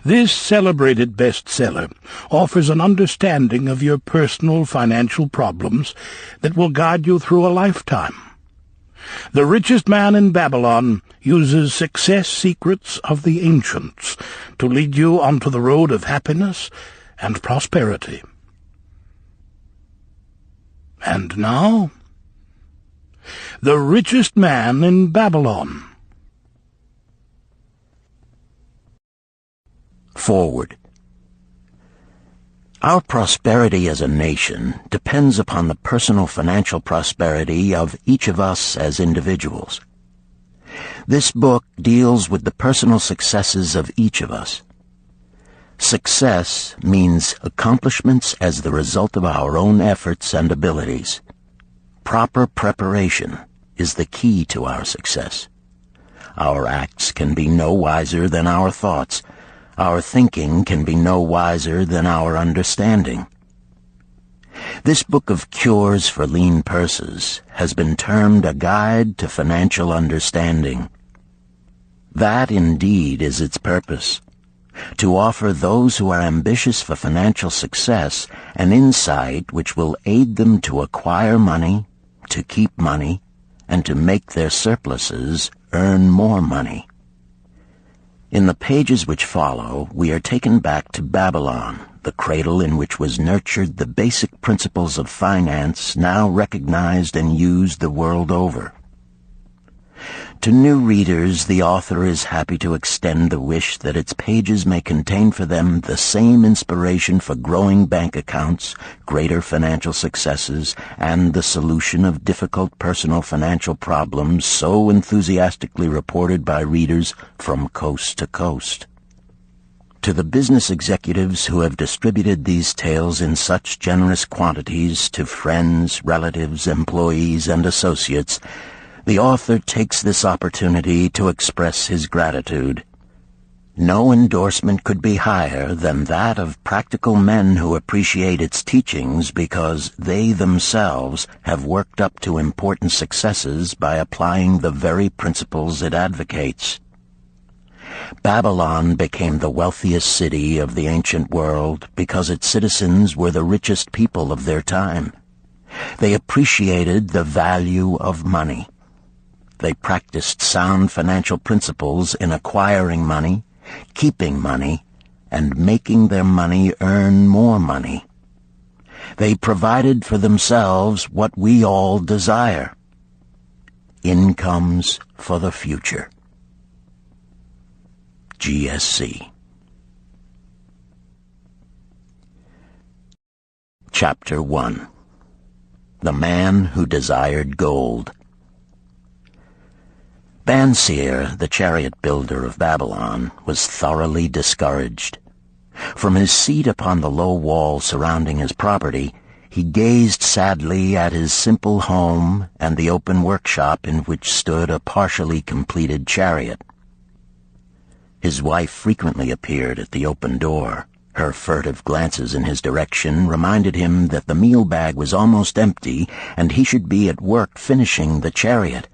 This celebrated bestseller offers an understanding of your personal financial problems that will guide you through a lifetime. The Richest Man in Babylon uses success secrets of the ancients to lead you onto the road of happiness and prosperity. And now, The Richest Man in Babylon. Forward. Our prosperity as a nation depends upon the personal financial prosperity of each of us as individuals. This book deals with the personal successes of each of us. Success means accomplishments as the result of our own efforts and abilities. Proper preparation is the key to our success. Our acts can be no wiser than our thoughts. Our thinking can be no wiser than our understanding. This book of cures for lean purses has been termed a guide to financial understanding. That indeed is its purpose, to offer those who are ambitious for financial success an insight which will aid them to acquire money, to keep money, and to make their surpluses earn more money. In the pages which follow, we are taken back to Babylon, the cradle in which was nurtured the basic principles of finance now recognized and used the world over. To new readers, the author is happy to extend the wish that its pages may contain for them the same inspiration for growing bank accounts, greater financial successes, and the solution of difficult personal financial problems so enthusiastically reported by readers from coast to coast. To the business executives who have distributed these tales in such generous quantities to friends, relatives, employees, and associates, the author takes this opportunity to express his gratitude. No endorsement could be higher than that of practical men who appreciate its teachings because they themselves have worked up to important successes by applying the very principles it advocates. Babylon became the wealthiest city of the ancient world because its citizens were the richest people of their time. They appreciated the value of money. They practiced sound financial principles in acquiring money, keeping money, and making their money earn more money. They provided for themselves what we all desire: incomes for the future. GSC. Chapter 1. The Man Who Desired Gold. Banseer, the chariot builder of Babylon, was thoroughly discouraged. From his seat upon the low wall surrounding his property, he gazed sadly at his simple home and the open workshop in which stood a partially completed chariot. His wife frequently appeared at the open door. Her furtive glances in his direction reminded him that the meal bag was almost empty and he should be at work finishing the chariot,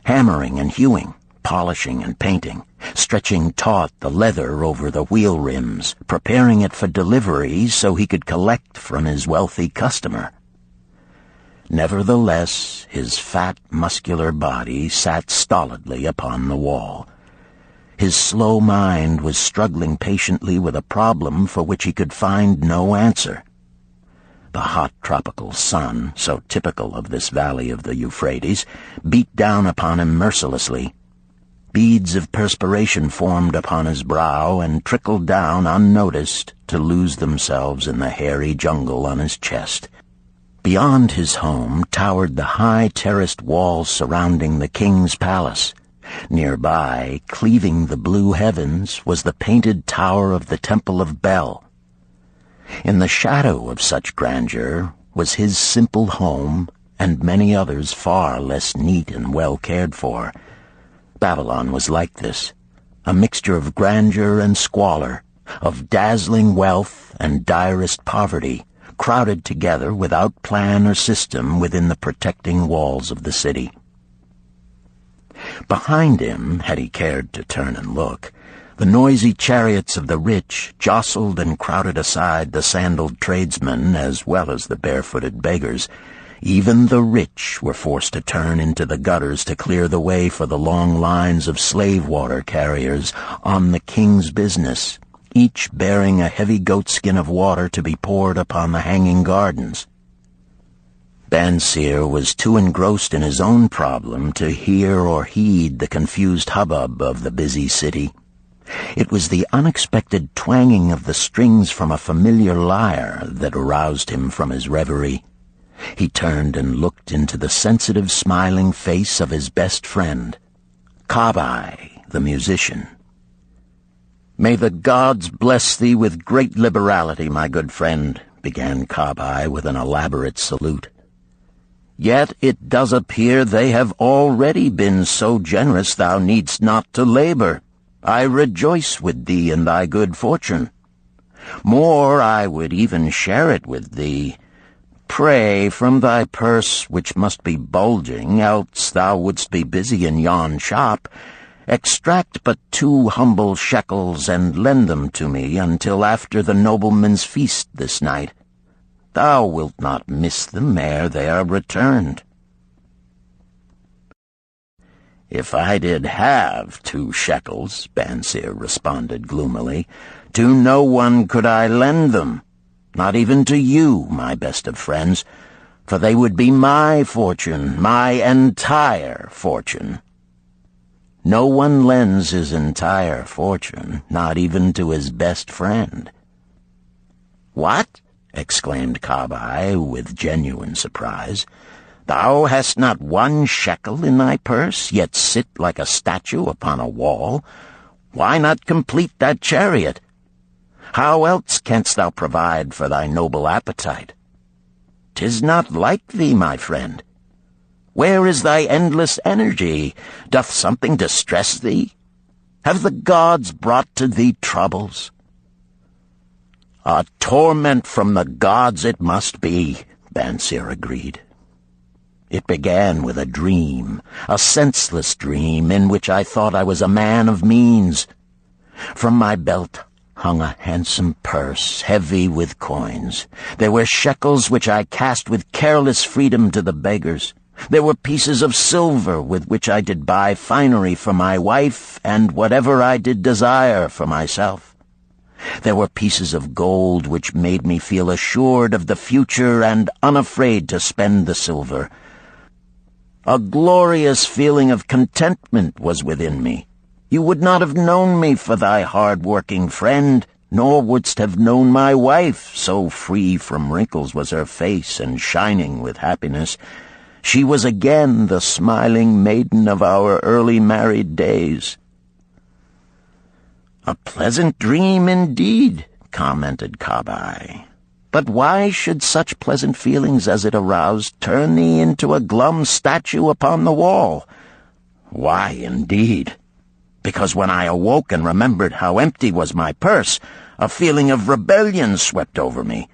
hammering and hewing, polishing and painting, stretching taut the leather over the wheel rims, preparing it for delivery so he could collect from his wealthy customer. Nevertheless, his fat, muscular body sat stolidly upon the wall. His slow mind was struggling patiently with a problem for which he could find no answer. The hot tropical sun, so typical of this valley of the Euphrates, beat down upon him mercilessly. Beads of perspiration formed upon his brow and trickled down unnoticed to lose themselves in the hairy jungle on his chest. Beyond his home towered the high terraced walls surrounding the king's palace. Nearby, cleaving the blue heavens, was the painted tower of the Temple of Bel. In the shadow of such grandeur was his simple home and many others far less neat and well cared for. Babylon was like this, a mixture of grandeur and squalor, of dazzling wealth and direst poverty, crowded together without plan or system within the protecting walls of the city. Behind him, had he cared to turn and look, The noisy chariots of the rich jostled and crowded aside the sandaled tradesmen as well as the barefooted beggars. Even the rich were forced to turn into the gutters to clear the way for the long lines of slave water carriers on the king's business, each bearing a heavy goatskin of water to be poured upon the hanging gardens. Bansir was too engrossed in his own problem to hear or heed the confused hubbub of the busy city. It was the unexpected twanging of the strings from a familiar lyre that aroused him from his reverie. He turned and looked into the sensitive, smiling face of his best friend, Kabai, the musician. "May the gods bless thee with great liberality, my good friend," began Kabai with an elaborate salute. "Yet it does appear they have already been so generous thou needst not to labor. I rejoice with thee in thy good fortune. More, I would even share it with thee. Pray, from thy purse, which must be bulging, else thou wouldst be busy in yon shop, extract but 2 humble shekels and lend them to me until after the nobleman's feast this night. Thou wilt not miss them ere they are returned." "If I did have 2 shekels," Bansir responded gloomily, "to no one could I lend them, not even to you, my best of friends, for they would be my fortune, my entire fortune." "No one lends his entire fortune, not even to his best friend." "What?" exclaimed Kabai with genuine surprise. "Thou hast not 1 shekel in thy purse, yet sit like a statue upon a wall. Why not complete that chariot? How else canst thou provide for thy noble appetite? 'Tis not like thee, my friend. Where is thy endless energy? Doth something distress thee? Have the gods brought to thee troubles?" "A torment from the gods it must be," Bansir agreed. "It began with a dream, a senseless dream in which I thought I was a man of means. From my belt hung a handsome purse, heavy with coins. There were shekels which I cast with careless freedom to the beggars. There were pieces of silver with which I did buy finery for my wife and whatever I did desire for myself. There were pieces of gold which made me feel assured of the future and unafraid to spend the silver. A glorious feeling of contentment was within me. You would not have known me for thy hard-working friend, nor wouldst have known my wife, so free from wrinkles was her face and shining with happiness. She was again the smiling maiden of our early married days." "A pleasant dream indeed," commented Kabai. "But why should such pleasant feelings as it aroused turn thee into a glum statue upon the wall?" "Why, indeed? Because when I awoke and remembered how empty was my purse, a feeling of rebellion swept over me.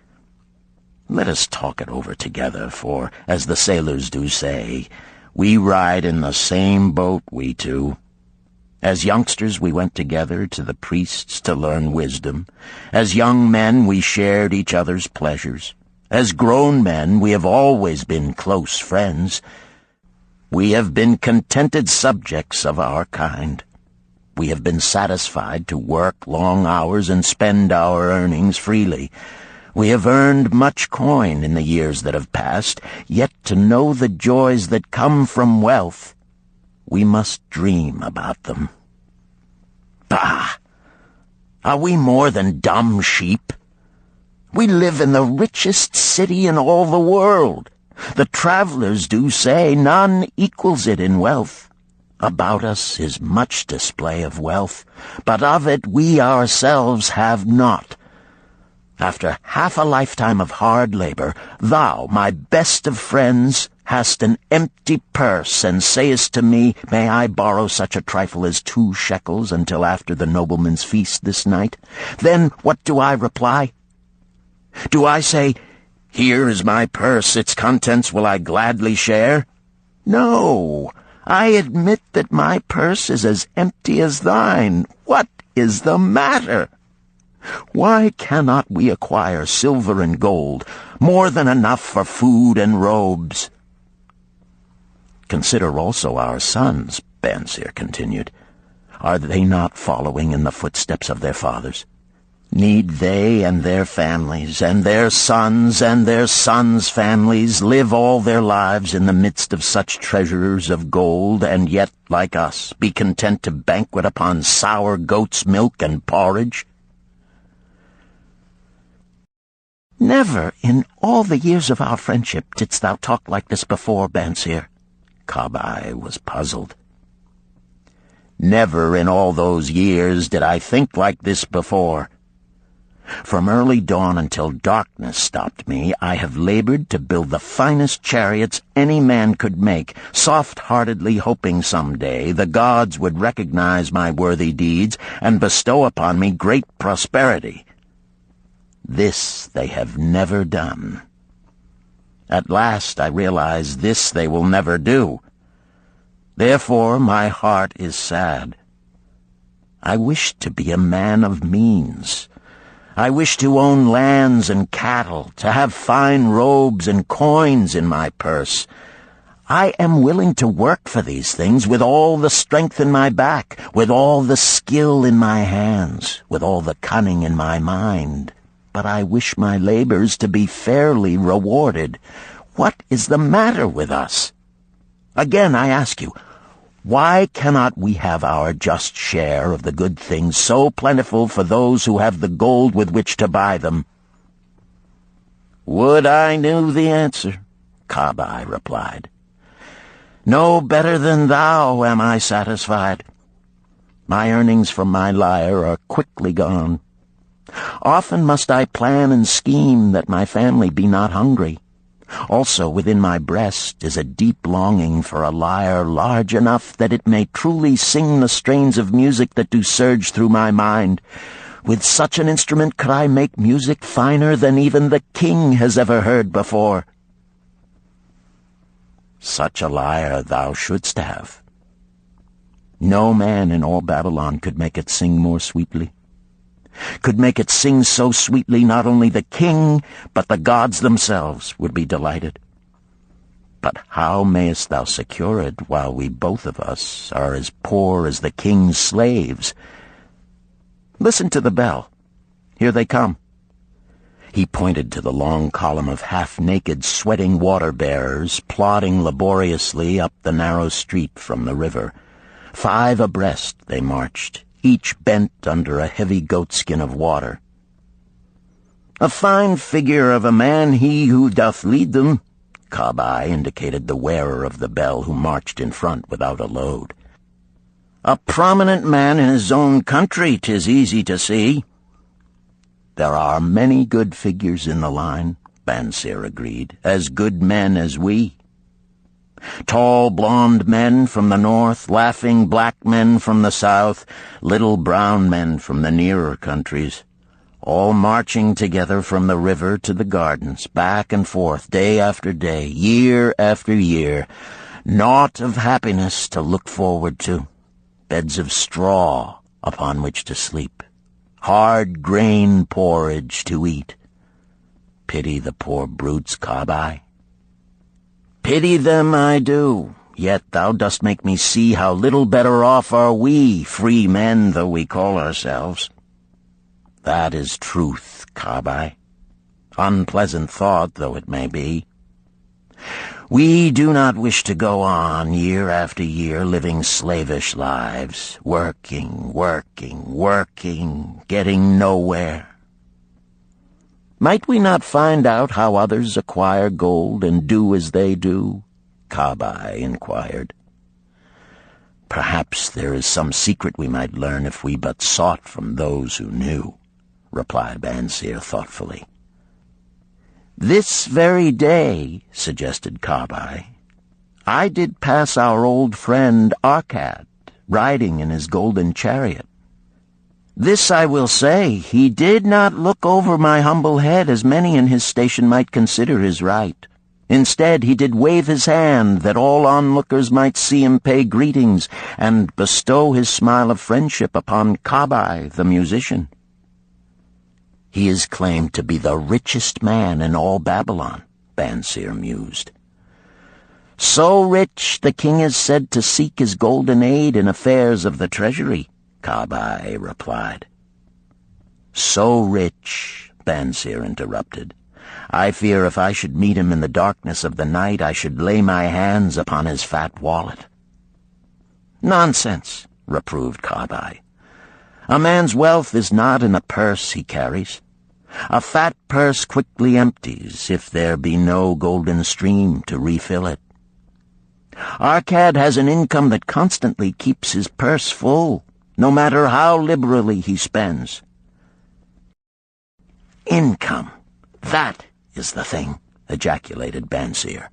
Let us talk it over together, for, as the sailors do say, we ride in the same boat, we two. As youngsters we went together to the priests to learn wisdom. As young men we shared each other's pleasures. As grown men we have always been close friends. We have been contented subjects of our kind. We have been satisfied to work long hours and spend our earnings freely. We have earned much coin in the years that have passed, yet to know the joys that come from wealth, we must dream about them. Bah! Are we more than dumb sheep? We live in the richest city in all the world. The travelers do say none equals it in wealth. About us is much display of wealth, but of it we ourselves have not. After half a lifetime of hard labor, thou, my best of friends, hast an empty purse, and sayest to me, may I borrow such a trifle as 2 shekels until after the nobleman's feast this night? Then what do I reply? Do I say, here is my purse, its contents will I gladly share? No, I admit that my purse is as empty as thine. What is the matter? Why cannot we acquire silver and gold, more than enough for food and robes? Consider also our sons, Bansir continued. Are they not following in the footsteps of their fathers? Need they and their families, and their sons' families, live all their lives in the midst of such treasures of gold, and yet, like us, be content to banquet upon sour goat's milk and porridge? Never in all the years of our friendship didst thou talk like this before, Bansir. Kabai was puzzled. Never in all those years did I think like this before. From early dawn until darkness stopped me, I have labored to build the finest chariots any man could make, soft-heartedly hoping some day the gods would recognize my worthy deeds and bestow upon me great prosperity. This they have never done. At last I realize this they will never do. Therefore my heart is sad. I wish to be a man of means. I wish to own lands and cattle, to have fine robes and coins in my purse. I am willing to work for these things with all the strength in my back, with all the skill in my hands, with all the cunning in my mind. But I wish my labors to be fairly rewarded. What is the matter with us? Again, I ask you, why cannot we have our just share of the good things so plentiful for those who have the gold with which to buy them? Would I knew the answer, Kabai replied. No better than thou am I satisfied. My earnings from my lyre are quickly gone. Often must I plan and scheme that my family be not hungry. Also within my breast is a deep longing for a lyre large enough that it may truly sing the strains of music that do surge through my mind. With such an instrument could I make music finer than even the king has ever heard before. Such a lyre thou shouldst have. No man in all Babylon could make it sing more sweetly. Could make it sing so sweetly not only the king, but the gods themselves would be delighted. But how mayest thou secure it while we both of us are as poor as the king's slaves? Listen to the bell. Here they come. He pointed to the long column of half-naked, sweating water-bearers plodding laboriously up the narrow street from the river. 5 abreast they marched, each bent under a heavy goatskin of water. A fine figure of a man he who doth lead them, Kabai indicated the wearer of the bell who marched in front without a load. A prominent man in his own country, 'tis easy to see. There are many good figures in the line, Bansir agreed, as good men as we. Tall blond men from the north, laughing black men from the south, little brown men from the nearer countries, all marching together from the river to the gardens, back and forth, day after day, year after year, naught of happiness to look forward to, beds of straw upon which to sleep, hard grain porridge to eat. Pity the poor brutes, Kabai. Pity them I do, yet thou dost make me see how little better off are we, free men though we call ourselves. That is truth, Kabai. Unpleasant thought though it may be. We do not wish to go on year after year living slavish lives, working, getting nowhere. Might we not find out how others acquire gold and do as they do? Kabai inquired. Perhaps there is some secret we might learn if we but sought from those who knew, replied Bansir thoughtfully. This very day, suggested Kabai, I did pass our old friend Arkad, riding in his golden chariot. This I will say, he did not look over my humble head as many in his station might consider his right. Instead, he did wave his hand that all onlookers might see him pay greetings and bestow his smile of friendship upon Kabai, the musician. He is claimed to be the richest man in all Babylon, Bansir mused. So rich, the king is said to seek his golden aid in affairs of the treasury, Kabai replied. So rich, Bansir interrupted. I fear if I should meet him in the darkness of the night, I should lay my hands upon his fat wallet. Nonsense, reproved Kabai. A man's wealth is not in the purse he carries. A fat purse quickly empties if there be no golden stream to refill it. Arkad has an income that constantly keeps his purse full, no matter how liberally he spends. Income, that is the thing, ejaculated Bansir.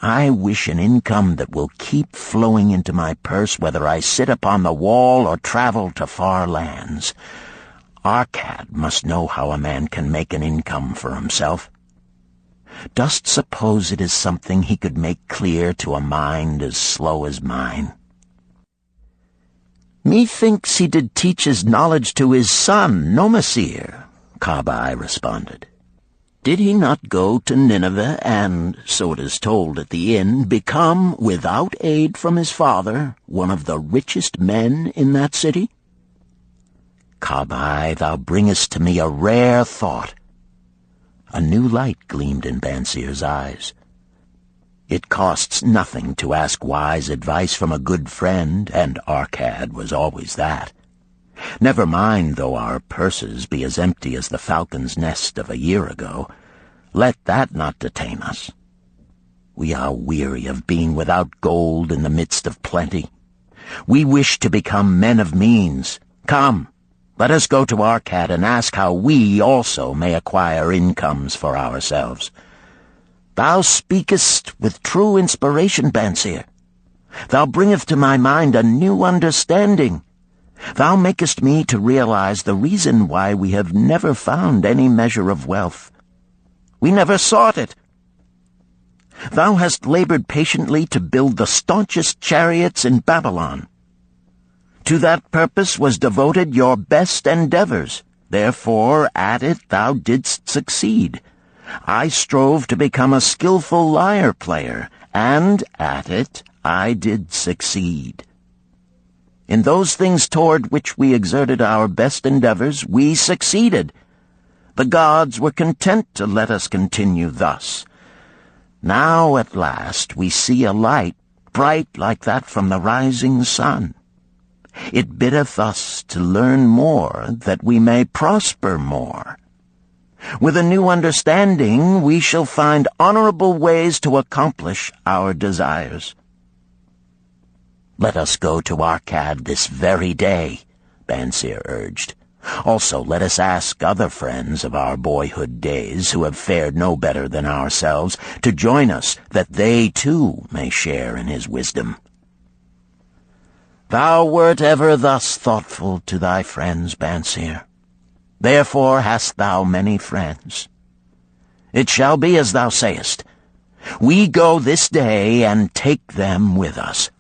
I wish an income that will keep flowing into my purse whether I sit upon the wall or travel to far lands. Arkad must know how a man can make an income for himself. Dost suppose it is something he could make clear to a mind as slow as mine? Methinks he did teach his knowledge to his son, Nomasir, Kabai responded. Did he not go to Nineveh and, so it is told at the inn, become, without aid from his father, one of the richest men in that city? Kabai, thou bringest to me a rare thought. A new light gleamed in Bansir's eyes. It costs nothing to ask wise advice from a good friend, and Arkad was always that. Never mind though our purses be as empty as the falcon's nest of a year ago. Let that not detain us. We are weary of being without gold in the midst of plenty. We wish to become men of means. Come, let us go to Arkad and ask how we also may acquire incomes for ourselves. Thou speakest with true inspiration, Bansir. Thou bringest to my mind a new understanding. Thou makest me to realize the reason why we have never found any measure of wealth. We never sought it. Thou hast labored patiently to build the staunchest chariots in Babylon. To that purpose was devoted your best endeavors. Therefore, at it thou didst succeed. I strove to become a skillful lyre player, and at it I did succeed. In those things toward which we exerted our best endeavors, we succeeded. The gods were content to let us continue thus. Now at last we see a light, bright like that from the rising sun. It biddeth us to learn more, that we may prosper more. With a new understanding, we shall find honorable ways to accomplish our desires. Let us go to Arkad this very day, Bansir urged. Also, let us ask other friends of our boyhood days who have fared no better than ourselves to join us, that they too may share in his wisdom. Thou wert ever thus thoughtful to thy friends, Bansir. Therefore hast thou many friends. It shall be as thou sayest. We go this day and take them with us.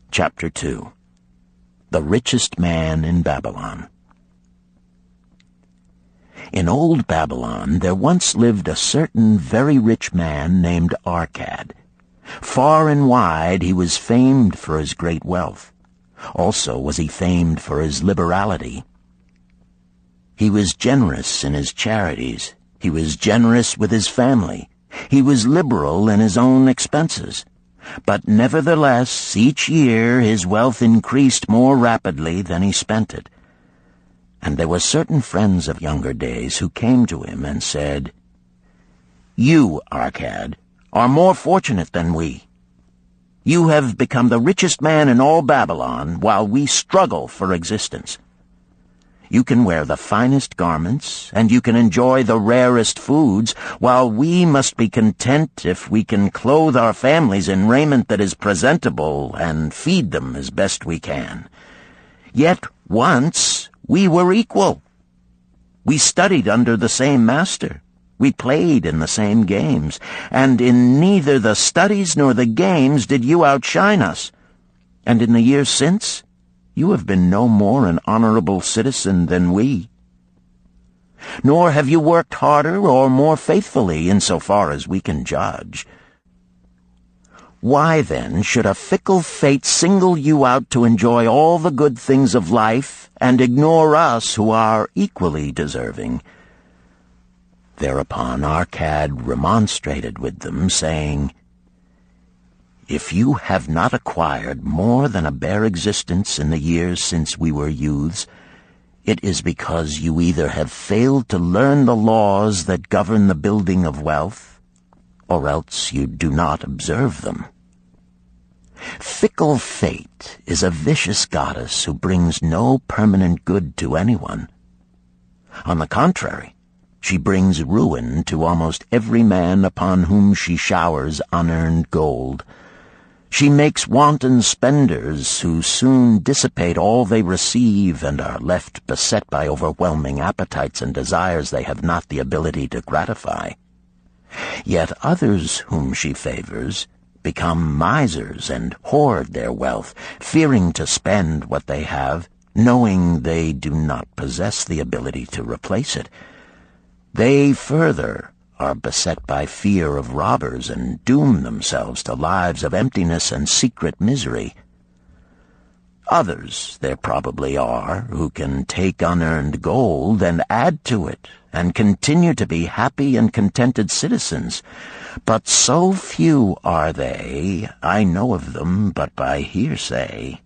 Chapter 2. The Richest Man in Babylon. In old Babylon there once lived a certain very rich man named Arkad. Far and wide he was famed for his great wealth. Also was he famed for his liberality. He was generous in his charities. He was generous with his family. He was liberal in his own expenses. But nevertheless, each year his wealth increased more rapidly than he spent it. And there were certain friends of younger days who came to him and said, You, Arkad, are more fortunate than we. You have become the richest man in all Babylon, while we struggle for existence. You can wear the finest garments, and you can enjoy the rarest foods, while we must be content if we can clothe our families in raiment that is presentable and feed them as best we can. Yet once we were equal. We studied under the same master. We played in the same games, and in neither the studies nor the games did you outshine us. And in the years since, you have been no more an honorable citizen than we. Nor have you worked harder or more faithfully insofar as we can judge. Why, then, should a fickle fate single you out to enjoy all the good things of life and ignore us who are equally deserving? Thereupon Arcad remonstrated with them, saying, If you have not acquired more than a bare existence in the years since we were youths, it is because you either have failed to learn the laws that govern the building of wealth, or else you do not observe them. Fickle fate is a vicious goddess who brings no permanent good to anyone. On the contrary, she brings ruin to almost every man upon whom she showers unearned gold. She makes wanton spenders who soon dissipate all they receive and are left beset by overwhelming appetites and desires they have not the ability to gratify. Yet others whom she favors become misers and hoard their wealth, fearing to spend what they have, knowing they do not possess the ability to replace it. They further are beset by fear of robbers and doom themselves to lives of emptiness and secret misery. Others there probably are who can take unearned gold and add to it and continue to be happy and contented citizens, but so few are they, I know of them but by hearsay.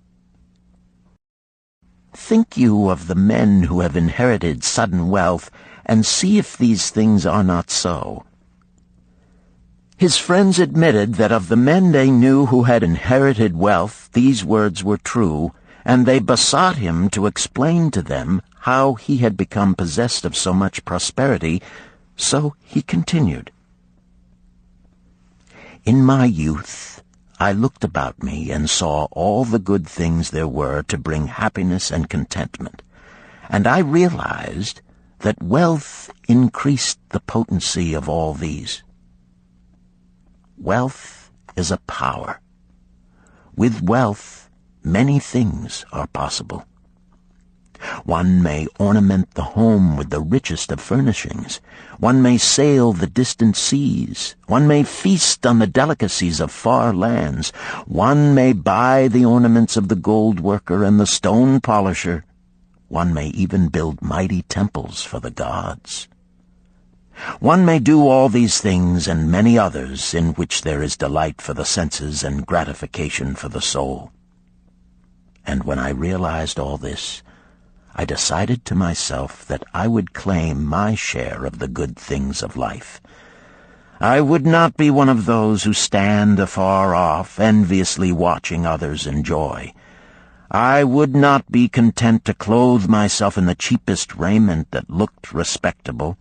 Think you of the men who have inherited sudden wealth, and see if these things are not so. His friends admitted that of the men they knew who had inherited wealth, these words were true, and they besought him to explain to them how he had become possessed of so much prosperity, so he continued. In my youth, I looked about me and saw all the good things there were to bring happiness and contentment, and I realized that wealth increased the potency of all these. Wealth is a power. With wealth, many things are possible. One may ornament the home with the richest of furnishings. One may sail the distant seas. One may feast on the delicacies of far lands. One may buy the ornaments of the gold worker and the stone polisher. One may even build mighty temples for the gods. One may do all these things and many others in which there is delight for the senses and gratification for the soul. And when I realized all this, I decided to myself that I would claim my share of the good things of life. I would not be one of those who stand afar off, enviously watching others enjoy. I would not be content to clothe myself in the cheapest raiment that looked respectable.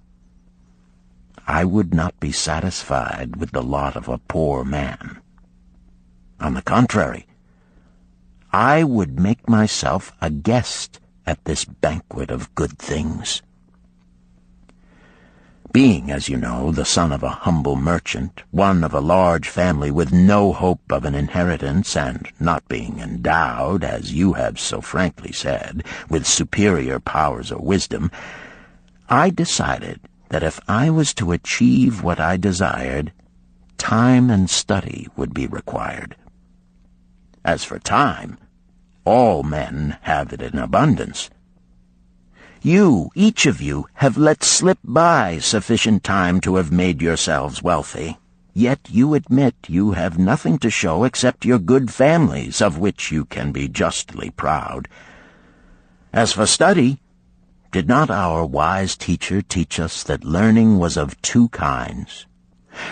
I would not be satisfied with the lot of a poor man. On the contrary, I would make myself a guest at this banquet of good things. Being, as you know, the son of a humble merchant, one of a large family with no hope of an inheritance, and not being endowed, as you have so frankly said, with superior powers or wisdom, I decided that if I was to achieve what I desired, time and study would be required. As for time, all men have it in abundance. You, each of you, have let slip by sufficient time to have made yourselves wealthy. Yet you admit you have nothing to show except your good families, of which you can be justly proud. As for study, did not our wise teacher teach us that learning was of two kinds?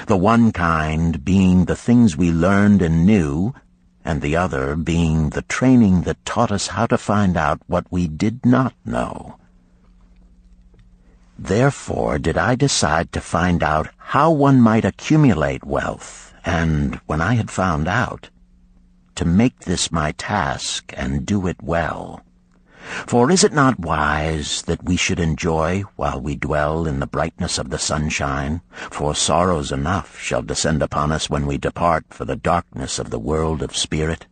The one kind being the things we learned and knew, and the other being the training that taught us how to find out what we did not know. Therefore did I decide to find out how one might accumulate wealth, and when I had found out, to make this my task and do it well. For is it not wise that we should enjoy while we dwell in the brightness of the sunshine? For sorrows enough shall descend upon us when we depart for the darkness of the world of spirit.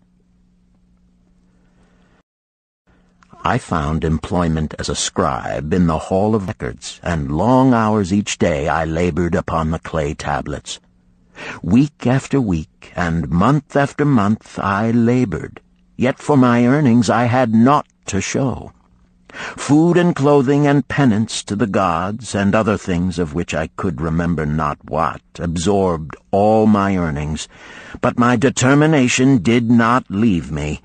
I found employment as a scribe in the hall of records, and long hours each day I labored upon the clay tablets. Week after week, and month after month I labored, yet for my earnings I had naught to show. Food and clothing and penance to the gods, and other things of which I could remember not what, absorbed all my earnings, but my determination did not leave me.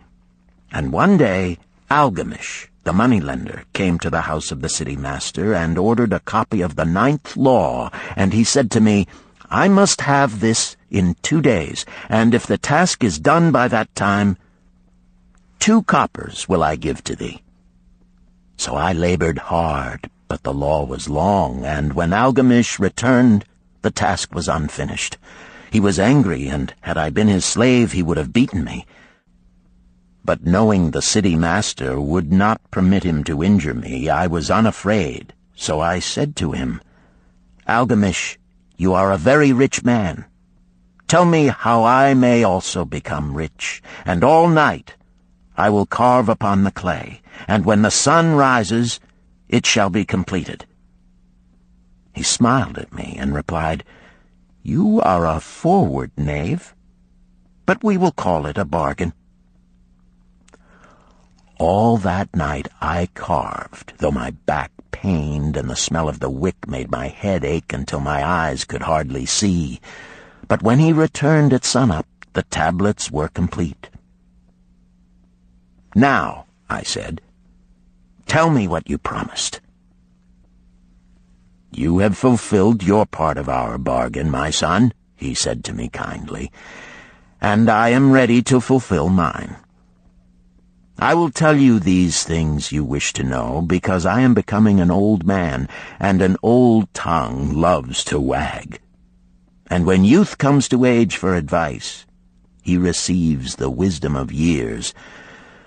And one day Algamish, the moneylender, came to the house of the city master and ordered a copy of the 9th law, and he said to me, I must have this in 2 days, and if the task is done by that time, 2 coppers will I give to thee. So I labored hard, but the law was long, and when Algamish returned, the task was unfinished. He was angry, and had I been his slave, he would have beaten me. But knowing the city master would not permit him to injure me, I was unafraid, so I said to him, Algamish, you are a very rich man. Tell me how I may also become rich, and all night I will carve upon the clay, and when the sun rises, it shall be completed. He smiled at me and replied, You are a forward knave, but we will call it a bargain. All that night I carved, though my back pained and the smell of the wick made my head ache until my eyes could hardly see. But when he returned at sunup, the tablets were complete. Now, I said, tell me what you promised. You have fulfilled your part of our bargain, my son, he said to me kindly, and I am ready to fulfill mine. I will tell you these things you wish to know, because I am becoming an old man, and an old tongue loves to wag. And when youth comes to age for advice, he receives the wisdom of years.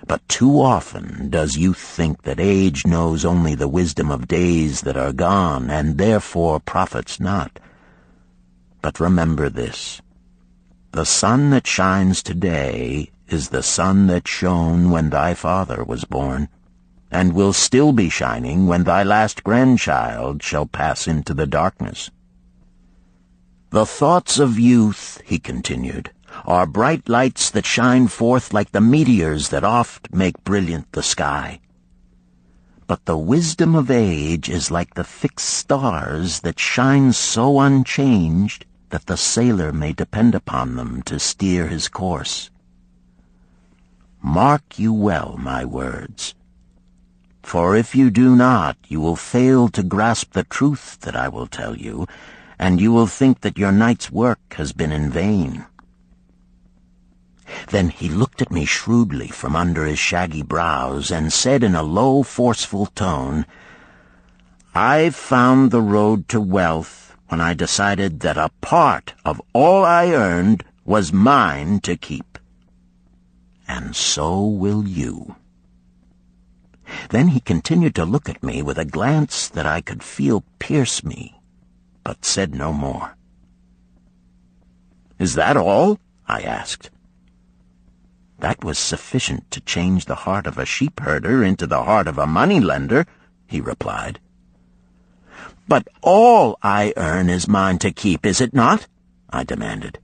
But too often does youth think that age knows only the wisdom of days that are gone, and therefore profits not. But remember this, the sun that shines today is the sun that shone when thy father was born, and will still be shining when thy last grandchild shall pass into the darkness. The thoughts of youth, he continued, are bright lights that shine forth like the meteors that oft make brilliant the sky. But the wisdom of age is like the fixed stars that shine so unchanged that the sailor may depend upon them to steer his course. Mark you well my words, for if you do not, you will fail to grasp the truth that I will tell you, and you will think that your night's work has been in vain. Then he looked at me shrewdly from under his shaggy brows and said in a low, forceful tone, I found the road to wealth when I decided that a part of all I earned was mine to keep. And so will you. Then he continued to look at me with a glance that I could feel pierce me, but said no more. Is that all? I asked. That was sufficient to change the heart of a sheep-herder into the heart of a moneylender, he replied. But all I earn is mine to keep, is it not? I demanded.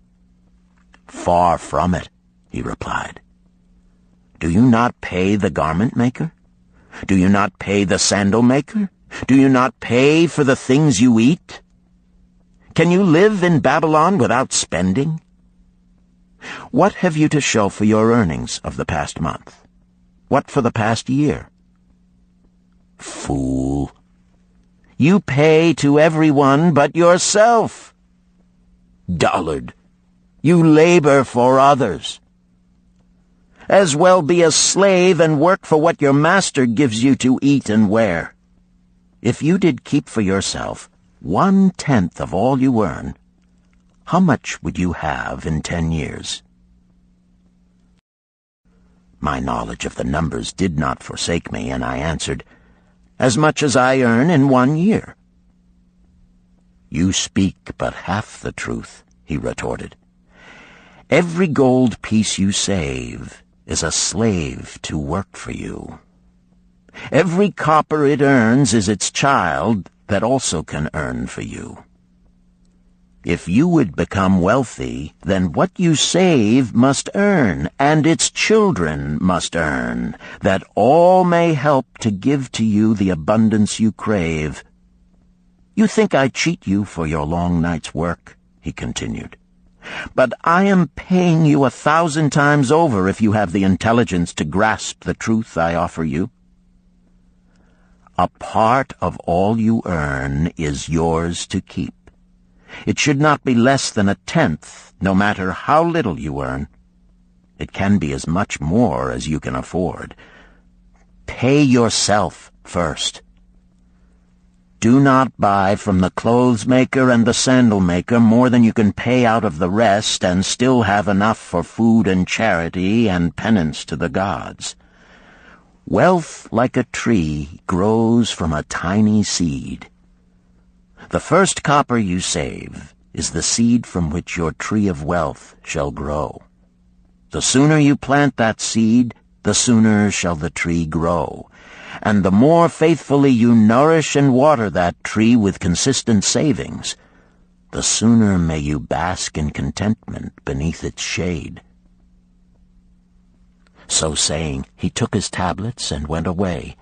Far from it, he replied. Do you not pay the garment maker? Do you not pay the sandal maker? Do you not pay for the things you eat? Can you live in Babylon without spending? What have you to show for your earnings of the past month? What for the past year? Fool! You pay to everyone but yourself. Dullard! You labor for others. As well be a slave and work for what your master gives you to eat and wear. If you did keep for yourself 1/10 of all you earn, how much would you have in 10 years? My knowledge of the numbers did not forsake me, and I answered, "As much as I earn in 1 year." "You speak but half the truth," he retorted. "Every gold piece you save is a slave to work for you. Every copper it earns is its child that also can earn for you. If you would become wealthy, then what you save must earn, and its children must earn, that all may help to give to you the abundance you crave. You think I cheat you for your long night's work," he continued, "but I am paying you 1,000 times over if you have the intelligence to grasp the truth I offer you. A part of all you earn is yours to keep. It should not be less than 1/10, no matter how little you earn. It can be as much more as you can afford. Pay yourself first. Do not buy from the clothes maker and the sandal maker more than you can pay out of the rest and still have enough for food and charity and penance to the gods. Wealth, like a tree, grows from a tiny seed. The first copper you save is the seed from which your tree of wealth shall grow. The sooner you plant that seed, the sooner shall the tree grow. And the more faithfully you nourish and water that tree with consistent savings, the sooner may you bask in contentment beneath its shade." So saying, he took his tablets and went away.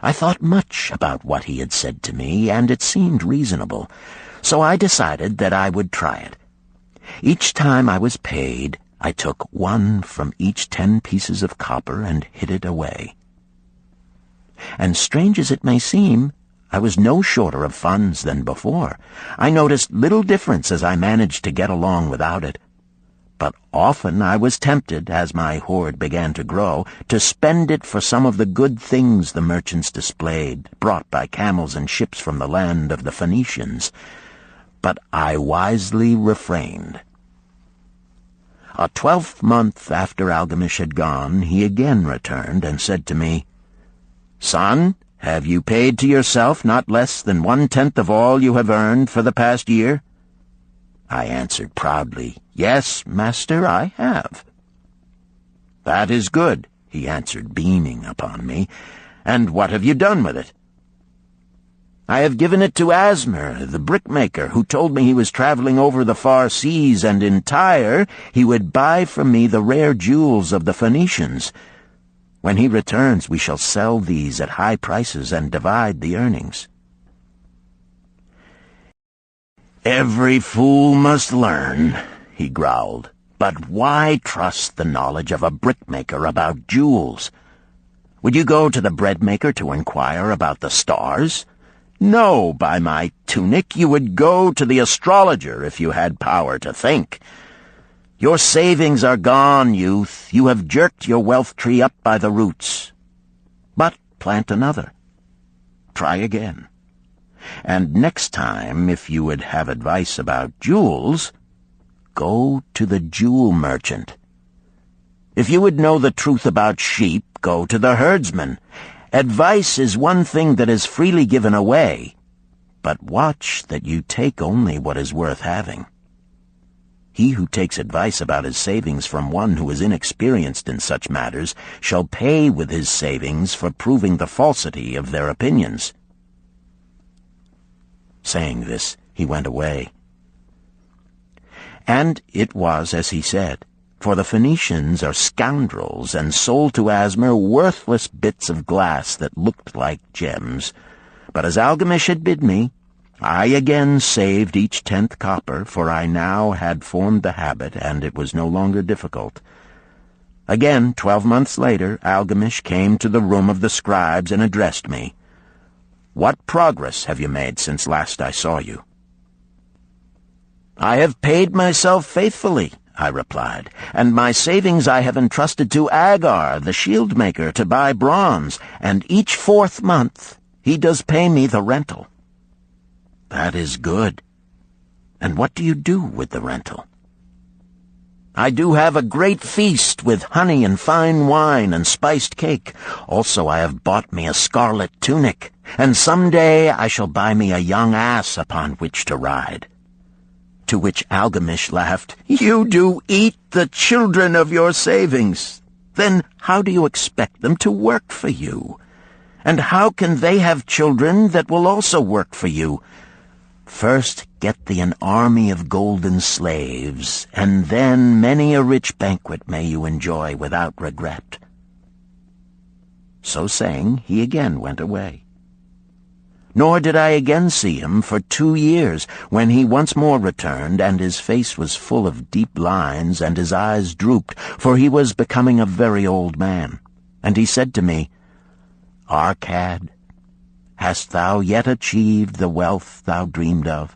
I thought much about what he had said to me, and it seemed reasonable, so I decided that I would try it. Each time I was paid, I took 1 from each 10 pieces of copper and hid it away. And strange as it may seem, I was no shorter of funds than before. I noticed little difference as I managed to get along without it. But often I was tempted, as my hoard began to grow, to spend it for some of the good things the merchants displayed, brought by camels and ships from the land of the Phoenicians. But I wisely refrained. A 12th month after Algamish had gone, he again returned and said to me, "Son, have you paid to yourself not less than 1/10 of all you have earned for the past year?" I answered proudly, "Yes, master, I have." "That is good," he answered, beaming upon me. "And what have you done with it?" "I have given it to Asmer, the brickmaker, who told me he was traveling over the far seas, and in Tyre he would buy from me the rare jewels of the Phoenicians. When he returns, we shall sell these at high prices and divide the earnings." "Every fool must learn," he growled. "But why trust the knowledge of a brickmaker about jewels? Would you go to the breadmaker to inquire about the stars? No, by my tunic, you would go to the astrologer if you had power to think. Your savings are gone, youth. You have jerked your wealth tree up by the roots. But plant another. Try again. And next time, if you would have advice about jewels, go to the jewel merchant. If you would know the truth about sheep, go to the herdsman. Advice is one thing that is freely given away, but watch that you take only what is worth having. He who takes advice about his savings from one who is inexperienced in such matters shall pay with his savings for proving the falsity of their opinions." Saying this, he went away. And it was as he said, for the Phoenicians are scoundrels and sold to Asmer worthless bits of glass that looked like gems. But as Algamish had bid me, I again saved each 10th copper, for I now had formed the habit, and it was no longer difficult. Again, 12 months later, Algamish came to the room of the scribes and addressed me. "What progress have you made since last I saw you?" "I have paid myself faithfully," I replied, "and my savings I have entrusted to Agar, the shield-maker, to buy bronze, and each 4th month he does pay me the rental." "That is good. And what do you do with the rental?" I do have a great feast with honey and fine wine and spiced cake. Also I have bought me a scarlet tunic, and some day I shall buy me a young ass upon which to ride." To which Algamish laughed, "You do eat the children of your savings. Then how do you expect them to work for you? And how can they have children that will also work for you? First get thee an army of golden slaves, and then many a rich banquet may you enjoy without regret." So saying, he again went away. Nor did I again see him for 2 years, when he once more returned, and his face was full of deep lines, and his eyes drooped, for he was becoming a very old man. And he said to me, "Arcad, hast thou yet achieved the wealth thou dreamed of?"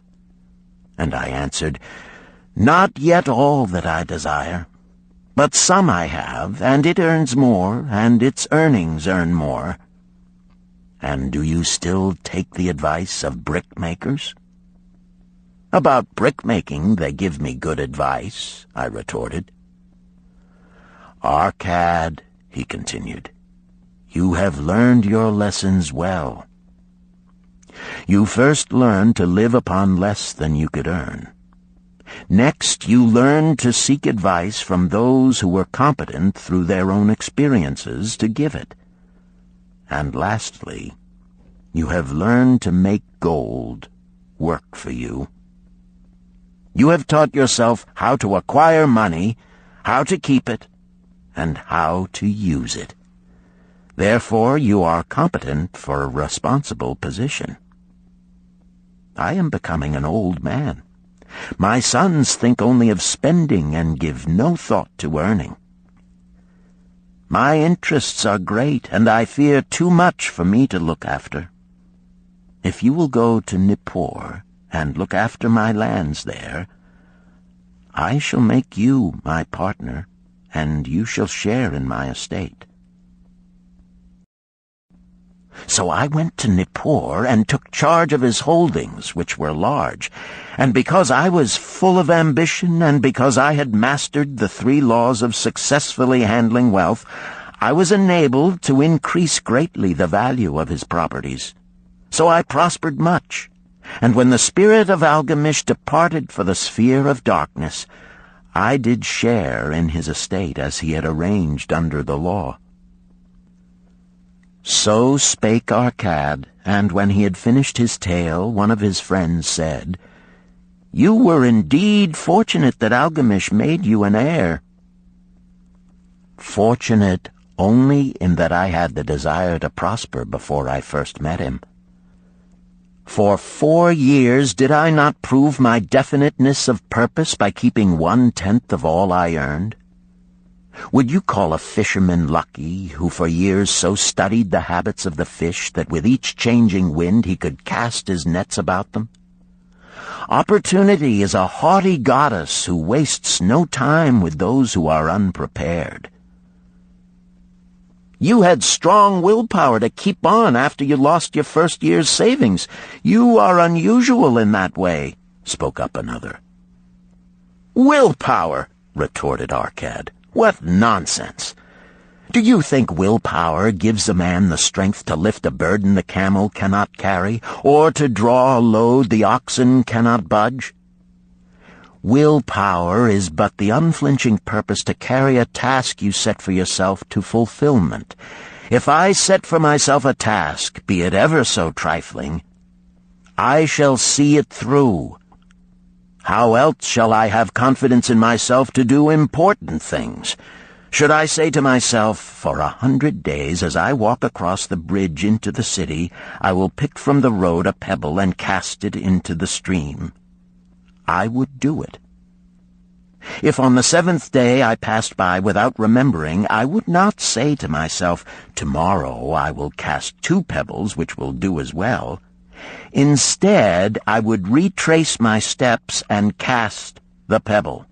And I answered, "Not yet all that I desire, but some I have, and it earns more, and its earnings earn more." "And do you still take the advice of brickmakers?" "About brickmaking they give me good advice," I retorted. "Arcad," he continued, "you have learned your lessons well. You first learned to live upon less than you could earn. Next, you learned to seek advice from those who were competent through their own experiences to give it. And lastly, you have learned to make gold work for you. You have taught yourself how to acquire money, how to keep it, and how to use it. Therefore, you are competent for a responsible position. I am becoming an old man. My sons think only of spending and give no thought to earning. My interests are great, and I fear too much for me to look after. If you will go to Nippur and look after my lands there, I shall make you my partner, and you shall share in my estate." So I went to Nippur and took charge of his holdings, which were large, and because I was full of ambition and because I had mastered the 3 laws of successfully handling wealth, I was enabled to increase greatly the value of his properties. So I prospered much, and when the spirit of Algamish departed for the sphere of darkness, I did share in his estate as he had arranged under the law. So spake Arcad, and when he had finished his tale, one of his friends said, "You were indeed fortunate that Algamish made you an heir." "Fortunate only in that I had the desire to prosper before I first met him. For 4 years did I not prove my definiteness of purpose by keeping 1/10 of all I earned? Would you call a fisherman lucky who for years so studied the habits of the fish that with each changing wind he could cast his nets about them? Opportunity is a haughty goddess who wastes no time with those who are unprepared. You had strong willpower to keep on after you lost your first year's savings. You are unusual in that way," spoke up another. "Willpower," retorted Arcad. "What nonsense! Do you think willpower gives a man the strength to lift a burden the camel cannot carry, or to draw a load the oxen cannot budge? Willpower is but the unflinching purpose to carry a task you set for yourself to fulfillment. If I set for myself a task, be it ever so trifling, I shall see it through. How else shall I have confidence in myself to do important things? Should I say to myself, for 100 days as I walk across the bridge into the city, I will pick from the road a pebble and cast it into the stream? I would do it. If on the 7th day I passed by without remembering, I would not say to myself, tomorrow I will cast 2 pebbles which will do as well. Instead, I would retrace my steps and cast the pebble.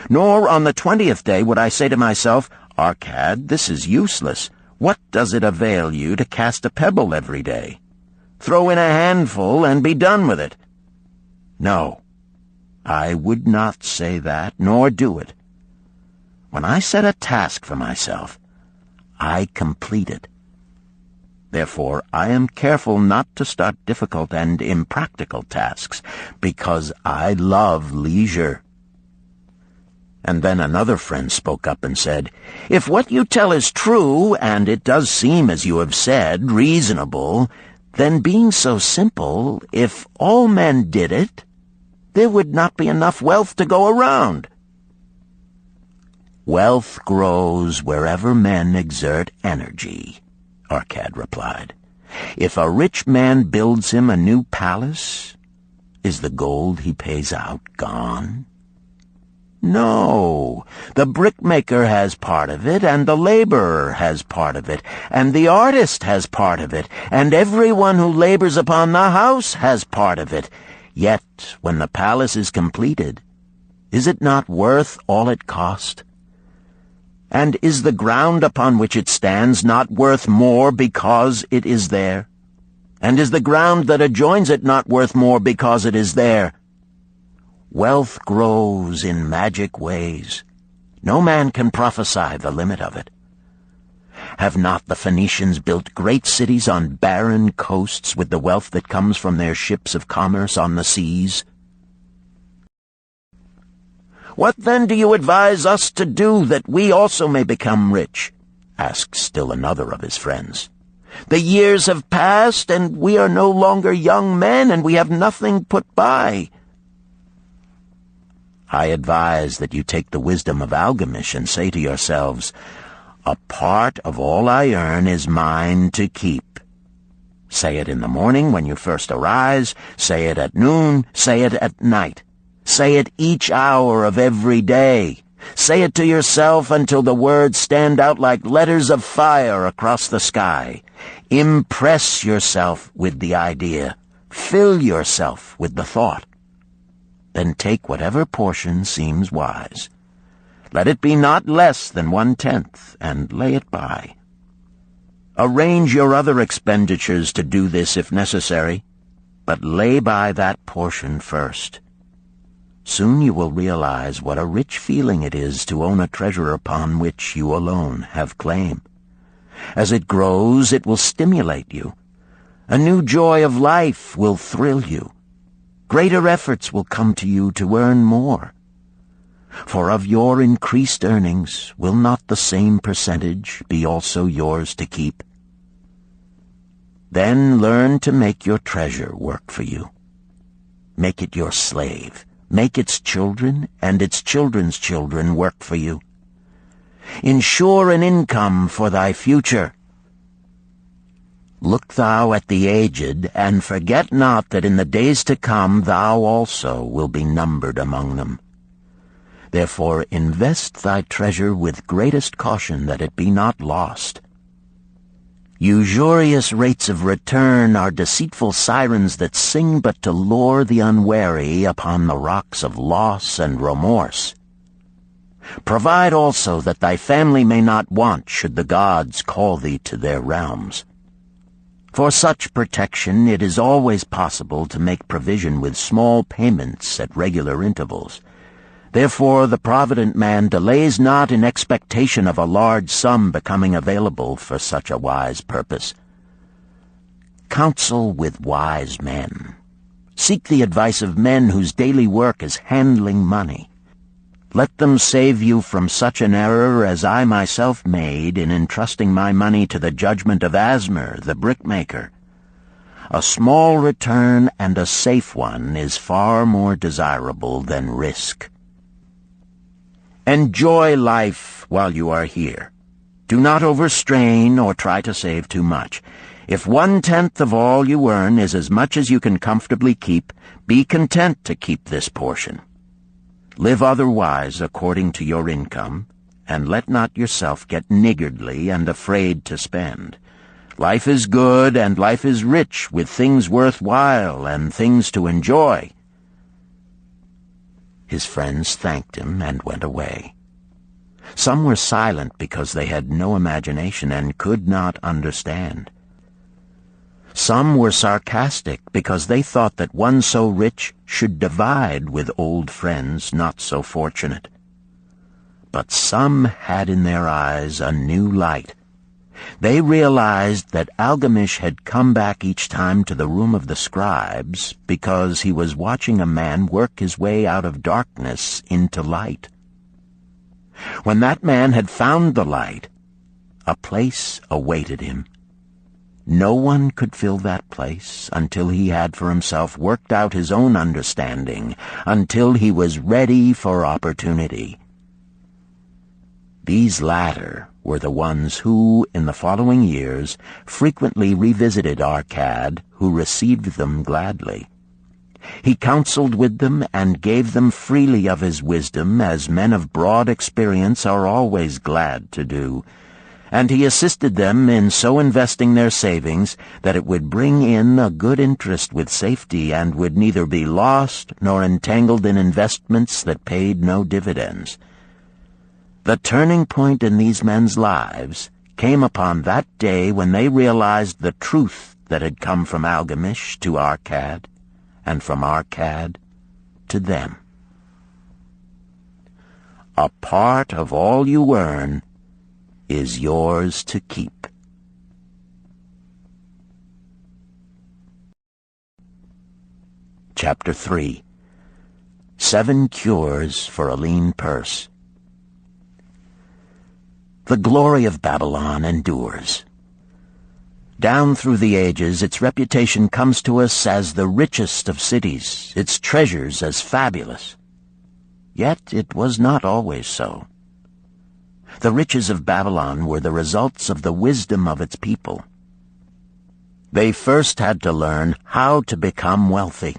Nor on the 20th day would I say to myself, Arcad, this is useless. What does it avail you to cast a pebble every day? Throw in a handful and be done with it. No, I would not say that, nor do it, When I set a task for myself, I complete it. Therefore, I am careful not to start difficult and impractical tasks, because I love leisure." And then another friend spoke up and said, "If what you tell is true, and it does seem, as you have said, reasonable, then being so simple, if all men did it, there would not be enough wealth to go around." "Wealth grows wherever men exert energy," Arcad replied. "If a rich man builds him a new palace, is the gold he pays out gone? No, the brickmaker has part of it, and the laborer has part of it, and the artist has part of it, and everyone who labors upon the house has part of it. Yet, when the palace is completed, is it not worth all it cost? And is the ground upon which it stands not worth more because it is there? And is the ground that adjoins it not worth more because it is there? Wealth grows in magic ways. No man can prophesy the limit of it. Have not the Phoenicians built great cities on barren coasts with the wealth that comes from their ships of commerce on the seas? What then do you advise us to do that we also may become rich?" asked still another of his friends. "The years have passed, and we are no longer young men, and we have nothing put by." "I advise that you take the wisdom of Algamish and say to yourselves, 'A part of all I earn is mine to keep.' Say it in the morning when you first arise, say it at noon, say it at night. Say it each hour of every day. Say it to yourself until the words stand out like letters of fire across the sky. Impress yourself with the idea. Fill yourself with the thought. Then take whatever portion seems wise. Let it be not less than 1/10, and lay it by. Arrange your other expenditures to do this if necessary, but lay by that portion first. Soon you will realize what a rich feeling it is to own a treasure upon which you alone have claim. As it grows, it will stimulate you. A new joy of life will thrill you. Greater efforts will come to you to earn more. For of your increased earnings, will not the same percentage be also yours to keep? Then learn to make your treasure work for you. Make it your slave. Make its children and its children's children work for you. Ensure an income for thy future. Look thou at the aged, and forget not that in the days to come thou also will be numbered among them. Therefore invest thy treasure with greatest caution that it be not lost. Usurious rates of return are deceitful sirens that sing but to lure the unwary upon the rocks of loss and remorse. Provide also that thy family may not want should the gods call thee to their realms. For such protection it is always possible to make provision with small payments at regular intervals. Therefore the provident man delays not in expectation of a large sum becoming available for such a wise purpose. Counsel with wise men. Seek the advice of men whose daily work is handling money. Let them save you from such an error as I myself made in entrusting my money to the judgment of Asmer, the brickmaker. A small return and a safe one is far more desirable than risk. Enjoy life while you are here. Do not overstrain or try to save too much. If 1/10 of all you earn is as much as you can comfortably keep, be content to keep this portion. Live otherwise according to your income, and let not yourself get niggardly and afraid to spend. Life is good, and life is rich with things worth while and things to enjoy. His friends thanked him and went away. Some were silent because they had no imagination and could not understand. Some were sarcastic because they thought that one so rich should divide with old friends not so fortunate. But some had in their eyes a new light. They realized that Algamish had come back each time to the room of the scribes because he was watching a man work his way out of darkness into light. When that man had found the light, a place awaited him. No one could fill that place until he had for himself worked out his own understanding, until he was ready for opportunity. These latter were the ones who, in the following years, frequently revisited Arcad, who received them gladly. He counseled with them and gave them freely of his wisdom, as men of broad experience are always glad to do, and he assisted them in so investing their savings that it would bring in a good interest with safety and would neither be lost nor entangled in investments that paid no dividends. The turning point in these men's lives came upon that day when they realized the truth that had come from Algamish to Arcad, and from Arcad to them. A part of all you earn is yours to keep. Chapter 3. 7 Cures for a Lean Purse. The glory of Babylon endures. Down through the ages, its reputation comes to us as the richest of cities, its treasures as fabulous. Yet it was not always so. The riches of Babylon were the results of the wisdom of its people. They first had to learn how to become wealthy.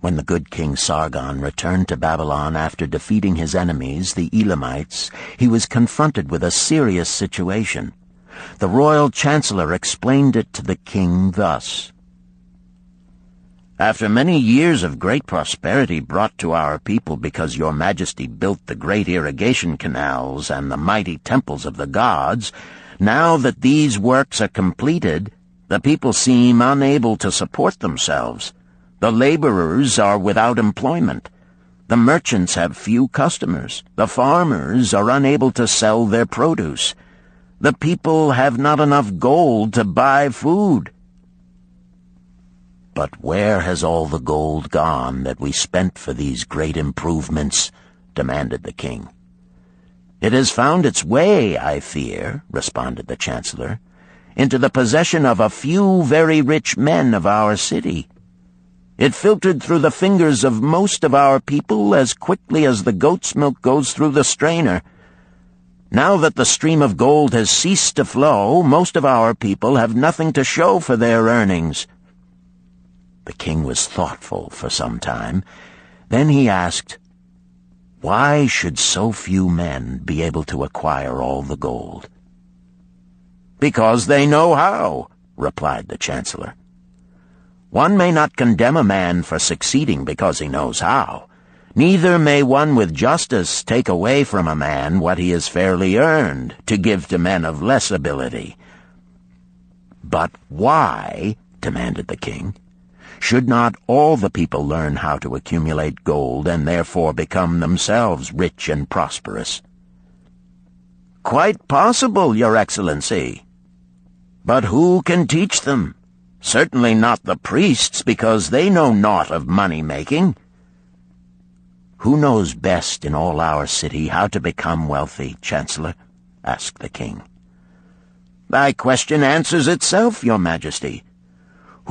When the good King Sargon returned to Babylon after defeating his enemies, the Elamites, he was confronted with a serious situation. The royal chancellor explained it to the king thus: "After many years of great prosperity brought to our people because your majesty built the great irrigation canals and the mighty temples of the gods, now that these works are completed, the people seem unable to support themselves. The laborers are without employment. The merchants have few customers. The farmers are unable to sell their produce. The people have not enough gold to buy food." "But where has all the gold gone that we spent for these great improvements?" demanded the king. "It has found its way, I fear," responded the chancellor, "into the possession of a few very rich men of our city. It filtered through the fingers of most of our people as quickly as the goat's milk goes through the strainer. Now that the stream of gold has ceased to flow, most of our people have nothing to show for their earnings." The king was thoughtful for some time. Then he asked, "Why should so few men be able to acquire all the gold?" "Because they know how," replied the chancellor. "One may not condemn a man for succeeding because he knows how. Neither may one with justice take away from a man what he has fairly earned, to give to men of less ability." "But why," demanded the king, "should not all the people learn how to accumulate gold and therefore become themselves rich and prosperous?" "Quite possible, Your Excellency. But who can teach them? Certainly not the priests, because they know naught of money-making." "Who knows best in all our city how to become wealthy, Chancellor?" asked the king. "Thy question answers itself, Your Majesty.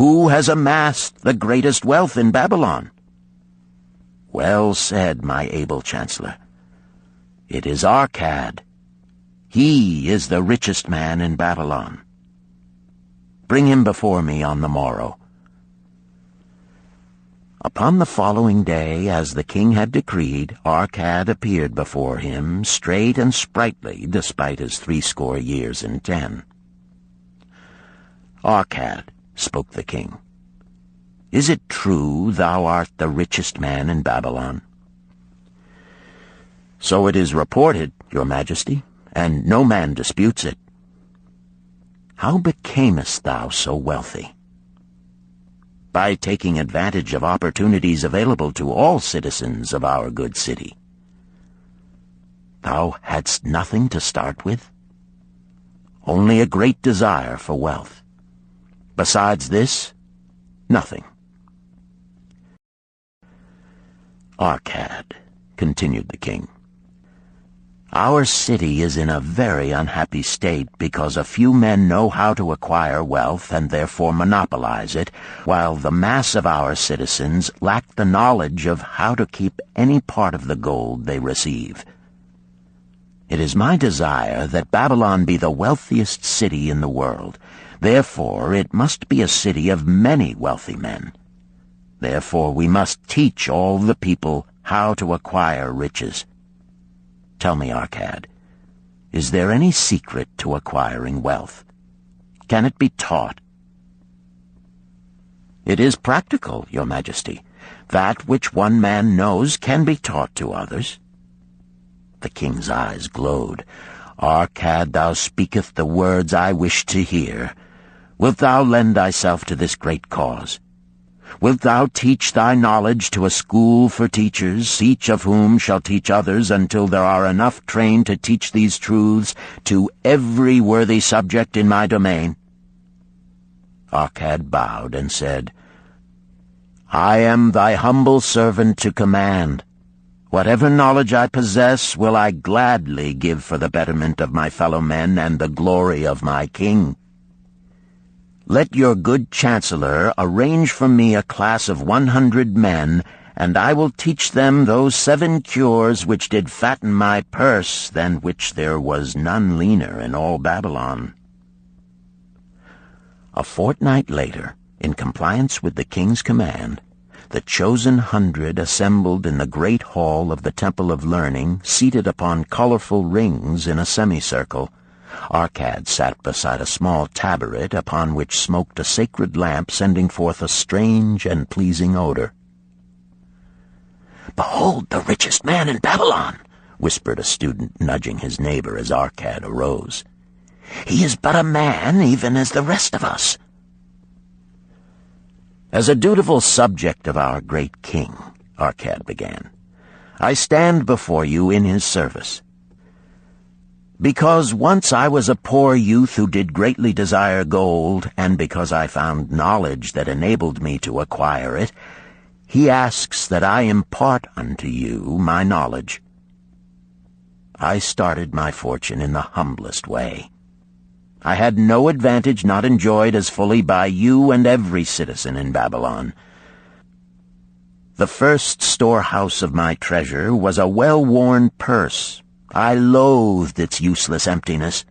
Who has amassed the greatest wealth in Babylon?" "Well said, my able Chancellor. It is Arcad. He is the richest man in Babylon. Bring him before me on the morrow." Upon the following day, as the king had decreed, Arcad appeared before him, straight and sprightly, despite his 80 years and 10. "Arcad," spoke the king, "is it true thou art the richest man in Babylon?" "So it is reported, Your Majesty, and no man disputes it." "How becamest thou so wealthy?" "By taking advantage of opportunities available to all citizens of our good city." Thou hadst nothing to start with? Only a great desire for wealth. Besides this, nothing. Arcad, continued the king, our city is in a very unhappy state because a few men know how to acquire wealth and therefore monopolize it, while the mass of our citizens lack the knowledge of how to keep any part of the gold they receive. It is my desire that Babylon be the wealthiest city in the world. Therefore, it must be a city of many wealthy men. Therefore, we must teach all the people how to acquire riches. Tell me, Arcad, is there any secret to acquiring wealth? Can it be taught? It is practical, Your Majesty. That which one man knows can be taught to others. The king's eyes glowed. Arcad, thou speakest the words I wish to hear. Wilt thou lend thyself to this great cause? Wilt thou teach thy knowledge to a school for teachers, each of whom shall teach others until there are enough trained to teach these truths to every worthy subject in my domain? Arcad bowed and said, I am thy humble servant to command. Whatever knowledge I possess will I gladly give for the betterment of my fellow men and the glory of my king. Let your good chancellor arrange for me a class of 100 men, and I will teach them those 7 cures which did fatten my purse, than which there was none leaner in all Babylon. A fortnight later, in compliance with the king's command, the chosen 100 assembled in the great hall of the Temple of Learning, seated upon colorful rings in a semicircle. Arcad sat beside a small taboret upon which smoked a sacred lamp sending forth a strange and pleasing odor. "Behold the richest man in Babylon," whispered a student, nudging his neighbor as Arcad arose. "He is but a man, even as the rest of us." "As a dutiful subject of our great king," Arcad began, "I stand before you in his service. Because once I was a poor youth who did greatly desire gold, and because I found knowledge that enabled me to acquire it, he asks that I impart unto you my knowledge. I started my fortune in the humblest way. I had no advantage not enjoyed as fully by you and every citizen in Babylon. The first storehouse of my treasure was a well-worn purse. I loathed its useless emptiness.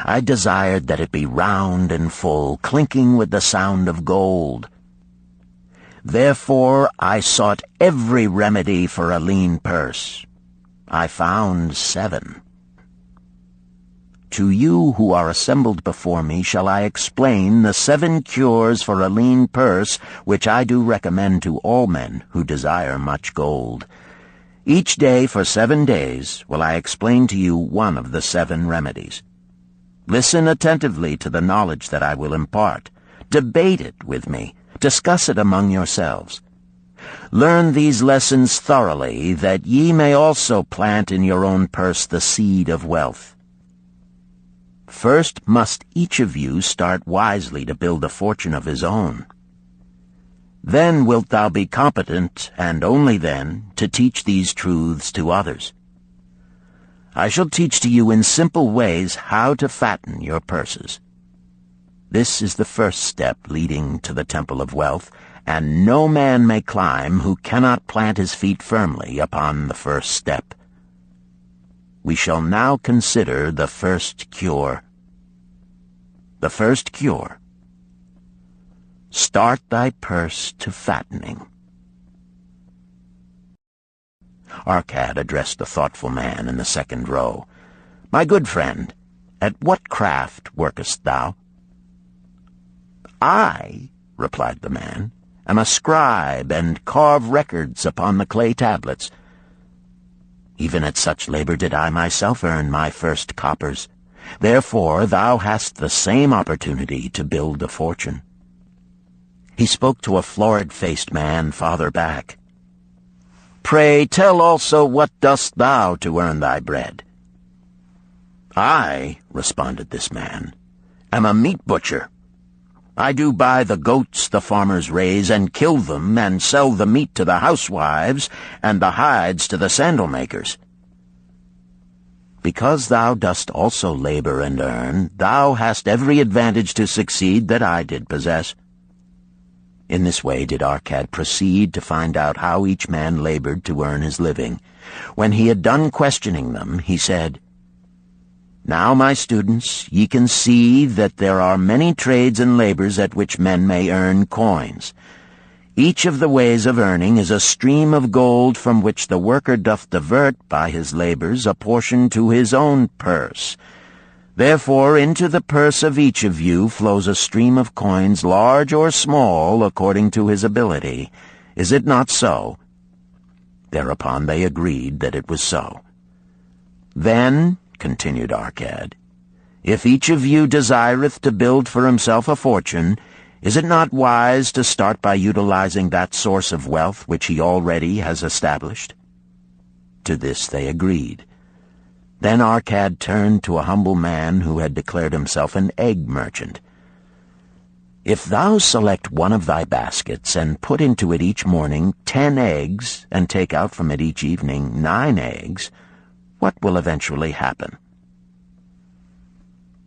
I desired that it be round and full, clinking with the sound of gold. Therefore I sought every remedy for a lean purse. I found 7. To you who are assembled before me shall I explain the 7 cures for a lean purse which I do recommend to all men who desire much gold. Each day for 7 days will I explain to you one of the 7 remedies. Listen attentively to the knowledge that I will impart. Debate it with me. Discuss it among yourselves. Learn these lessons thoroughly, that ye may also plant in your own purse the seed of wealth. First must each of you start wisely to build a fortune of his own. Then wilt thou be competent, and only then, to teach these truths to others. I shall teach to you in simple ways how to fatten your purses. This is the first step leading to the Temple of Wealth, and no man may climb who cannot plant his feet firmly upon the first step. We shall now consider the first cure. The first cure. Start thy purse to fattening. Arcad addressed the thoughtful man in the second row. My good friend, at what craft workest thou? I, replied the man, am a scribe and carve records upon the clay tablets. Even at such labor did I myself earn my first coppers. Therefore thou hast the same opportunity to build a fortune. He spoke to a florid-faced man farther back. Pray tell also what dost thou to earn thy bread? I, responded this man, am a meat butcher. I do buy the goats the farmers raise and kill them and sell the meat to the housewives and the hides to the sandal makers. Because thou dost also labor and earn, thou hast every advantage to succeed that I did possess. In this way did Arcad proceed to find out how each man labored to earn his living. When he had done questioning them, he said, Now, my students, ye can see that there are many trades and labors at which men may earn coins. Each of the ways of earning is a stream of gold from which the worker doth divert by his labors a portion to his own purse. Therefore into the purse of each of you flows a stream of coins, large or small, according to his ability. Is it not so? Thereupon they agreed that it was so. Then, continued Arcad, if each of you desireth to build for himself a fortune, is it not wise to start by utilizing that source of wealth which he already has established? To this they agreed. Then Arcad turned to a humble man who had declared himself an egg merchant. If thou select one of thy baskets and put into it each morning 10 eggs and take out from it each evening 9 eggs, what will eventually happen?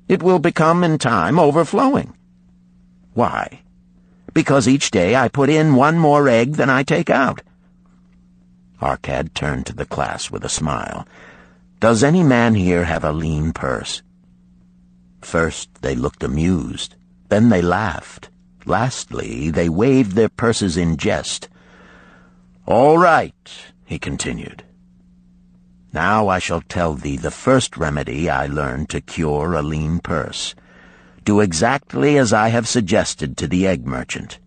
It will become in time overflowing. Why? Because each day I put in 1 more egg than I take out. Arcad turned to the class with a smile. Does any man here have a lean purse? First they looked amused, then they laughed. Lastly, they waved their purses in jest. All right, he continued. Now I shall tell thee the first remedy I learned to cure a lean purse. Do exactly as I have suggested to the egg merchant.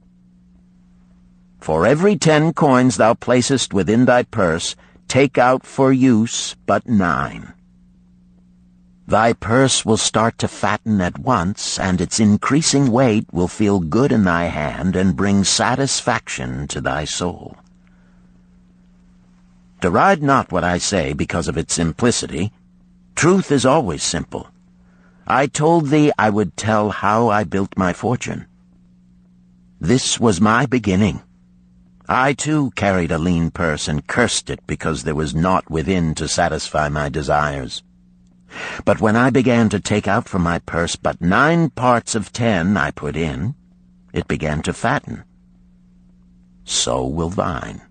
For every 10 coins thou placest within thy purse, take out for use but 9. Thy purse will start to fatten at once, and its increasing weight will feel good in thy hand and bring satisfaction to thy soul. Deride not what I say because of its simplicity. Truth is always simple. I told thee I would tell how I built my fortune. This was my beginning. I, too, carried a lean purse and cursed it because there was naught within to satisfy my desires. But when I began to take out from my purse but 9 parts of 10 I put in, it began to fatten. So will thine.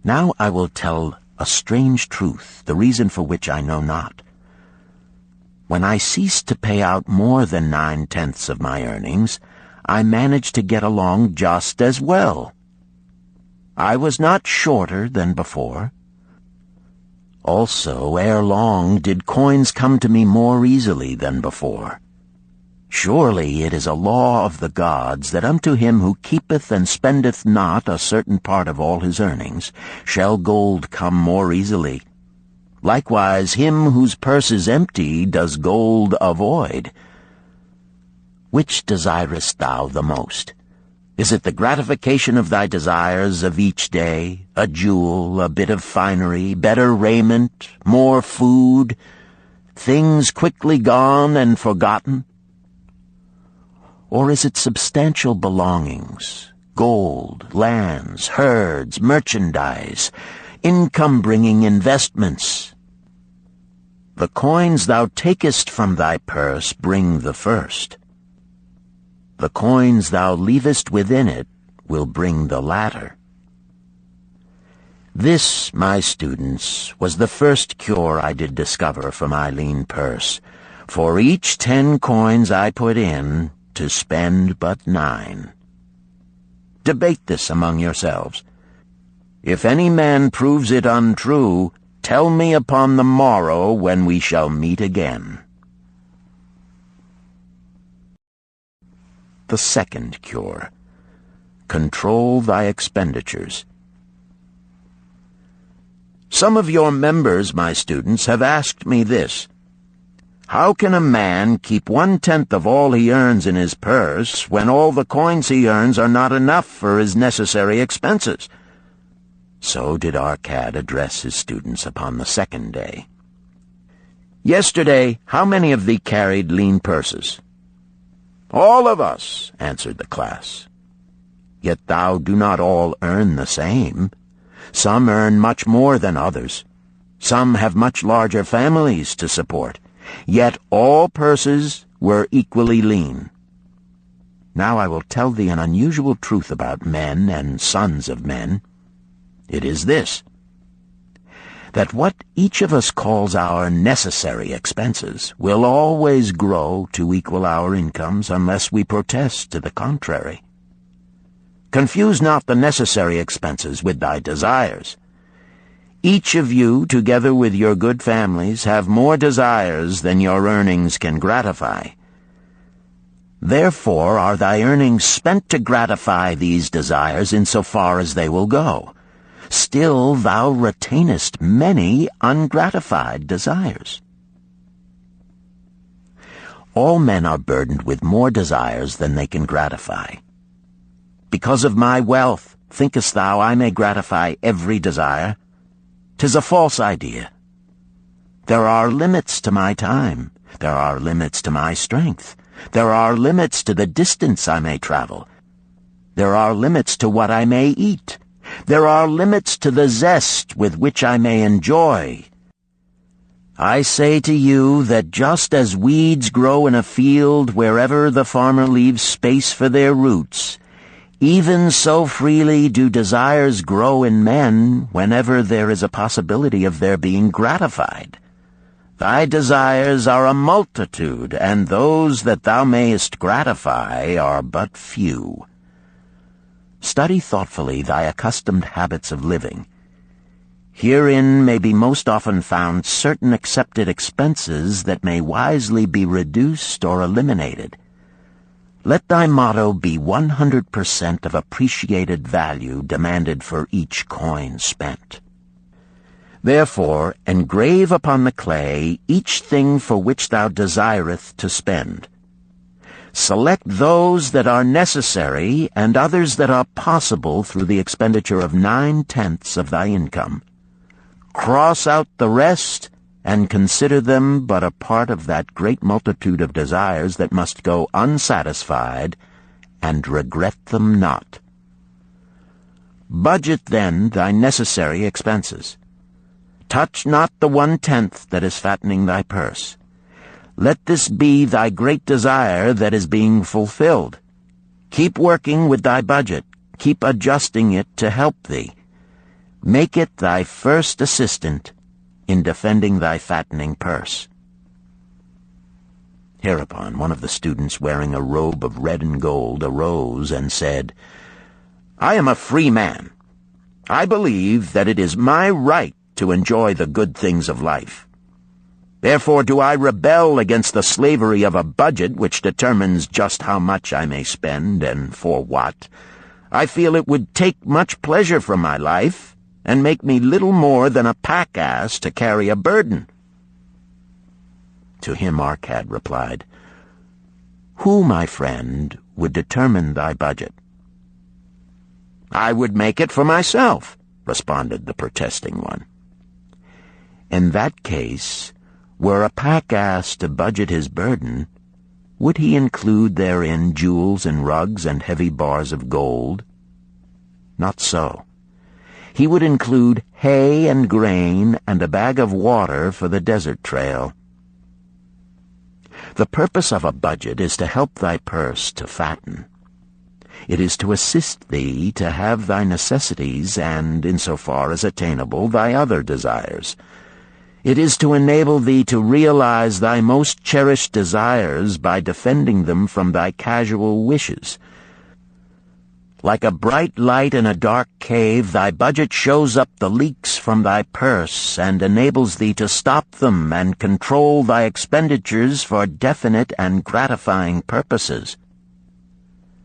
Now I will tell a strange truth, the reason for which I know not. When I ceased to pay out more than 9/10 of my earnings, I managed to get along just as well. I was not shorter than before. Also, ere long did coins come to me more easily than before. Surely it is a law of the gods that unto him who keepeth and spendeth not a certain part of all his earnings shall gold come more easily. Likewise him whose purse is empty does gold avoid. Which desirest thou the most? Is it the gratification of thy desires of each day, a jewel, a bit of finery, better raiment, more food, things quickly gone and forgotten? Or is it substantial belongings, gold, lands, herds, merchandise, income-bringing investments? The coins thou takest from thy purse bring the first. The coins thou leavest within it will bring the latter. This, my students, was the first cure I did discover for my lean purse. For each 10 coins I put in, to spend but 9. Debate this among yourselves. If any man proves it untrue, tell me upon the morrow when we shall meet again. The second cure. Control thy expenditures. Some of your members, my students, have asked me this. How can a man keep 1/10 of all he earns in his purse when all the coins he earns are not enough for his necessary expenses? So did Arcad address his students upon the second day. "Yesterday, how many of thee carried lean purses?" "All of us," answered the class. "Yet thou do not all earn the same. Some earn much more than others. Some have much larger families to support. Yet all purses were equally lean. Now I will tell thee an unusual truth about men and sons of men. It is this: that what each of us calls our necessary expenses will always grow to equal our incomes unless we protest to the contrary. Confuse not the necessary expenses with thy desires. Each of you, together with your good families, have more desires than your earnings can gratify. Therefore are thy earnings spent to gratify these desires in so far as they will go. Still thou retainest many ungratified desires. All men are burdened with more desires than they can gratify. Because of my wealth, thinkest thou I may gratify every desire? 'Tis a false idea. There are limits to my time. There are limits to my strength. There are limits to the distance I may travel. There are limits to what I may eat. There are limits to the zest with which I may enjoy. I say to you that just as weeds grow in a field wherever the farmer leaves space for their roots, even so freely do desires grow in men whenever there is a possibility of their being gratified. Thy desires are a multitude, and those that thou mayest gratify are but few. Study thoughtfully thy accustomed habits of living. Herein may be most often found certain accepted expenses that may wisely be reduced or eliminated. Let thy motto be 100% of appreciated value demanded for each coin spent. Therefore, engrave upon the clay each thing for which thou desireth to spend. Select those that are necessary and others that are possible through the expenditure of 9/10 of thy income. Cross out the rest and consider them but a part of that great multitude of desires that must go unsatisfied, and regret them not. Budget then thy necessary expenses. Touch not the 1/10 that is fattening thy purse. Let this be thy great desire that is being fulfilled. Keep working with thy budget. Keep adjusting it to help thee. Make it thy first assistant in defending thy fattening purse. Hereupon one of the students, wearing a robe of red and gold, arose and said, "I am a free man. I believe that it is my right to enjoy the good things of life. Therefore do I rebel against the slavery of a budget which determines just how much I may spend and for what. I feel it would take much pleasure from my life and make me little more than a pack-ass to carry a burden." To him Arcad replied, "Who, my friend, would determine thy budget?" "I would make it for myself," responded the protesting one. "In that case, were a pack-ass to budget his burden, would he include therein jewels and rugs and heavy bars of gold? Not so. He would include hay and grain and a bag of water for the desert trail. The purpose of a budget is to help thy purse to fatten. It is to assist thee to have thy necessities and, insofar as attainable, thy other desires. It is to enable thee to realize thy most cherished desires by defending them from thy casual wishes. Like a bright light in a dark cave, thy budget shows up the leaks from thy purse and enables thee to stop them and control thy expenditures for definite and gratifying purposes.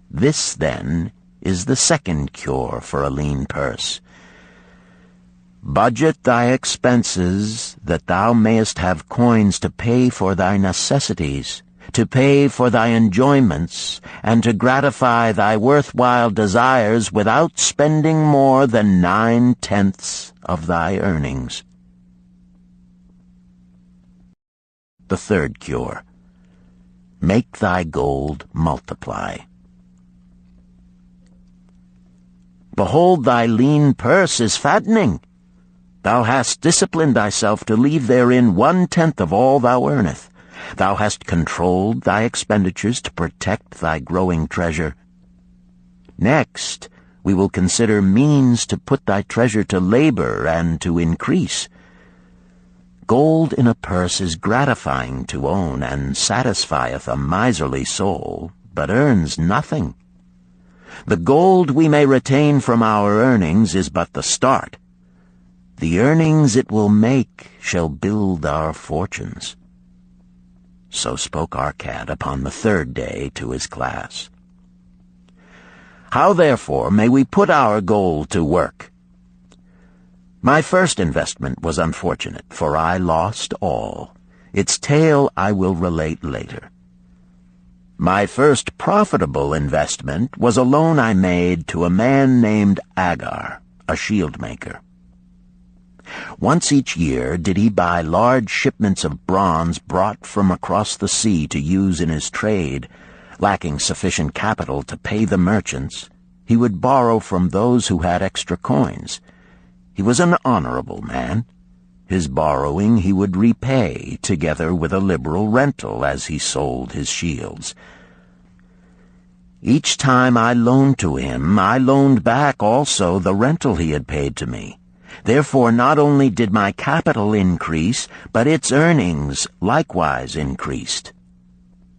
This, then, is the second cure for a lean purse. Budget thy expenses, that thou mayest have coins to pay for thy necessities, to pay for thy enjoyments, and to gratify thy worthwhile desires without spending more than 9/10 of thy earnings. The third cure: make thy gold multiply. Behold, thy lean purse is fattening. Thou hast disciplined thyself to leave therein 1/10 of all thou earnest. Thou hast controlled thy expenditures to protect thy growing treasure. Next, we will consider means to put thy treasure to labor and to increase. Gold in a purse is gratifying to own, and satisfieth a miserly soul, but earns nothing. The gold we may retain from our earnings is but the start. The earnings it will make shall build our fortunes. So spoke Arcad upon the third day to his class. How, therefore, may we put our gold to work? My first investment was unfortunate, for I lost all. Its tale I will relate later. My first profitable investment was a loan I made to a man named Agar, a shield maker. Once each year did he buy large shipments of bronze brought from across the sea to use in his trade. Lacking sufficient capital to pay the merchants, he would borrow from those who had extra coins. He was an honorable man. His borrowing he would repay, together with a liberal rental as he sold his shields. Each time I loaned to him, I loaned back also the rental he had paid to me. Therefore not only did my capital increase, but its earnings likewise increased.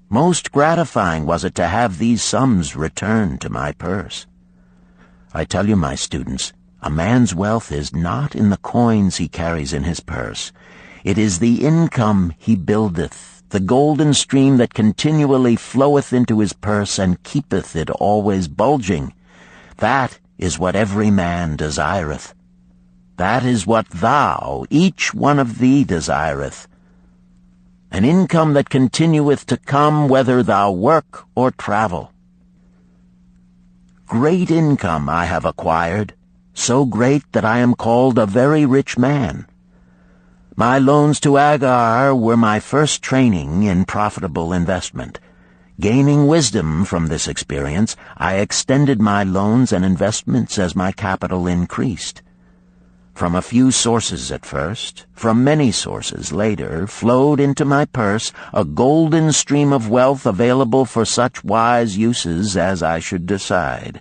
Most gratifying was it to have these sums returned to my purse. I tell you, my students, a man's wealth is not in the coins he carries in his purse. It is the income he buildeth, the golden stream that continually floweth into his purse and keepeth it always bulging. That is what every man desireth. That is what thou, each one of thee, desireth. An income that continueth to come whether thou work or travel. Great income I have acquired, so great that I am called a very rich man. My loans to Agar were my first training in profitable investment. Gaining wisdom from this experience, I extended my loans and investments as my capital increased. From a few sources at first, from many sources later, flowed into my purse a golden stream of wealth available for such wise uses as I should decide.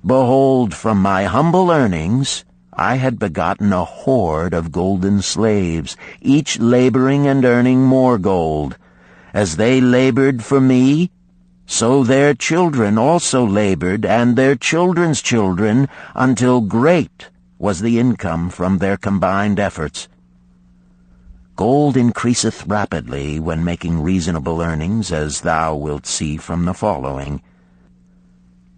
Behold, from my humble earnings, I had begotten a horde of golden slaves, each laboring and earning more gold. As they labored for me, so their children also labored, and their children's children, until great was the income from their combined efforts. Gold increaseth rapidly when making reasonable earnings, as thou wilt see from the following.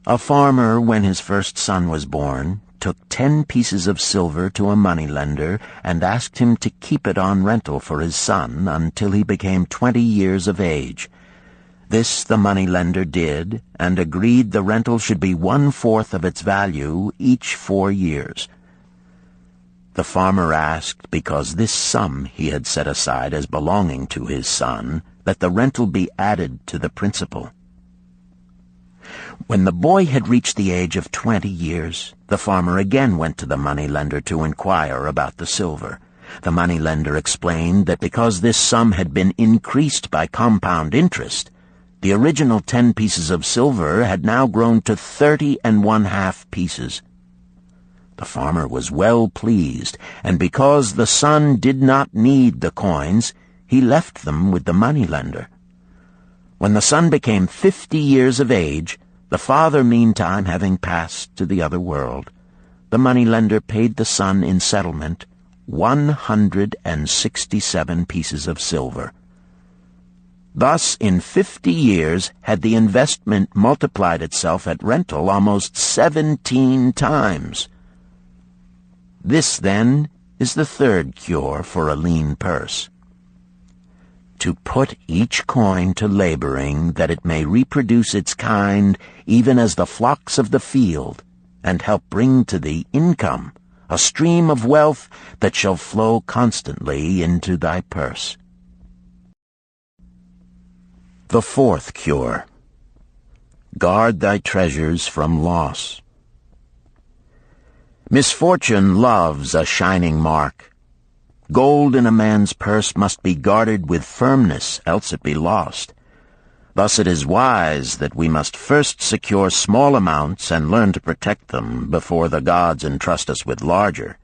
A farmer, when his first son was born, took 10 pieces of silver to a moneylender and asked him to keep it on rental for his son until he became 20 years of age. This the moneylender did, and agreed the rental should be 1/4 of its value each 4 years. The farmer asked, because this sum he had set aside as belonging to his son, that the rental be added to the principal. When the boy had reached the age of 20 years, the farmer again went to the moneylender to inquire about the silver. The moneylender explained that because this sum had been increased by compound interest, the original 10 pieces of silver had now grown to 30½ pieces. The farmer was well pleased, and because the son did not need the coins, he left them with the moneylender. When the son became 50 years of age, the father meantime having passed to the other world, the moneylender paid the son in settlement 167 pieces of silver. Thus, in 50 years, had the investment multiplied itself at rental almost 17 times. This, then, is the third cure for a lean purse. to put each coin to laboring, that it may reproduce its kind, even as the flocks of the field, and help bring to thee income, a stream of wealth that shall flow constantly into thy purse. The fourth cure. Guard thy treasures from loss. Misfortune loves a shining mark. Gold in a man's purse must be guarded with firmness, else it be lost. Thus it is wise that we must first secure small amounts and learn to protect them before the gods entrust us with larger.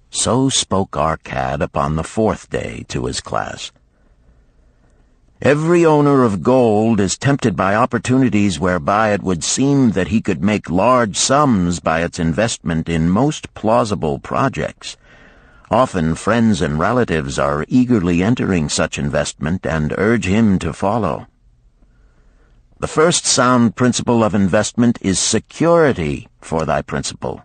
So spoke Arcad upon the fourth day to his class. Every owner of gold is tempted by opportunities whereby it would seem that he could make large sums by its investment in most plausible projects. Often friends and relatives are eagerly entering such investment and urge him to follow. The first sound principle of investment is security for thy principal.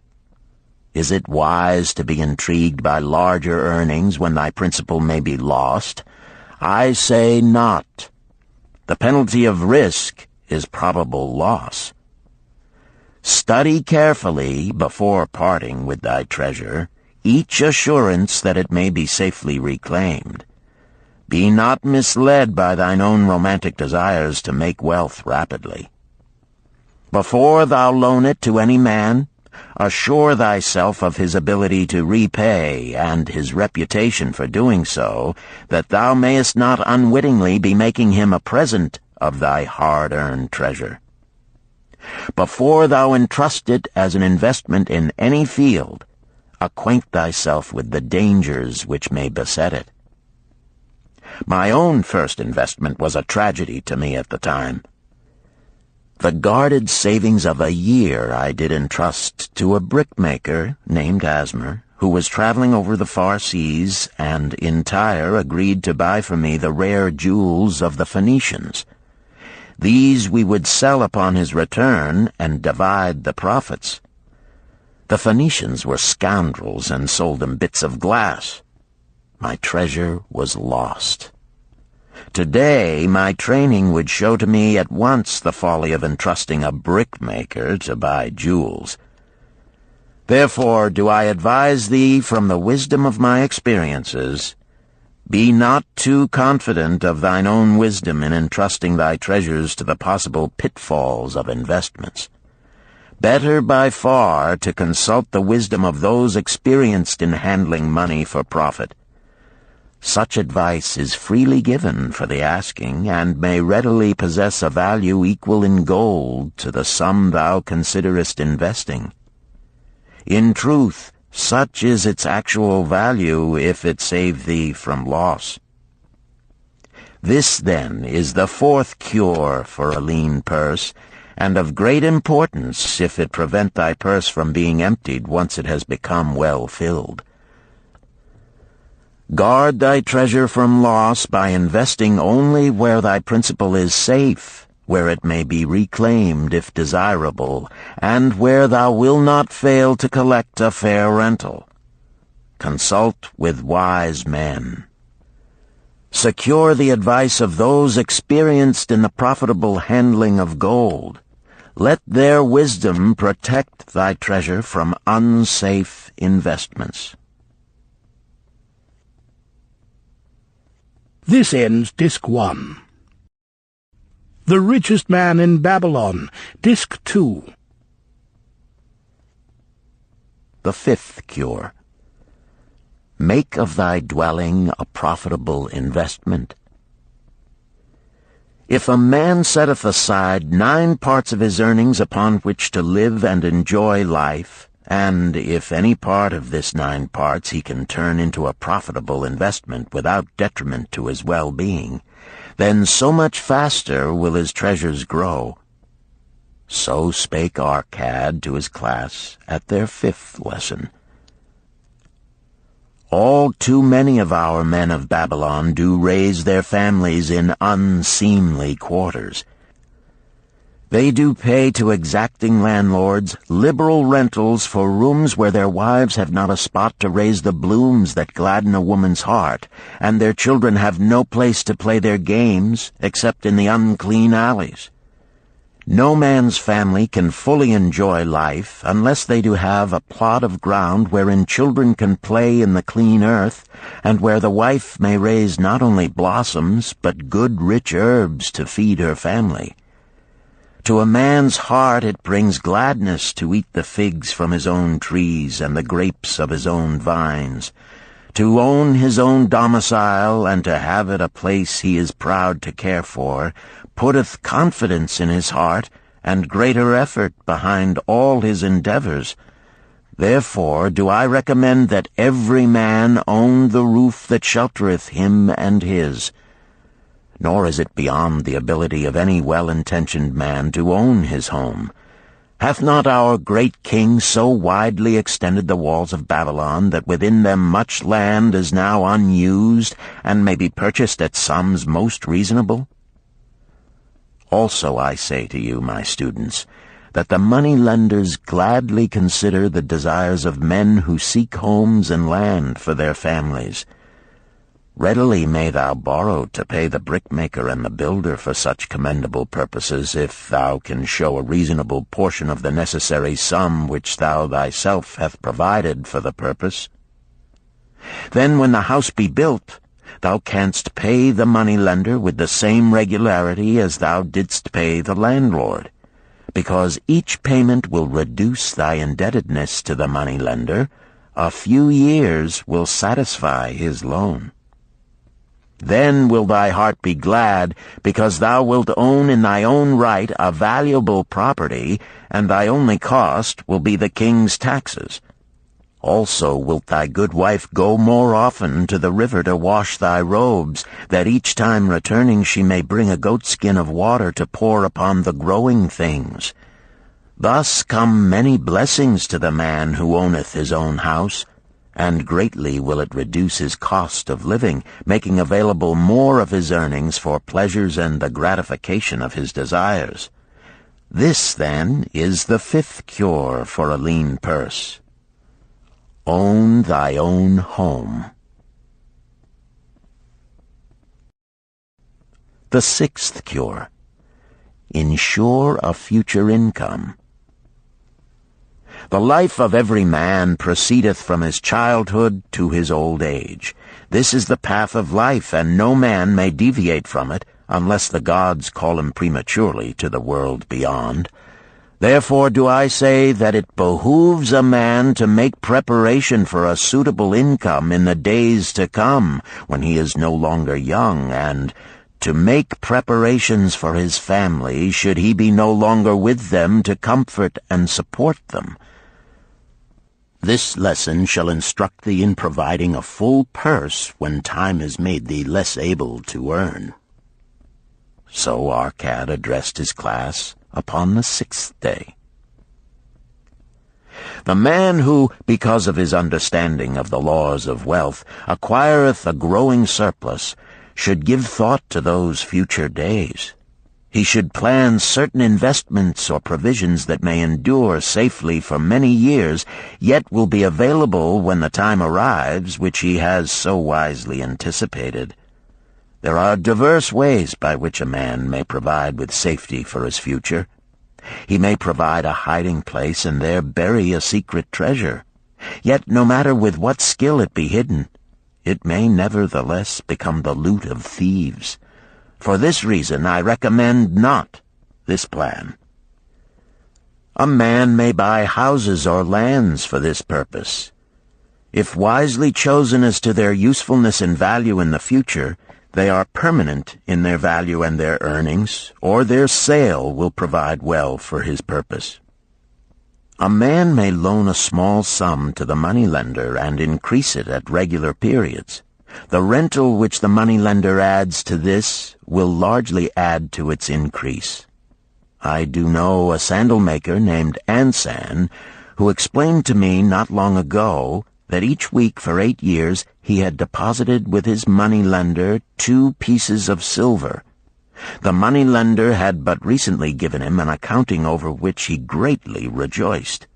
Is it wise to be intrigued by larger earnings when thy principal may be lost? I say not. The penalty of risk is probable loss. Study carefully, before parting with thy treasure, each assurance that it may be safely reclaimed. Be not misled by thine own romantic desires to make wealth rapidly. Before thou loan it to any man, assure thyself of his ability to repay and his reputation for doing so, that thou mayest not unwittingly be making him a present of thy hard-earned treasure. Before thou entrust it as an investment in any field, acquaint thyself with the dangers which may beset it. My own first investment was a tragedy to me at the time. The guarded savings of a year I did entrust to a brickmaker named Asmer, who was traveling over the far seas, and in Tyre agreed to buy for me the rare jewels of the Phoenicians. These we would sell upon his return and divide the profits. The Phoenicians were scoundrels and sold him bits of glass. My treasure was lost. Today, my training would show to me at once the folly of entrusting a brickmaker to buy jewels. Therefore do I advise thee from the wisdom of my experiences, be not too confident of thine own wisdom in entrusting thy treasures to the possible pitfalls of investments. Better by far to consult the wisdom of those experienced in handling money for profit. Such advice is freely given for the asking, and may readily possess a value equal in gold to the sum thou considerest investing. In truth, such is its actual value if it save thee from loss. This, then, is the fourth cure for a lean purse, and of great importance if it prevent thy purse from being emptied once it has become well filled. Guard thy treasure from loss by investing only where thy principal is safe, where it may be reclaimed if desirable, and where thou wilt not fail to collect a fair rental. Consult with wise men. Secure the advice of those experienced in the profitable handling of gold. Let their wisdom protect thy treasure from unsafe investments. This ends Disc 1. The Richest Man in Babylon, Disc 2. The fifth cure. Make of thy dwelling a profitable investment. If a man setteth aside 9 parts of his earnings upon which to live and enjoy life, and if any part of this 9 parts he can turn into a profitable investment without detriment to his well-being, then so much faster will his treasures grow. So spake Arcad to his class at their 5th lesson. All too many of our men of Babylon do raise their families in unseemly quarters. They do pay to exacting landlords liberal rentals for rooms where their wives have not a spot to raise the blooms that gladden a woman's heart, and their children have no place to play their games except in the unclean alleys. No man's family can fully enjoy life unless they do have a plot of ground wherein children can play in the clean earth, and where the wife may raise not only blossoms but good rich herbs to feed her family. To a man's heart it brings gladness to eat the figs from his own trees and the grapes of his own vines, to own his own domicile and to have it a place he is proud to care for, putteth confidence in his heart and greater effort behind all his endeavors. Therefore do I recommend that every man own the roof that sheltereth him and his. Nor is it beyond the ability of any well-intentioned man to own his home. Hath not our great king so widely extended the walls of Babylon that within them much land is now unused, and may be purchased at sums most reasonable? Also I say to you, my students, that the money-lenders gladly consider the desires of men who seek homes and land for their families. Readily may thou borrow to pay the brickmaker and the builder for such commendable purposes, if thou can show a reasonable portion of the necessary sum which thou thyself hast provided for the purpose. Then when the house be built, thou canst pay the money-lender with the same regularity as thou didst pay the landlord, because each payment will reduce thy indebtedness to the money-lender. A few years will satisfy his loan. Then will thy heart be glad, because thou wilt own in thy own right a valuable property, and thy only cost will be the king's taxes. Also wilt thy good wife go more often to the river to wash thy robes, that each time returning she may bring a goatskin of water to pour upon the growing things. Thus come many blessings to the man who owneth his own house, and greatly will it reduce his cost of living, making available more of his earnings for pleasures and the gratification of his desires. This, then, is the fifth cure for a lean purse. Own thy own home. The sixth cure. Ensure a future income. The life of every man proceedeth from his childhood to his old age. This is the path of life, and no man may deviate from it, unless the gods call him prematurely to the world beyond. Therefore do I say that it behooves a man to make preparation for a suitable income in the days to come, when he is no longer young, and to make preparations for his family, should he be no longer with them to comfort and support them. This lesson shall instruct thee in providing a full purse when time has made thee less able to earn. So Arcad addressed his class upon the sixth day. The man who, because of his understanding of the laws of wealth, acquireth a growing surplus, should give thought to those future days. He should plan certain investments or provisions that may endure safely for many years, yet will be available when the time arrives which he has so wisely anticipated. There are diverse ways by which a man may provide with safety for his future. He may provide a hiding place and there bury a secret treasure. Yet no matter with what skill it be hidden, it may nevertheless become the loot of thieves. For this reason I recommend not this plan. A man may buy houses or lands for this purpose. If wisely chosen as to their usefulness and value in the future, they are permanent in their value and their earnings, or their sale will provide well for his purpose. A man may loan a small sum to the moneylender and increase it at regular periods. The rental which the moneylender adds to this will largely add to its increase. I do know a sandal-maker named Ansan, who explained to me not long ago that each week for 8 years he had deposited with his moneylender 2 pieces of silver. The moneylender had but recently given him an accounting over which he greatly rejoiced.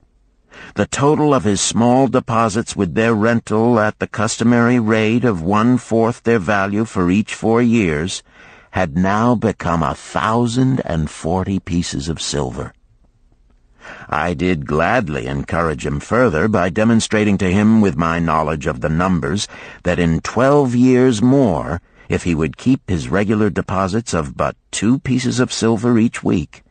The total of his small deposits with their rental at the customary rate of 1/4 their value for each 4 years had now become 1,040 pieces of silver. I did gladly encourage him further by demonstrating to him with my knowledge of the numbers that in 12 years more, if he would keep his regular deposits of but 2 pieces of silver each week,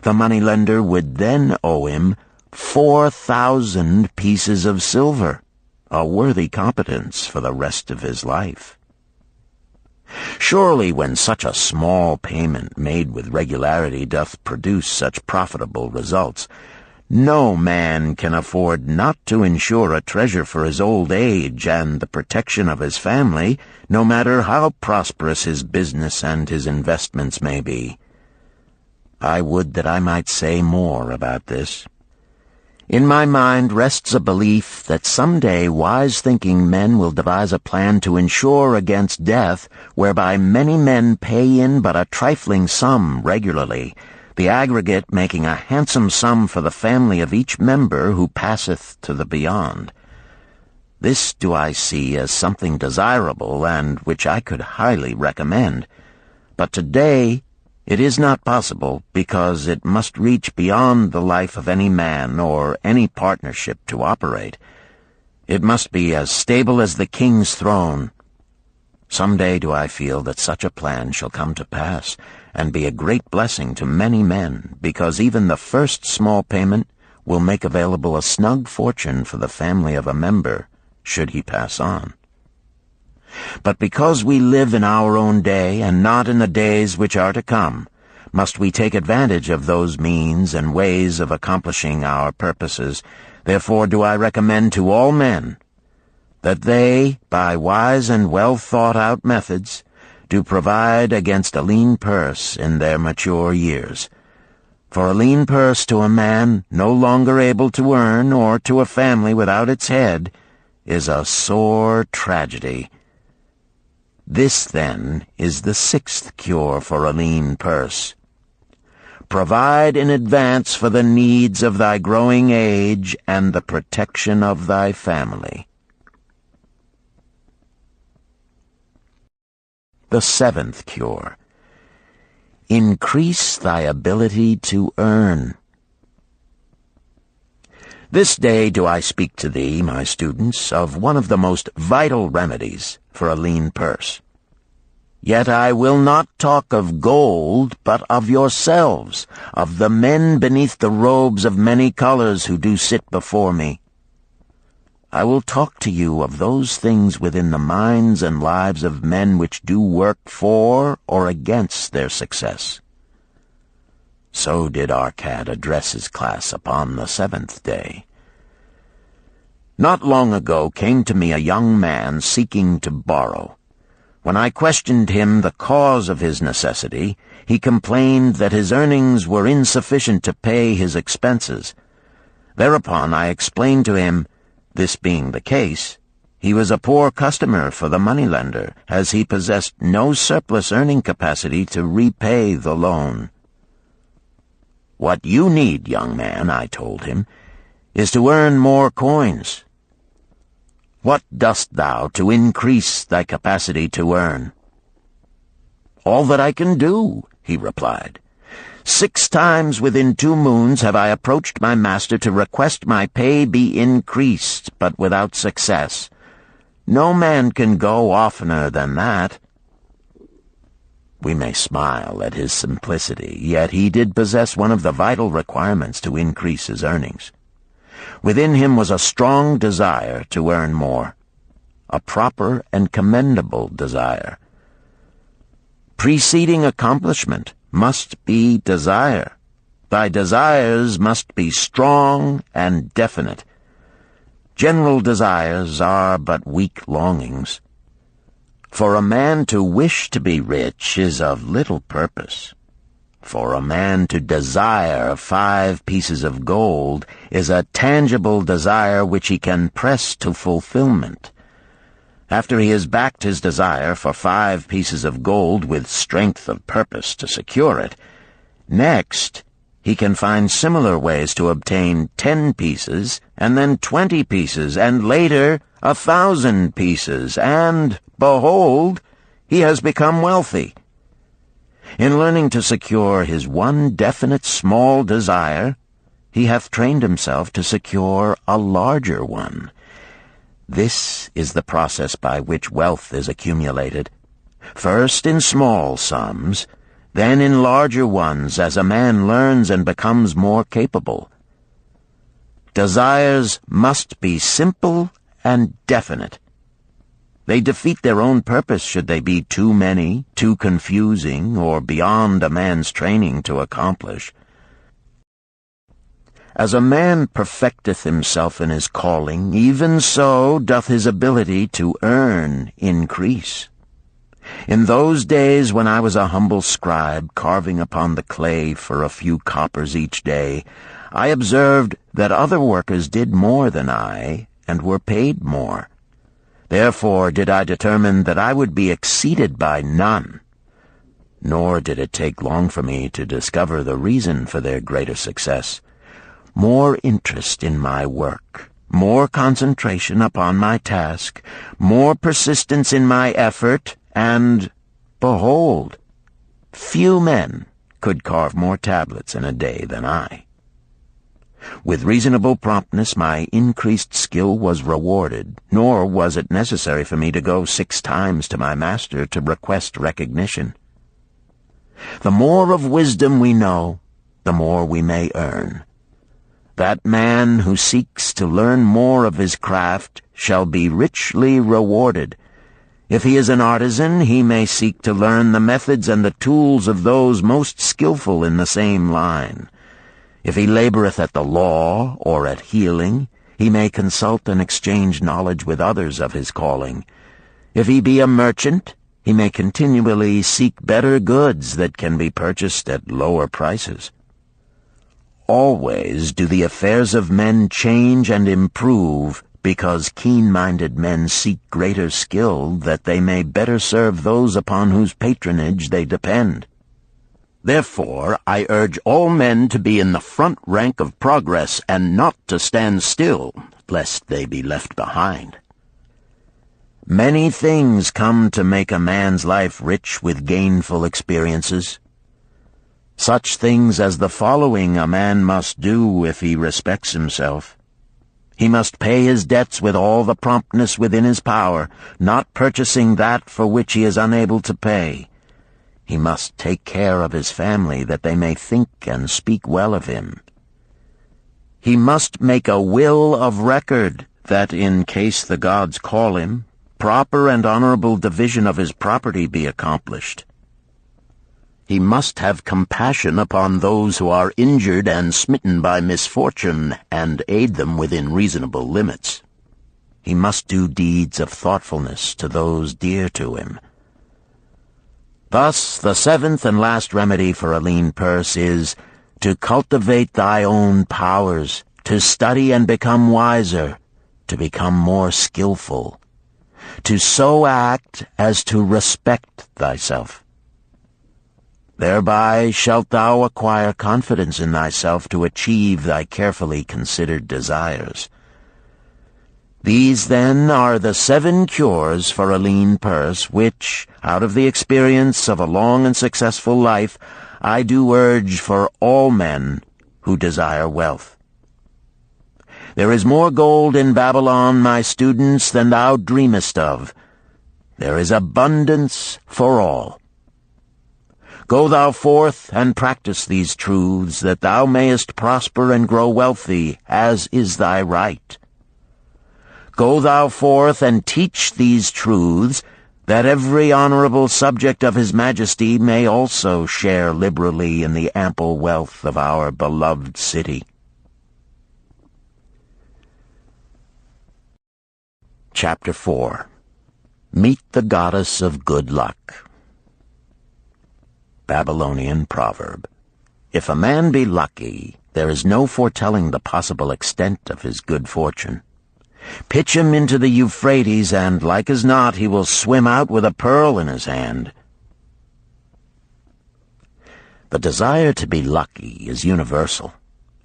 the moneylender would then owe him 4,000 pieces of silver, a worthy competence for the rest of his life. Surely when such a small payment made with regularity doth produce such profitable results, no man can afford not to insure a treasure for his old age and the protection of his family, no matter how prosperous his business and his investments may be. I would that I might say more about this. In my mind rests a belief that someday wise-thinking men will devise a plan to insure against death, whereby many men pay in but a trifling sum regularly, the aggregate making a handsome sum for the family of each member who passeth to the beyond. This do I see as something desirable and which I could highly recommend. But today it is not possible, because it must reach beyond the life of any man or any partnership to operate. It must be as stable as the king's throne. Some day do I feel that such a plan shall come to pass, and be a great blessing to many men, because even the first small payment will make available a snug fortune for the family of a member, should he pass on. But because we live in our own day, and not in the days which are to come, must we take advantage of those means and ways of accomplishing our purposes. Therefore do I recommend to all men that they, by wise and well-thought-out methods, do provide against a lean purse in their mature years. For a lean purse to a man no longer able to earn, or to a family without its head, is a sore tragedy. This, then, is the 6th cure for a lean purse. Provide in advance for the needs of thy growing age and the protection of thy family. The 7th cure. Increase thy ability to earn. This day do I speak to thee, my students, of one of the most vital remedies for a lean purse. Yet I will not talk of gold, but of yourselves, of the men beneath the robes of many colors who do sit before me. I will talk to you of those things within the minds and lives of men which do work for or against their success. So did Arcad address his class upon the 7th day. Not long ago came to me a young man seeking to borrow. When I questioned him the cause of his necessity, he complained that his earnings were insufficient to pay his expenses. Thereupon I explained to him, this being the case, he was a poor customer for the moneylender, as he possessed no surplus earning capacity to repay the loan. What you need, young man, I told him, is to earn more coins. What dost thou to increase thy capacity to earn? All that I can do, he replied. 6 times within 2 moons have I approached my master to request my pay be increased, but without success. No man can go oftener than that. We may smile at his simplicity, yet he did possess one of the vital requirements to increase his earnings. Within him was a strong desire to earn more, a proper and commendable desire. Preceding accomplishment must be desire. Thy desires must be strong and definite. General desires are but weak longings. For a man to wish to be rich is of little purpose. For a man to desire 5 pieces of gold is a tangible desire which he can press to fulfillment. After he has backed his desire for 5 pieces of gold with strength of purpose to secure it, next he can find similar ways to obtain 10 pieces, and then 20 pieces, and later 1,000 pieces, and, behold, he has become wealthy. In learning to secure his one definite small desire, he hath trained himself to secure a larger one. This is the process by which wealth is accumulated, first in small sums, then in larger ones as a man learns and becomes more capable. Desires must be simple and definite. They defeat their own purpose should they be too many, too confusing, or beyond a man's training to accomplish. As a man perfecteth himself in his calling, even so doth his ability to earn increase. In those days when I was a humble scribe carving upon the clay for a few coppers each day, I observed that other workers did more than I, and were paid more. Therefore did I determine that I would be exceeded by none. Nor did it take long for me to discover the reason for their greater success. More interest in my work, more concentration upon my task, more persistence in my effort, and, behold, few men could carve more tablets in a day than I. With reasonable promptness my increased skill was rewarded, nor was it necessary for me to go 6 times to my master to request recognition. The more of wisdom we know, the more we may earn. That man who seeks to learn more of his craft shall be richly rewarded. If he is an artisan, he may seek to learn the methods and the tools of those most skillful in the same line. If he laboreth at the law or at healing, he may consult and exchange knowledge with others of his calling. If he be a merchant, he may continually seek better goods that can be purchased at lower prices. Always do the affairs of men change and improve, because keen-minded men seek greater skill that they may better serve those upon whose patronage they depend. Therefore I urge all men to be in the front rank of progress, and not to stand still, lest they be left behind. Many things come to make a man's life rich with gainful experiences. Such things as the following a man must do if he respects himself. He must pay his debts with all the promptness within his power, not purchasing that for which he is unable to pay. He must take care of his family, that they may think and speak well of him. He must make a will of record, that in case the gods call him, proper and honorable division of his property be accomplished. He must have compassion upon those who are injured and smitten by misfortune, and aid them within reasonable limits. He must do deeds of thoughtfulness to those dear to him. Thus, the 7th and last remedy for a lean purse is to cultivate thy own powers, to study and become wiser, to become more skillful, to so act as to respect thyself. Thereby shalt thou acquire confidence in thyself to achieve thy carefully considered desires. These, then, are the 7 cures for a lean purse, which, out of the experience of a long and successful life, I do urge for all men who desire wealth. There is more gold in Babylon, my students, than thou dreamest of. There is abundance for all. Go thou forth and practice these truths, that thou mayest prosper and grow wealthy, as is thy right. Go thou forth and teach these truths, that every honorable subject of his majesty may also share liberally in the ample wealth of our beloved city. Chapter 4. Meet the Goddess of Good Luck. Babylonian proverb. If a man be lucky, there is no foretelling the possible extent of his good fortune. Pitch him into the Euphrates, and like as not he will swim out with a pearl in his hand. The desire to be lucky is universal.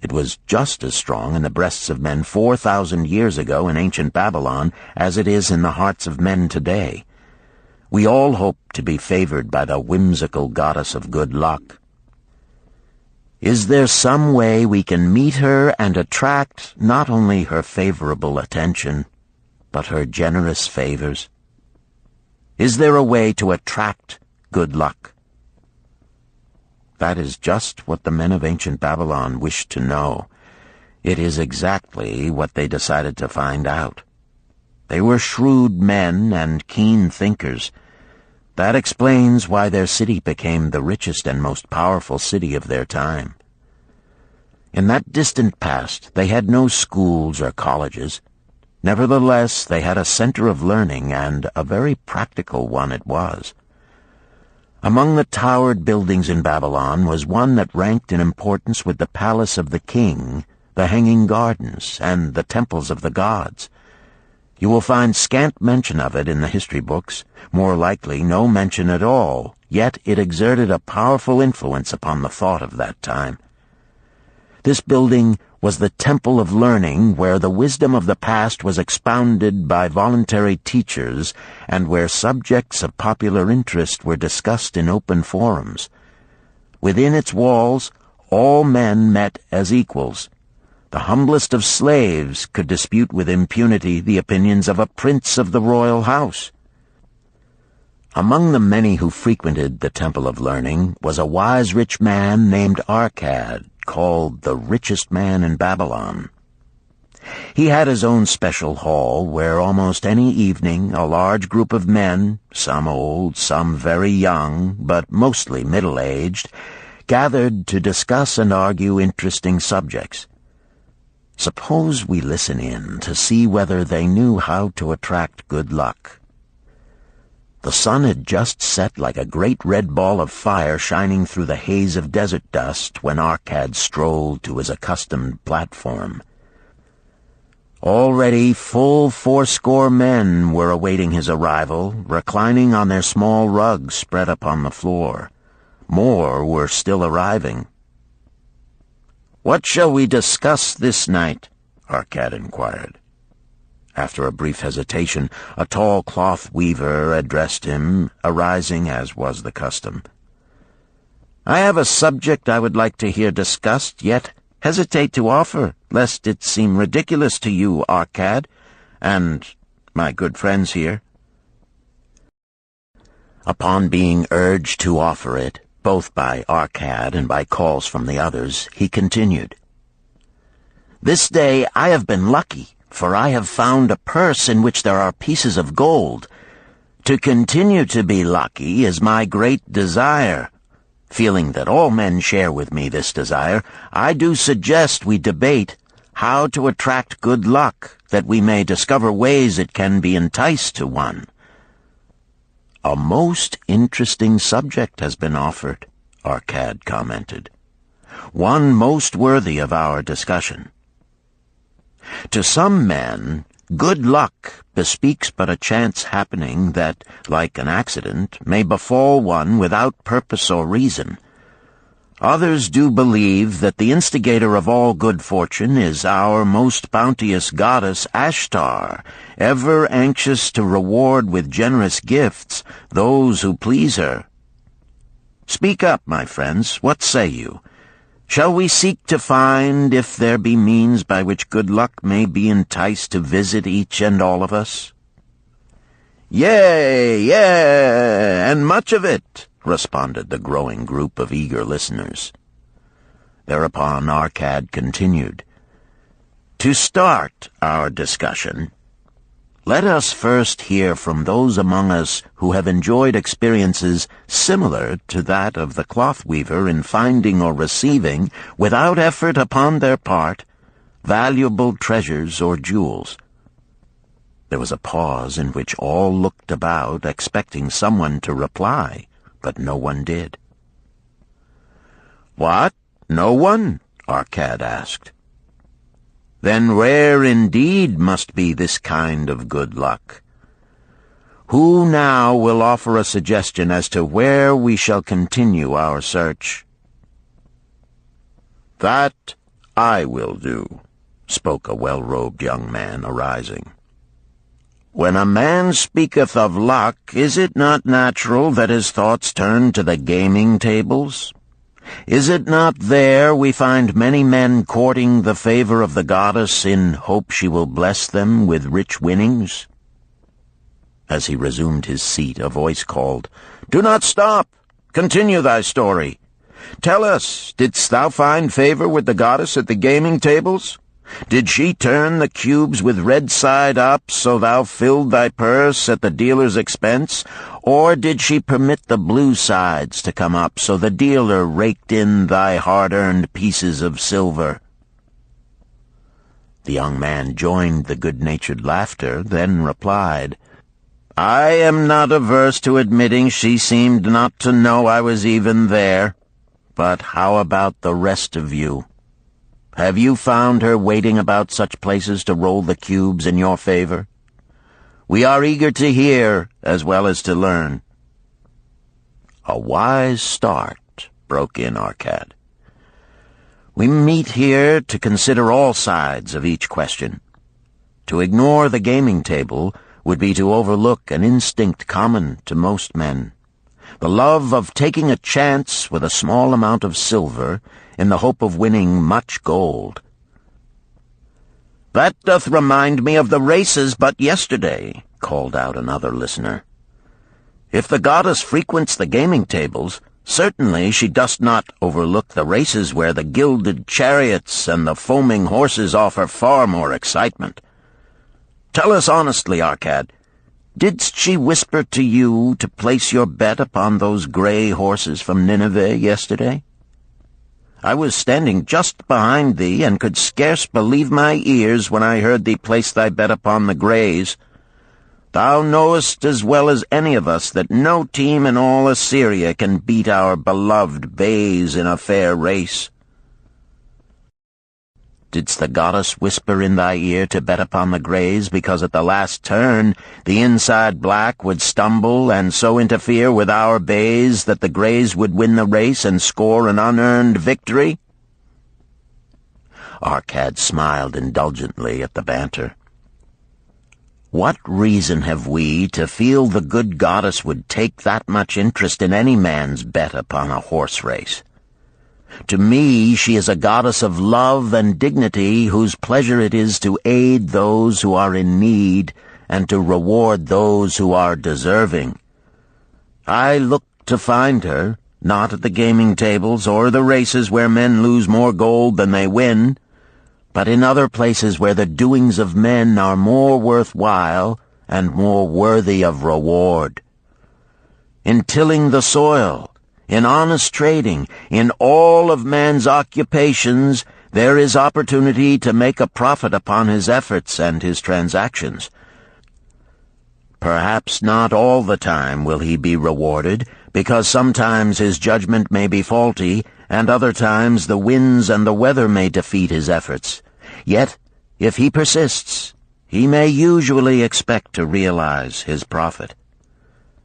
It was just as strong in the breasts of men 4,000 years ago in ancient Babylon as it is in the hearts of men today. We all hope to be favored by the whimsical goddess of good luck. Is there some way we can meet her and attract not only her favorable attention, but her generous favors? Is there a way to attract good luck? That is just what the men of ancient Babylon wished to know. It is exactly what they decided to find out. They were shrewd men and keen thinkers. That explains why their city became the richest and most powerful city of their time. In that distant past, they had no schools or colleges. Nevertheless, they had a center of learning, and a very practical one it was. Among the towered buildings in Babylon was one that ranked in importance with the palace of the king, the hanging gardens, and the temples of the gods. You will find scant mention of it in the history books, more likely no mention at all, yet it exerted a powerful influence upon the thought of that time. This building was the temple of learning, where the wisdom of the past was expounded by voluntary teachers and where subjects of popular interest were discussed in open forums. Within its walls, all men met as equals. The humblest of slaves could dispute with impunity the opinions of a prince of the royal house. Among the many who frequented the Temple of Learning was a wise rich man named Arcad, called the richest man in Babylon. He had his own special hall where almost any evening a large group of men, some old, some very young, but mostly middle-aged, gathered to discuss and argue interesting subjects. Suppose we listen in to see whether they knew how to attract good luck. The sun had just set like a great red ball of fire shining through the haze of desert dust when Arcad strolled to his accustomed platform. Already full 80 men were awaiting his arrival, reclining on their small rugs spread upon the floor. More were still arriving. "What shall we discuss this night?" Arcad inquired. After a brief hesitation, a tall cloth weaver addressed him, arising as was the custom. "I have a subject I would like to hear discussed, yet hesitate to offer, lest it seem ridiculous to you, Arcad, and my good friends here." Upon being urged to offer it, both by Arcad and by calls from the others, he continued, "This day I have been lucky, for I have found a purse in which there are pieces of gold. To continue to be lucky is my great desire. Feeling that all men share with me this desire, I do suggest we debate how to attract good luck, that we may discover ways it can be enticed to one." "A most interesting subject has been offered," Arcad commented. "One most worthy of our discussion. To some men, good luck bespeaks but a chance happening that, like an accident, may befall one without purpose or reason. Others do believe that the instigator of all good fortune is our most bounteous goddess Ashtar, ever anxious to reward with generous gifts those who please her. Speak up, my friends, what say you? Shall we seek to find if there be means by which good luck may be enticed to visit each and all of us?" "Yea, yea, and much of it," responded the growing group of eager listeners. Thereupon Arcad continued, "To start our discussion, let us first hear from those among us who have enjoyed experiences similar to that of the cloth weaver in finding or receiving, without effort upon their part, valuable treasures or jewels." There was a pause in which all looked about, expecting someone to reply, but no one did. "What? No one?" Arcad asked. Then rare indeed must be this kind of good luck. Who now will offer a suggestion as to where we shall continue our search?" "That I will do," spoke a well-robed young man, arising. "When a man speaketh of luck, is it not natural that his thoughts turn to the gaming tables? Is it not there we find many men courting the favor of the goddess in hope she will bless them with rich winnings?" As he resumed his seat, a voice called, "Do not stop! Continue thy story. Tell us, didst thou find favor with the goddess at the gaming tables? Did she turn the cubes with red side up, so thou filled thy purse at the dealer's expense? Or did she permit the blue sides to come up, so the dealer raked in thy hard-earned pieces of silver?" The young man joined the good-natured laughter, then replied, "I am not averse to admitting she seemed not to know I was even there. But how about the rest of you? Have you found her waiting about such places to roll the cubes in your favor? We are eager to hear as well as to learn." "A wise start," broke in Arcad. "We meet here to consider all sides of each question. To ignore the gaming table would be to overlook an instinct common to most men, the love of taking a chance with a small amount of silver in the hope of winning much gold." "That doth remind me of the races but yesterday," called out another listener. "If the goddess frequents the gaming tables, certainly she doth not overlook the races where the gilded chariots and the foaming horses offer far more excitement. Tell us honestly, Arcad, didst she whisper to you to place your bet upon those gray horses from Nineveh yesterday? I was standing just behind thee, and could scarce believe my ears when I heard thee place thy bet upon the grays. Thou knowest as well as any of us that no team in all Assyria can beat our beloved bays in a fair race. Didst the goddess whisper in thy ear to bet upon the grays, because at the last turn the inside black would stumble and so interfere with our bays that the grays would win the race and score an unearned victory?" Arcad smiled indulgently at the banter. "What reason have we to feel the good goddess would take that much interest in any man's bet upon a horse race? To me she is a goddess of love and dignity, whose pleasure it is to aid those who are in need and to reward those who are deserving. I look to find her, not at the gaming tables or the races where men lose more gold than they win, but in other places where the doings of men are more worthwhile and more worthy of reward. In tilling the soil, in honest trading, in all of man's occupations, there is opportunity to make a profit upon his efforts and his transactions. Perhaps not all the time will he be rewarded, because sometimes his judgment may be faulty, and other times the winds and the weather may defeat his efforts. Yet, if he persists, he may usually expect to realize his profit.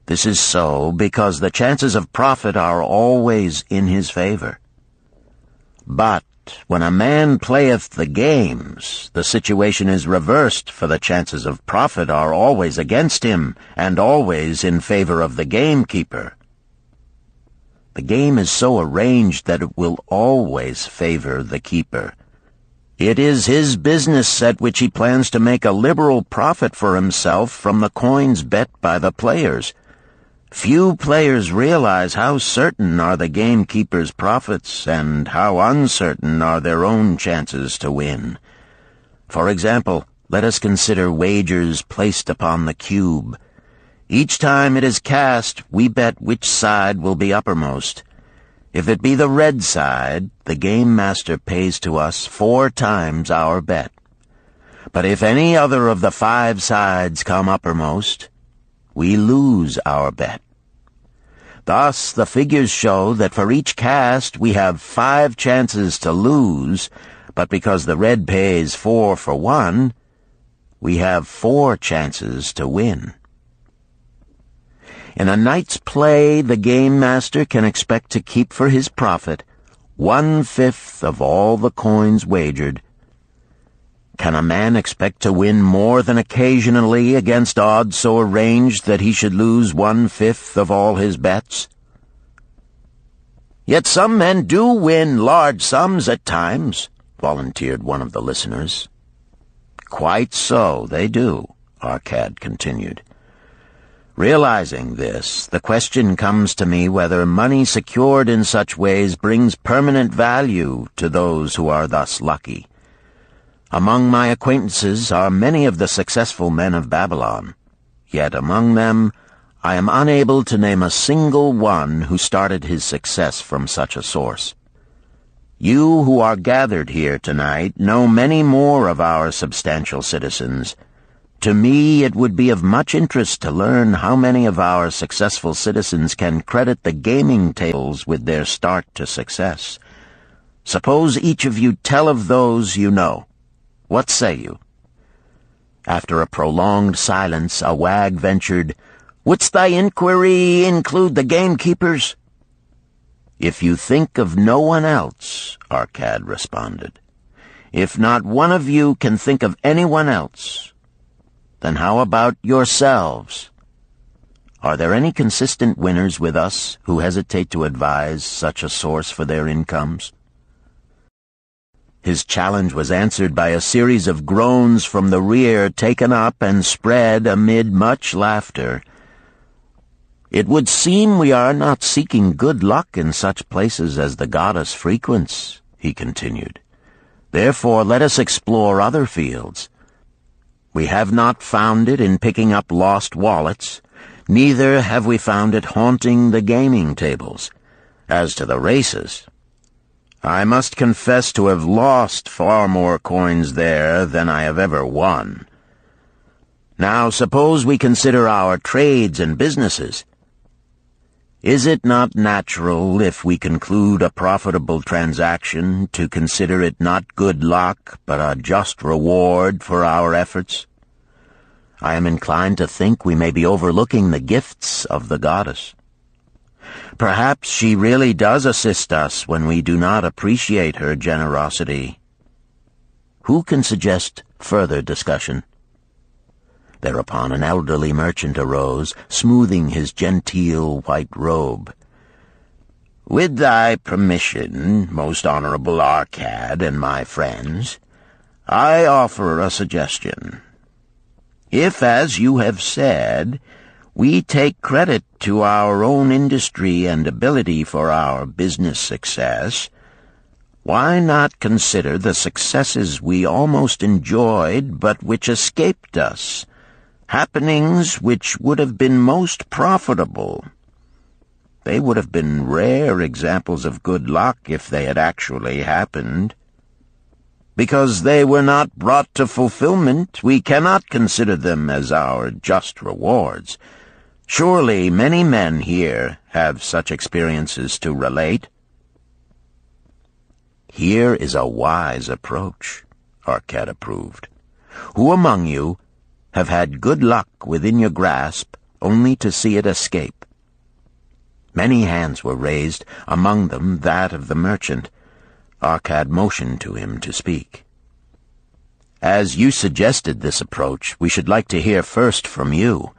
This is so because the chances of profit are always in his favor. But when a man playeth the games, the situation is reversed, for the chances of profit are always against him, and always in favor of the gamekeeper. The game is so arranged that it will always favor the keeper. It is his business at which he plans to make a liberal profit for himself from the coins bet by the players. Few players realize how certain are the gamekeeper's profits and how uncertain are their own chances to win. For example, let us consider wagers placed upon the cube. Each time it is cast, we bet which side will be uppermost. If it be the red side, the game master pays to us 4 times our bet. But if any other of the 5 sides come uppermost, we lose our bet. Thus, the figures show that for each cast we have 5 chances to lose, but because the red pays 4 for 1, we have 4 chances to win. In a night's play, the game master can expect to keep for his profit 1/5 of all the coins wagered. Can a man expect to win more than occasionally against odds so arranged that he should lose 1/5 of all his bets? Yet some men do win large sums at times, volunteered one of the listeners. Quite so, they do, Arcad continued. Realizing this, the question comes to me whether money secured in such ways brings permanent value to those who are thus lucky. Among my acquaintances are many of the successful men of Babylon, yet among them I am unable to name a single one who started his success from such a source. You who are gathered here tonight know many more of our substantial citizens. To me, it would be of much interest to learn how many of our successful citizens can credit the gaming tables with their start to success. Suppose each of you tell of those you know. What say you? After a prolonged silence, a wag ventured, "Wouldst thy inquiry include the gamekeepers?" "If you think of no one else," Arcad responded. "If not one of you can think of anyone else, then how about yourselves? Are there any consistent winners with us who hesitate to advise such a source for their incomes?" His challenge was answered by a series of groans from the rear, taken up and spread amid much laughter. "It would seem we are not seeking good luck in such places as the goddess frequents," he continued. "Therefore let us explore other fields. We have not found it in picking up lost wallets, neither have we found it haunting the gaming tables. As to the races, I must confess to have lost far more coins there than I have ever won. Now suppose we consider our trades and businesses. Is it not natural, if we conclude a profitable transaction, to consider it not good luck, but a just reward for our efforts? I am inclined to think we may be overlooking the gifts of the goddess. Perhaps she really does assist us when we do not appreciate her generosity. Who can suggest further discussion?" Thereupon an elderly merchant arose, smoothing his genteel white robe. "With thy permission, most honorable Arcad and my friends, I offer a suggestion. If, as you have said, we take credit to our own industry and ability for our business success, why not consider the successes we almost enjoyed but which escaped us, happenings which would have been most profitable? They would have been rare examples of good luck if they had actually happened. Because they were not brought to fulfillment, we cannot consider them as our just rewards. Surely many men here have such experiences to relate." "Here is a wise approach," Arcad approved. "Who among you have had good luck within your grasp only to see it escape?" Many hands were raised, among them that of the merchant. Arcad motioned to him to speak. "As you suggested this approach, we should like to hear first from you."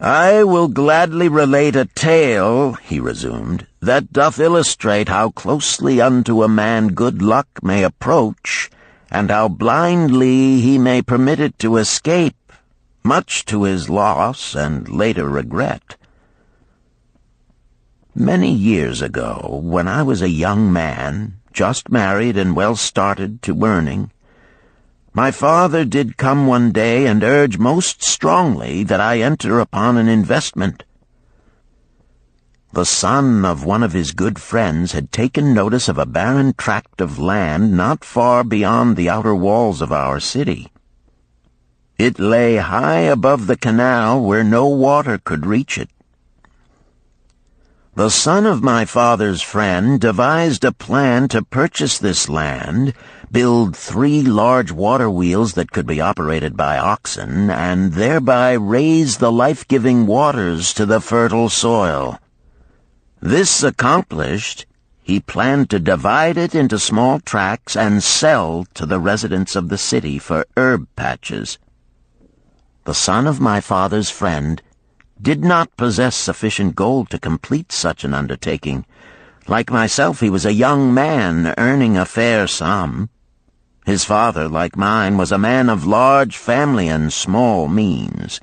"I will gladly relate a tale," he resumed, "that doth illustrate how closely unto a man good luck may approach, and how blindly he may permit it to escape, much to his loss and later regret. Many years ago, when I was a young man, just married and well started to earning, my father did come one day and urge most strongly that I enter upon an investment. The son of one of his good friends had taken notice of a barren tract of land not far beyond the outer walls of our city. It lay high above the canal where no water could reach it. The son of my father's friend devised a plan to purchase this land, build 3 large water wheels that could be operated by oxen, and thereby raise the life-giving waters to the fertile soil. This accomplished, he planned to divide it into small tracts and sell to the residents of the city for herb patches. The son of my father's friend did not possess sufficient gold to complete such an undertaking. Like myself, he was a young man earning a fair sum. His father, like mine, was a man of large family and small means.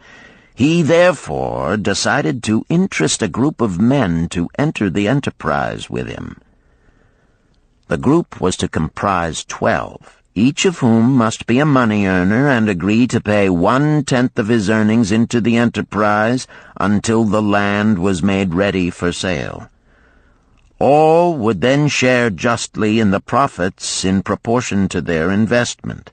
He therefore decided to interest a group of men to enter the enterprise with him. The group was to comprise 12, each of whom must be a money earner and agree to pay 1/10 of his earnings into the enterprise until the land was made ready for sale. All would then share justly in the profits in proportion to their investment.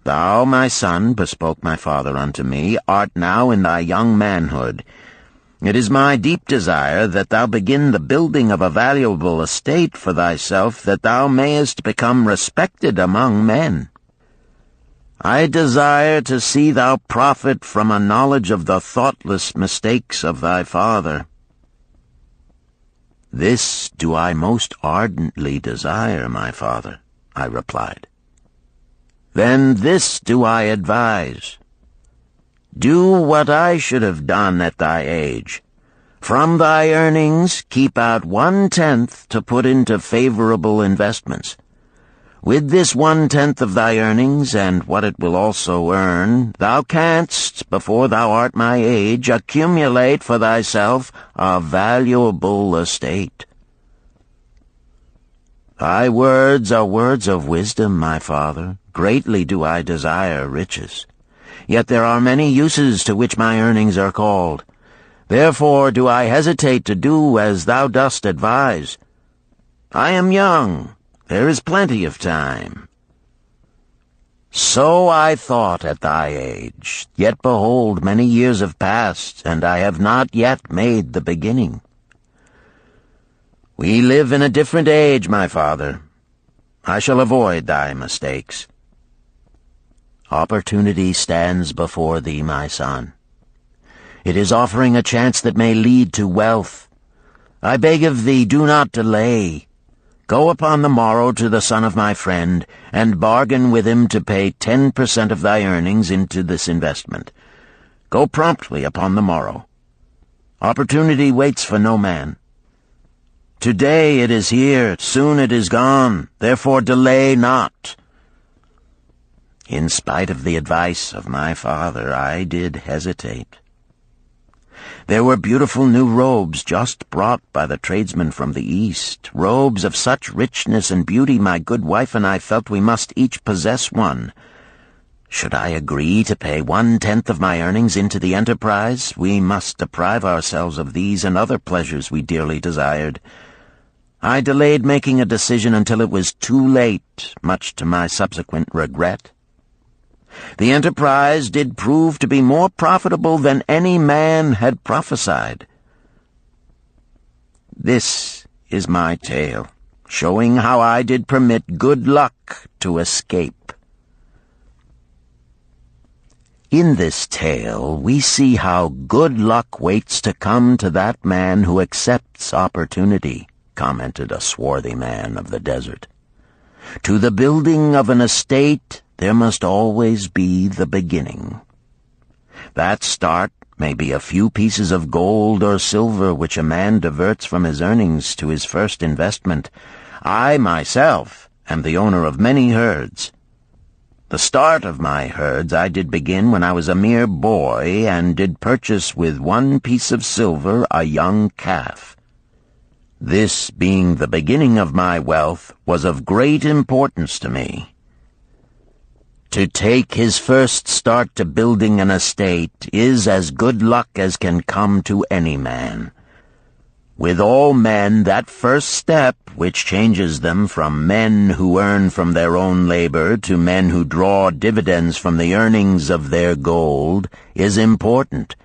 "Thou, my son," bespoke my father unto me, "art now in thy young manhood. It is my deep desire that thou begin the building of a valuable estate for thyself, that thou mayest become respected among men. I desire to see thou profit from a knowledge of the thoughtless mistakes of thy father." "This do I most ardently desire, my father," I replied. "Then this do I advise. Do what I should have done at thy age. From thy earnings keep out 1/10 to put into favorable investments. With this 1/10 of thy earnings, and what it will also earn, thou canst, before thou art my age, accumulate for thyself a valuable estate." "Thy words are words of wisdom, my father. Greatly do I desire riches. Yet there are many uses to which my earnings are called. Therefore do I hesitate to do as thou dost advise. I am young. There is plenty of time." "So I thought at thy age. Yet behold, many years have passed, and I have not yet made the beginning." "We live in a different age, my father. I shall avoid thy mistakes." "Opportunity stands before thee, my son. It is offering a chance that may lead to wealth. I beg of thee, do not delay. Go upon the morrow to the son of my friend, and bargain with him to pay 10% of thy earnings into this investment. Go promptly upon the morrow. Opportunity waits for no man. Today it is here, soon it is gone, therefore delay not." In spite of the advice of my father, I did hesitate. There were beautiful new robes just brought by the tradesmen from the East, robes of such richness and beauty my good wife and I felt we must each possess one. Should I agree to pay 1/10 of my earnings into the enterprise, we must deprive ourselves of these and other pleasures we dearly desired. I delayed making a decision until it was too late, much to my subsequent regret. The enterprise did prove to be more profitable than any man had prophesied. This is my tale, showing how I did permit good luck to escape. In this tale, we see how good luck waits to come to that man who accepts opportunity, commented a swarthy man of the desert. To the building of an estate, there must always be the beginning. That start may be a few pieces of gold or silver which a man diverts from his earnings to his first investment. I, myself, am the owner of many herds. The start of my herds I did begin when I was a mere boy, and did purchase with 1 piece of silver a young calf. This, being the beginning of my wealth, was of great importance to me. To take his first start to building an estate is as good luck as can come to any man. With all men, that first step, which changes them from men who earn from their own labor to men who draw dividends from the earnings of their gold, is important.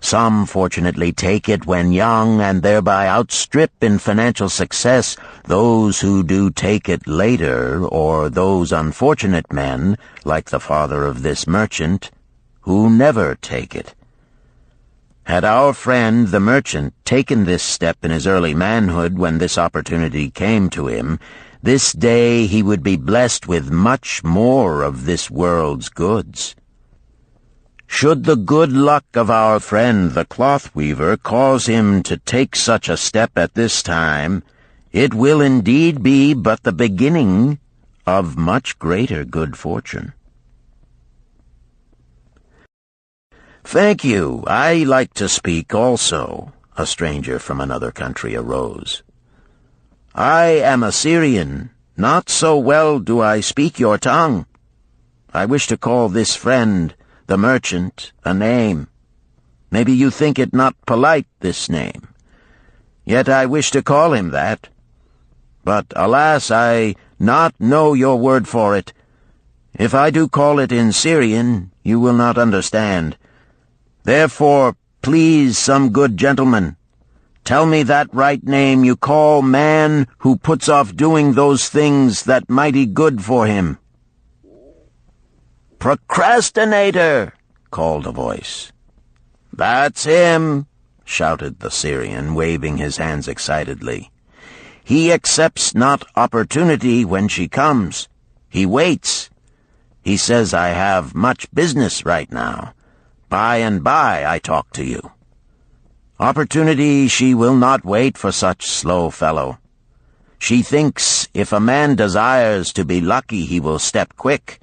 Some fortunately take it when young and thereby outstrip in financial success those who do take it later, or those unfortunate men, like the father of this merchant, who never take it. Had our friend the merchant taken this step in his early manhood when this opportunity came to him, this day he would be blessed with much more of this world's goods. Should the good luck of our friend the cloth weaver cause him to take such a step at this time, it will indeed be but the beginning of much greater good fortune. "Thank you. I like to speak also," a stranger from another country arose. "I am a Syrian. Not so well do I speak your tongue. I wish to call this friend, the merchant, a name. Maybe you think it not polite, this name. Yet I wish to call him that. But, alas, I not know your word for it. If I do call it in Syrian, you will not understand. Therefore, please, some good gentleman, tell me that right name you call man who puts off doing those things that mighty good for him." "Procrastinator!" called a voice. "That's him!" shouted the Syrian, waving his hands excitedly. "He accepts not opportunity when she comes. He waits. He says, I have much business right now. By and by I talk to you. Opportunity she will not wait for such slow fellow. She thinks if a man desires to be lucky he will step quick.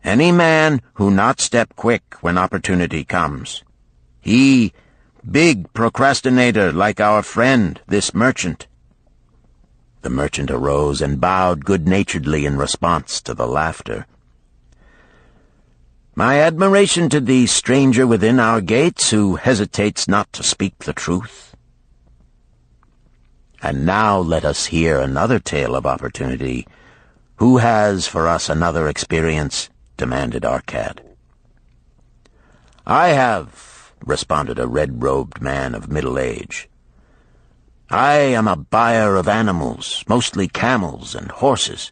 Any man who not step quick when opportunity comes. He, big procrastinator like our friend, this merchant." The merchant arose and bowed good-naturedly in response to the laughter. "My admiration to thee, stranger within our gates, who hesitates not to speak the truth." And now let us hear another tale of opportunity. Who has for us another experience? Demanded Arcad. "I have," responded a red-robed man of middle age. "I am a buyer of animals, mostly camels and horses.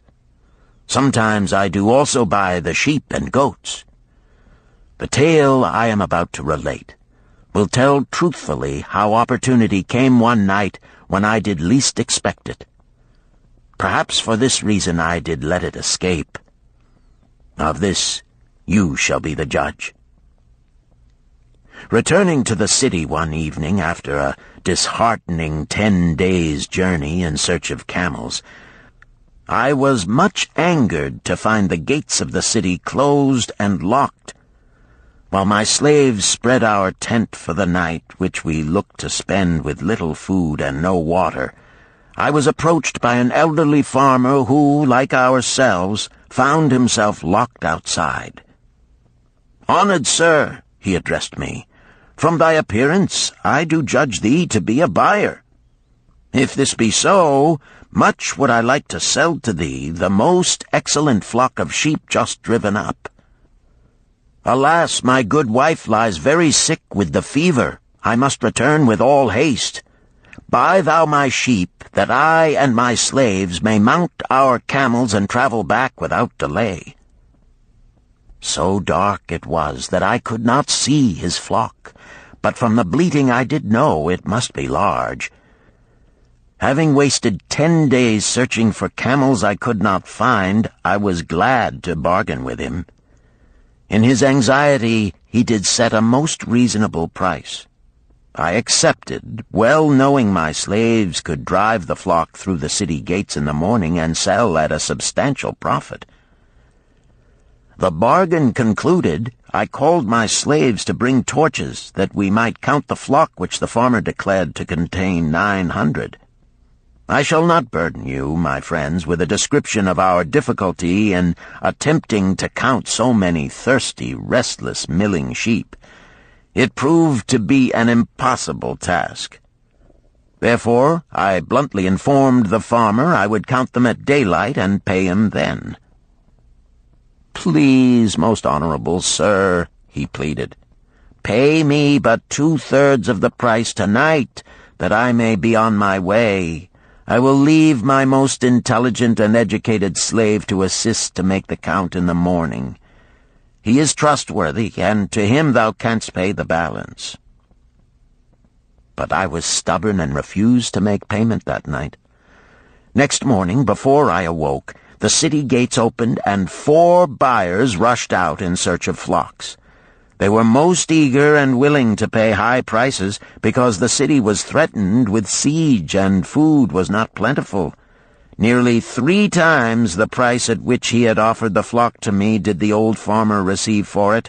Sometimes I do also buy the sheep and goats. The tale I am about to relate will tell truthfully how opportunity came one night when I did least expect it. Perhaps for this reason I did let it escape. Of this you shall be the judge. Returning to the city one evening after a disheartening 10 days' journey in search of camels, I was much angered to find the gates of the city closed and locked. While my slaves spread our tent for the night, which we looked to spend with little food and no water, I was approached by an elderly farmer who, like ourselves, found himself locked outside. "Honored sir," he addressed me, "from thy appearance I do judge thee to be a buyer. If this be so, much would I like to sell to thee the most excellent flock of sheep just driven up. Alas, my good wife lies very sick with the fever. I must return with all haste. Buy thou my sheep, that I and my slaves may mount our camels and travel back without delay." So dark it was that I could not see his flock, but from the bleating I did know it must be large. Having wasted 10 days searching for camels I could not find, I was glad to bargain with him. In his anxiety he did set a most reasonable price. I accepted, well knowing my slaves could drive the flock through the city gates in the morning and sell at a substantial profit. The bargain concluded, I called my slaves to bring torches that we might count the flock which the farmer declared to contain 900. I shall not burden you, my friends, with a description of our difficulty in attempting to count so many thirsty, restless, milling sheep. It proved to be an impossible task. Therefore, I bluntly informed the farmer I would count them at daylight and pay him then. "Please, most honorable sir," he pleaded, Pay me but 2/3 of the price tonight, that I may be on my way. I will leave my most intelligent and educated slave to assist to make the count in the morning. He is trustworthy, and to him thou canst pay the balance." But I was stubborn and refused to make payment that night. Next morning, before I awoke, the city gates opened, and 4 buyers rushed out in search of flocks. They were most eager and willing to pay high prices because the city was threatened with siege and food was not plentiful. Nearly 3 times the price at which he had offered the flock to me did the old farmer receive for it.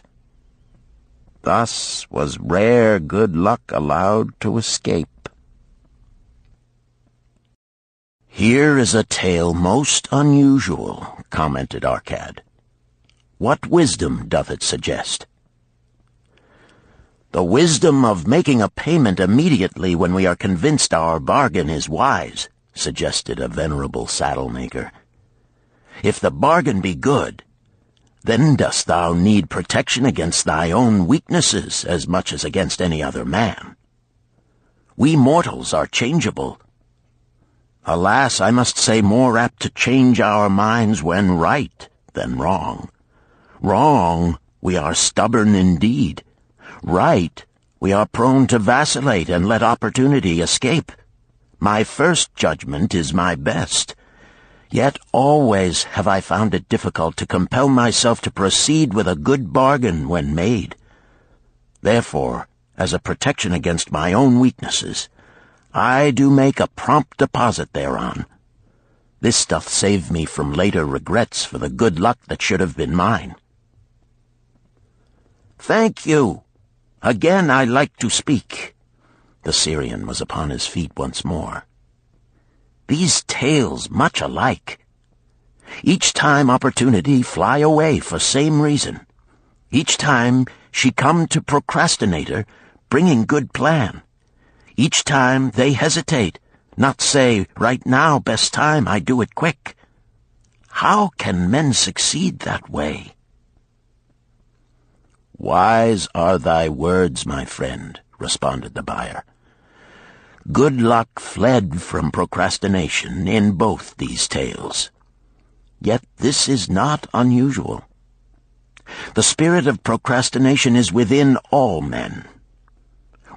Thus was rare good luck allowed to escape. "Here is a tale most unusual," commented Arcad. "What wisdom doth it suggest?" "The wisdom of making a payment immediately when we are convinced our bargain is wise," suggested a venerable saddle-maker. "If the bargain be good, then dost thou need protection against thy own weaknesses as much as against any other man. We mortals are changeable. Alas, I must say more apt to change our minds when right than wrong. Wrong, we are stubborn indeed. Right, we are prone to vacillate and let opportunity escape. My first judgment is my best. Yet always have I found it difficult to compel myself to proceed with a good bargain when made. Therefore, as a protection against my own weaknesses, I do make a prompt deposit thereon. This doth save me from later regrets for the good luck that should have been mine." "Thank you. Again I like to speak." The Syrian was upon his feet once more. "These tales much alike. Each time opportunity fly away for same reason. Each time she come to procrastinator, bringing good plan. Each time they hesitate, not say, right now, best time, I do it quick. How can men succeed that way?" "Wise are thy words, my friend," responded the buyer. "Good luck fled from procrastination in both these tales. Yet this is not unusual. The spirit of procrastination is within all men.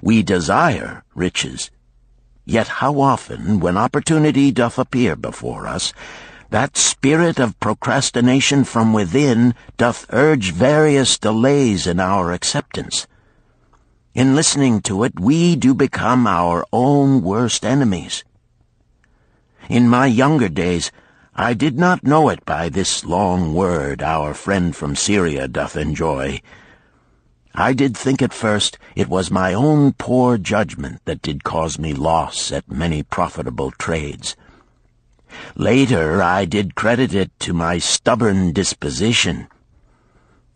We desire riches, yet how often, when opportunity doth appear before us, that spirit of procrastination from within doth urge various delays in our acceptance. In listening to it, we do become our own worst enemies. In my younger days, I did not know it by this long word our friend from Syria doth enjoy. I did think at first it was my own poor judgment that did cause me loss at many profitable trades. Later I did credit it to my stubborn disposition.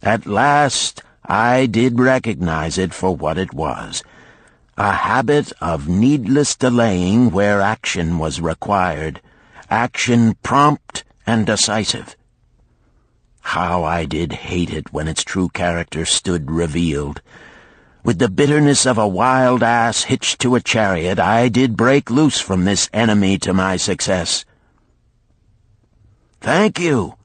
At last I did recognize it for what it was, a habit of needless delaying where action was required, action prompt and decisive. How I did hate it when its true character stood revealed. With the bitterness of a wild ass hitched to a chariot, I did break loose from this enemy to my success. "Thank you.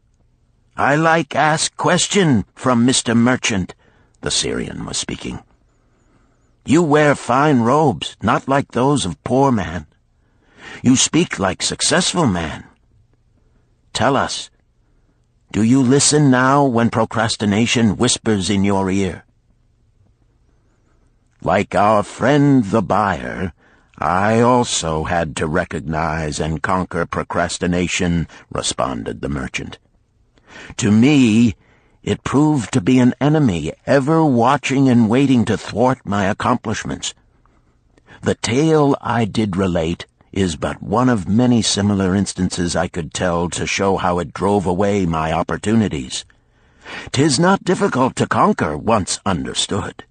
I like ask question from Mr. Merchant," the Syrian was speaking. "You wear fine robes, not like those of poor man. You speak like successful man. Tell us, do you listen now when procrastination whispers in your ear?" "Like our friend the buyer, I also had to recognize and conquer procrastination," responded the merchant. "To me, it proved to be an enemy ever watching and waiting to thwart my accomplishments. The tale I did relate is but one of many similar instances I could tell to show how it drove away my opportunities. 'Tis not difficult to conquer once understood.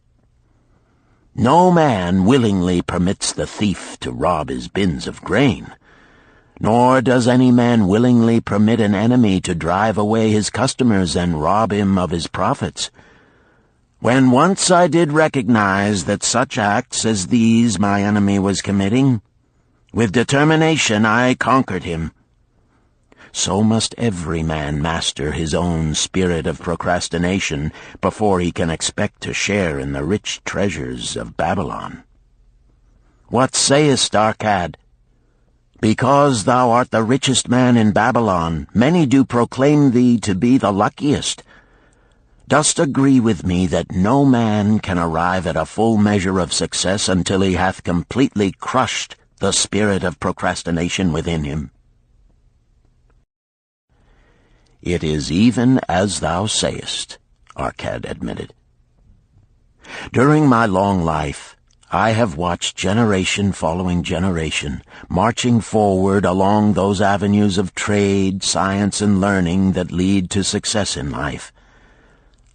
No man willingly permits the thief to rob his bins of grain, nor does any man willingly permit an enemy to drive away his customers and rob him of his profits. When once I did recognize that such acts as these my enemy was committing, with determination I conquered him. So must every man master his own spirit of procrastination before he can expect to share in the rich treasures of Babylon. What sayest, Arcad? Because thou art the richest man in Babylon, many do proclaim thee to be the luckiest. Dost agree with me that no man can arrive at a full measure of success until he hath completely crushed the spirit of procrastination within him? It is even as thou sayest, Arcad admitted. During my long life, I have watched generation following generation, marching forward along those avenues of trade, science, and learning that lead to success in life.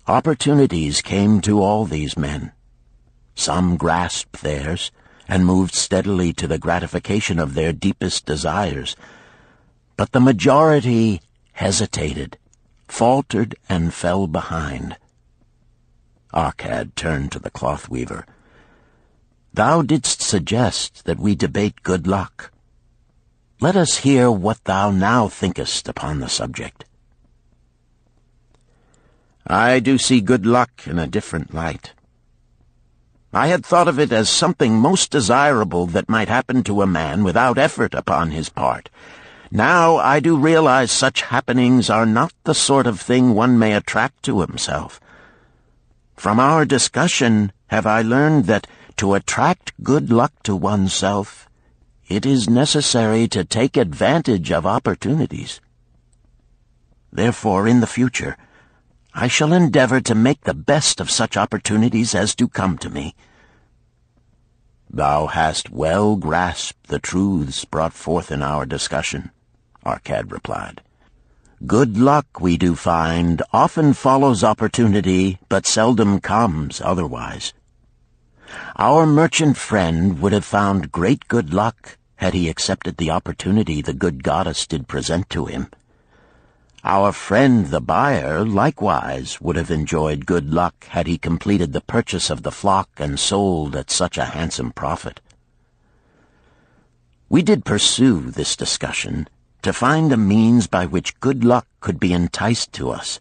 Opportunities came to all these men. Some grasped theirs and moved steadily to the gratification of their deepest desires, but the majority hesitated, faltered, and fell behind. Arcad turned to the cloth weaver. Thou didst suggest that we debate good luck. Let us hear what thou now thinkest upon the subject. I do see good luck in a different light. I had thought of it as something most desirable that might happen to a man without effort upon his part. Now I do realize such happenings are not the sort of thing one may attract to himself. From our discussion have I learned that to attract good luck to oneself, it is necessary to take advantage of opportunities. Therefore, in the future, I shall endeavor to make the best of such opportunities as do come to me. Thou hast well grasped the truths brought forth in our discussion, Arcad replied. Good luck, we do find, often follows opportunity, but seldom comes otherwise. Our merchant friend would have found great good luck had he accepted the opportunity the good goddess did present to him. Our friend the buyer likewise would have enjoyed good luck had he completed the purchase of the flock and sold at such a handsome profit. We did pursue this discussion to find a means by which good luck could be enticed to us.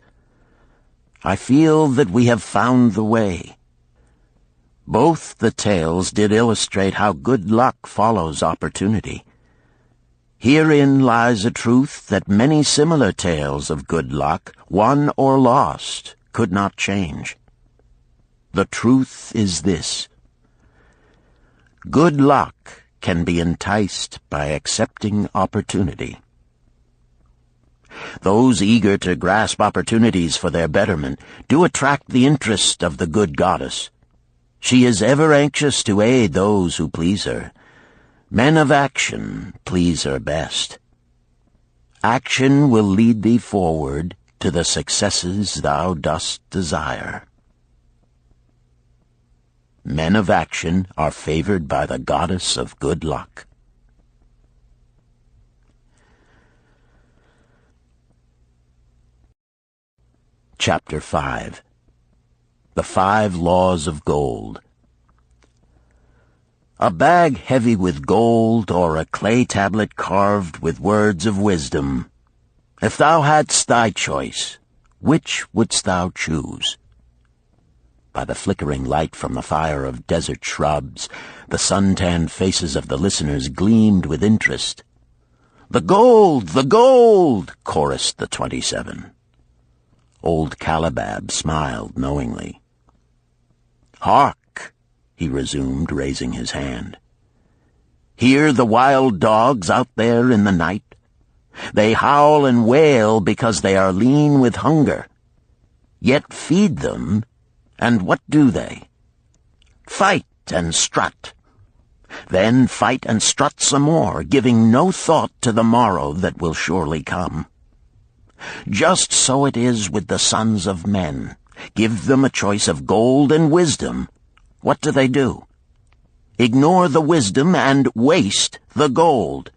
I feel that we have found the way. Both the tales did illustrate how good luck follows opportunity. Herein lies a truth that many similar tales of good luck, won or lost, could not change. The truth is this: good luck can be enticed by accepting opportunity. Those eager to grasp opportunities for their betterment do attract the interest of the good goddess. She is ever anxious to aid those who please her. Men of action please her best. Action will lead thee forward to the successes thou dost desire. Men of action are favored by the goddess of good luck. Chapter 5. The 5 Laws of Gold. A bag heavy with gold, or a clay tablet carved with words of wisdom. If thou hadst thy choice, which wouldst thou choose? By the flickering light from the fire of desert shrubs, the sun-tanned faces of the listeners gleamed with interest. "The gold! The gold!" chorused the 27. Old Calibab smiled knowingly. "Hark!" he resumed, raising his hand. "Hear the wild dogs out there in the night? They howl and wail because they are lean with hunger. Yet feed them, and what do they? Fight and strut. Then fight and strut some more, giving no thought to the morrow that will surely come. Just so it is with the sons of men. Give them a choice of gold and wisdom. What do? Ignore the wisdom and waste the gold.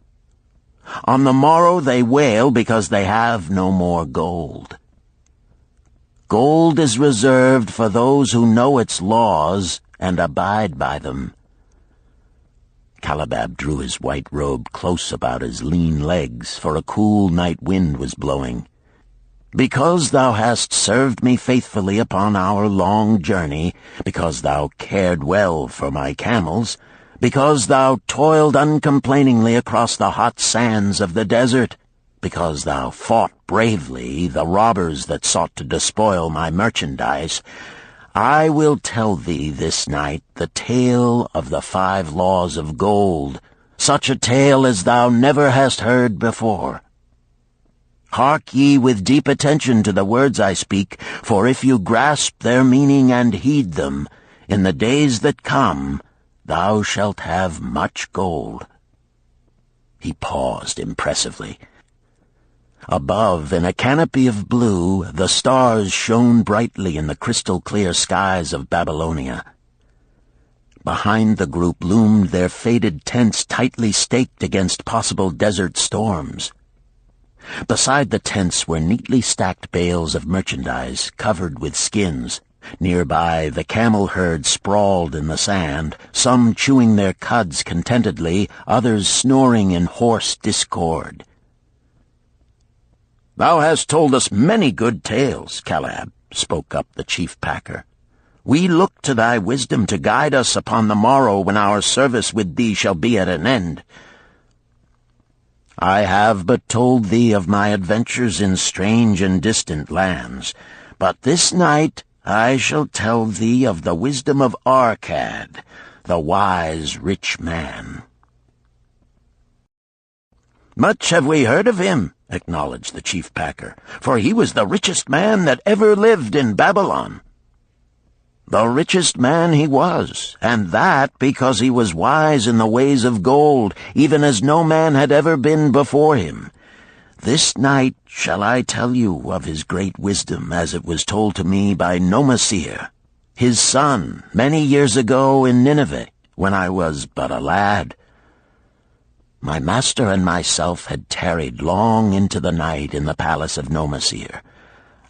On the morrow they wail because they have no more gold. Gold is reserved for those who know its laws and abide by them." Calabab drew his white robe close about his lean legs, for a cool night wind was blowing. "Because thou hast served me faithfully upon our long journey, because thou cared well for my camels, because thou toiled uncomplainingly across the hot sands of the desert, because thou fought bravely the robbers that sought to despoil my merchandise, I will tell thee this night the tale of the 5 laws of gold, such a tale as thou never hast heard before. Hark ye with deep attention to the words I speak, for if you grasp their meaning and heed them, in the days that come thou shalt have much gold." He paused impressively. Above, in a canopy of blue, the stars shone brightly in the crystal-clear skies of Babylonia. Behind the group loomed their faded tents tightly staked against possible desert storms. Beside the tents were neatly stacked bales of merchandise covered with skins. Nearby, the camel herd sprawled in the sand, some chewing their cuds contentedly, others snoring in hoarse discord. "Thou hast told us many good tales, Calab," spoke up the chief packer. "We look to thy wisdom to guide us upon the morrow when our service with thee shall be at an end." "I have but told thee of my adventures in strange and distant lands, but this night I shall tell thee of the wisdom of Arkad, the wise rich man." "Much have we heard of him," acknowledged the chief packer, "for he was the richest man that ever lived in Babylon." "The richest man he was, and that because he was wise in the ways of gold, even as no man had ever been before him. This night shall I tell you of his great wisdom as it was told to me by Nomasir, his son, many years ago in Nineveh, when I was but a lad. My master and myself had tarried long into the night in the palace of Nomasir.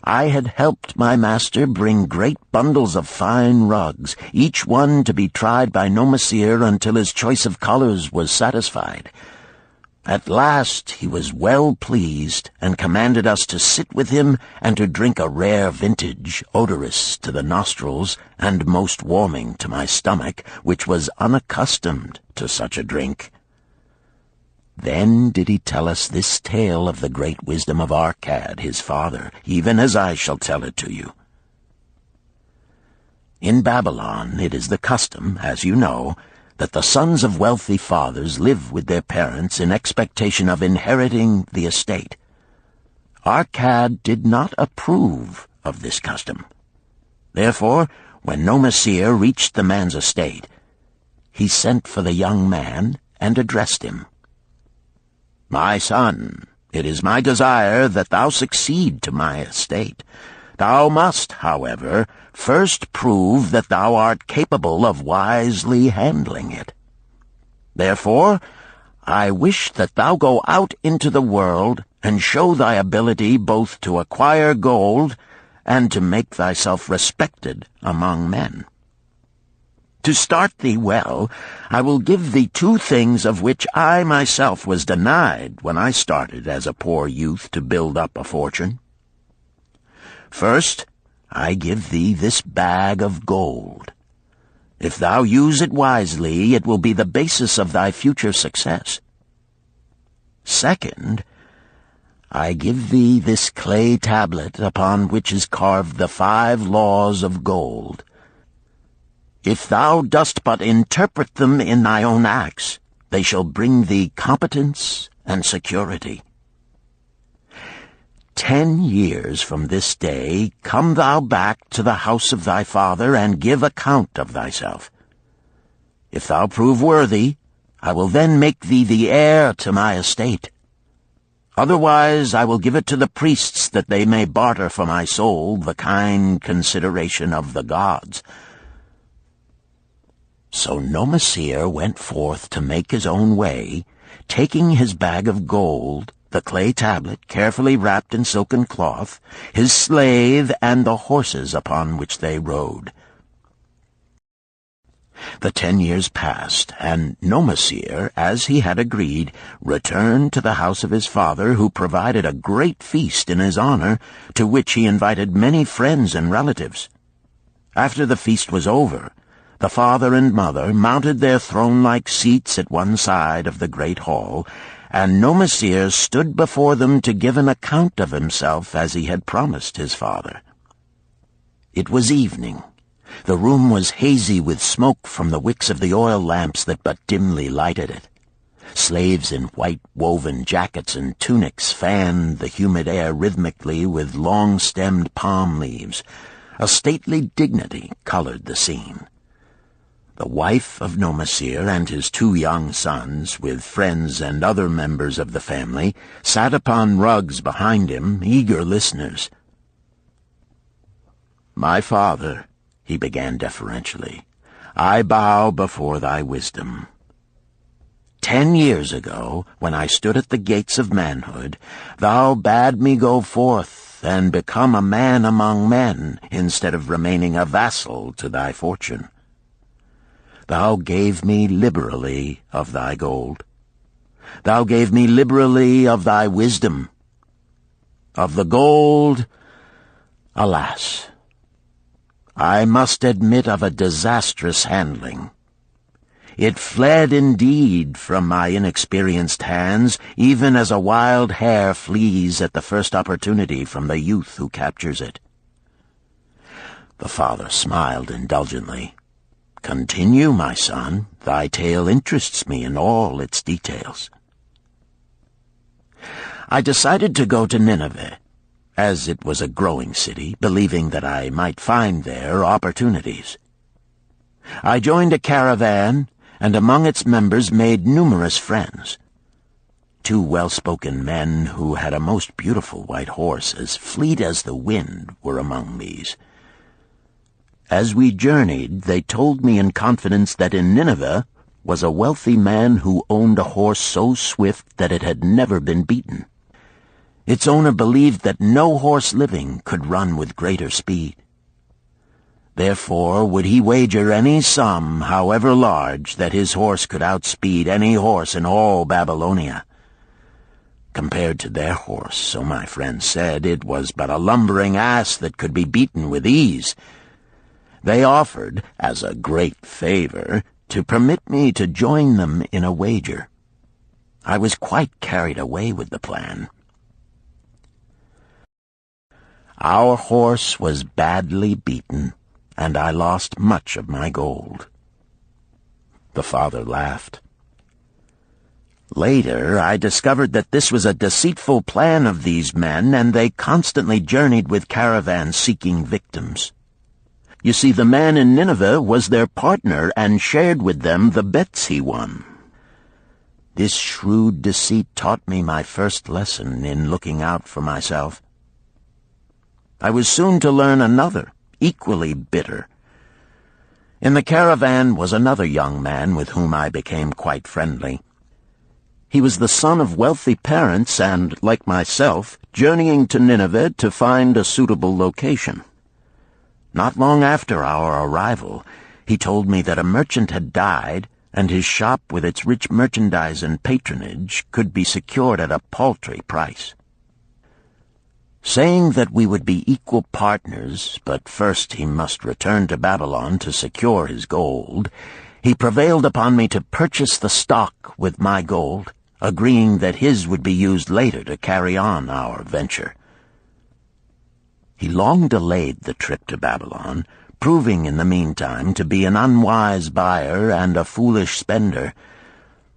I had helped my master bring great bundles of fine rugs, each one to be tried by Nomasir until his choice of colors was satisfied. At last he was well pleased, and commanded us to sit with him and to drink a rare vintage, odorous to the nostrils and most warming to my stomach, which was unaccustomed to such a drink. Then did he tell us this tale of the great wisdom of Arkad, his father, even as I shall tell it to you. In Babylon it is the custom, as you know, that the sons of wealthy fathers live with their parents in expectation of inheriting the estate. Arkad did not approve of this custom. Therefore, when Nomasir reached the man's estate, he sent for the young man and addressed him. "My son, it is my desire that thou succeed to my estate. Thou must, however, first prove that thou art capable of wisely handling it. Therefore, I wish that thou go out into the world and show thy ability both to acquire gold and to make thyself respected among men. To start thee well, I will give thee 2 things of which I myself was denied when I started as a poor youth to build up a fortune. First, I give thee this bag of gold. If thou use it wisely, it will be the basis of thy future success. Second, I give thee this clay tablet upon which is carved the 5 laws of gold. If thou dost but interpret them in thy own acts, they shall bring thee competence and security. 10 years from this day come thou back to the house of thy father and give account of thyself. If thou prove worthy, I will then make thee the heir to my estate. Otherwise I will give it to the priests that they may barter for my soul the kind consideration of the gods." So Nomasir went forth to make his own way, taking his bag of gold the clay tablet carefully wrapped in silken cloth, his slave, and the horses upon which they rode. The 10 years passed, and Nomasir, as he had agreed, returned to the house of his father, who provided a great feast in his honor, to which he invited many friends and relatives. After the feast was over, the father and mother mounted their throne-like seats at one side of the great hall, and Nomasir stood before them to give an account of himself as he had promised his father. It was evening. The room was hazy with smoke from the wicks of the oil lamps that but dimly lighted it. Slaves in white woven jackets and tunics fanned the humid air rhythmically with long-stemmed palm leaves. A stately dignity colored the scene. The wife of Nomasir and his 2 young sons, with friends and other members of the family, sat upon rugs behind him, eager listeners. "My father," he began deferentially, "I bow before thy wisdom. 10 years ago, when I stood at the gates of manhood, thou bade me go forth and become a man among men, instead of remaining a vassal to thy fortune. Thou gave me liberally of thy gold. Thou gave me liberally of thy wisdom. Of the gold, alas, I must admit of a disastrous handling. It fled indeed from my inexperienced hands, even as a wild hare flees at the first opportunity from the youth who captures it." The father smiled indulgently. "Continue, my son. Thy tale interests me in all its details." I decided to go to Nineveh, as it was a growing city, believing that I might find there opportunities. I joined a caravan, and among its members made numerous friends. 2 well-spoken men who had a most beautiful white horse, as fleet as the wind, were among these. As we journeyed, they told me in confidence that in Nineveh was a wealthy man who owned a horse so swift that it had never been beaten. Its owner believed that no horse living could run with greater speed. Therefore would he wager any sum, however large, that his horse could outspeed any horse in all Babylonia. Compared to their horse, so my friend said, it was but a lumbering ass that could be beaten with ease. They offered, as a great favor, to permit me to join them in a wager. I was quite carried away with the plan. Our horse was badly beaten, and I lost much of my gold. The father laughed. Later, I discovered that this was a deceitful plan of these men, and they constantly journeyed with caravans seeking victims. You see, the man in Nineveh was their partner and shared with them the bets he won. This shrewd deceit taught me my first lesson in looking out for myself. I was soon to learn another, equally bitter. In the caravan was another young man with whom I became quite friendly. He was the son of wealthy parents and, like myself, journeying to Nineveh to find a suitable location. Not long after our arrival, he told me that a merchant had died, and his shop with its rich merchandise and patronage could be secured at a paltry price. Saying that we would be equal partners, but first he must return to Babylon to secure his gold, he prevailed upon me to purchase the stock with my gold, agreeing that his would be used later to carry on our venture. He long delayed the trip to Babylon, proving in the meantime to be an unwise buyer and a foolish spender.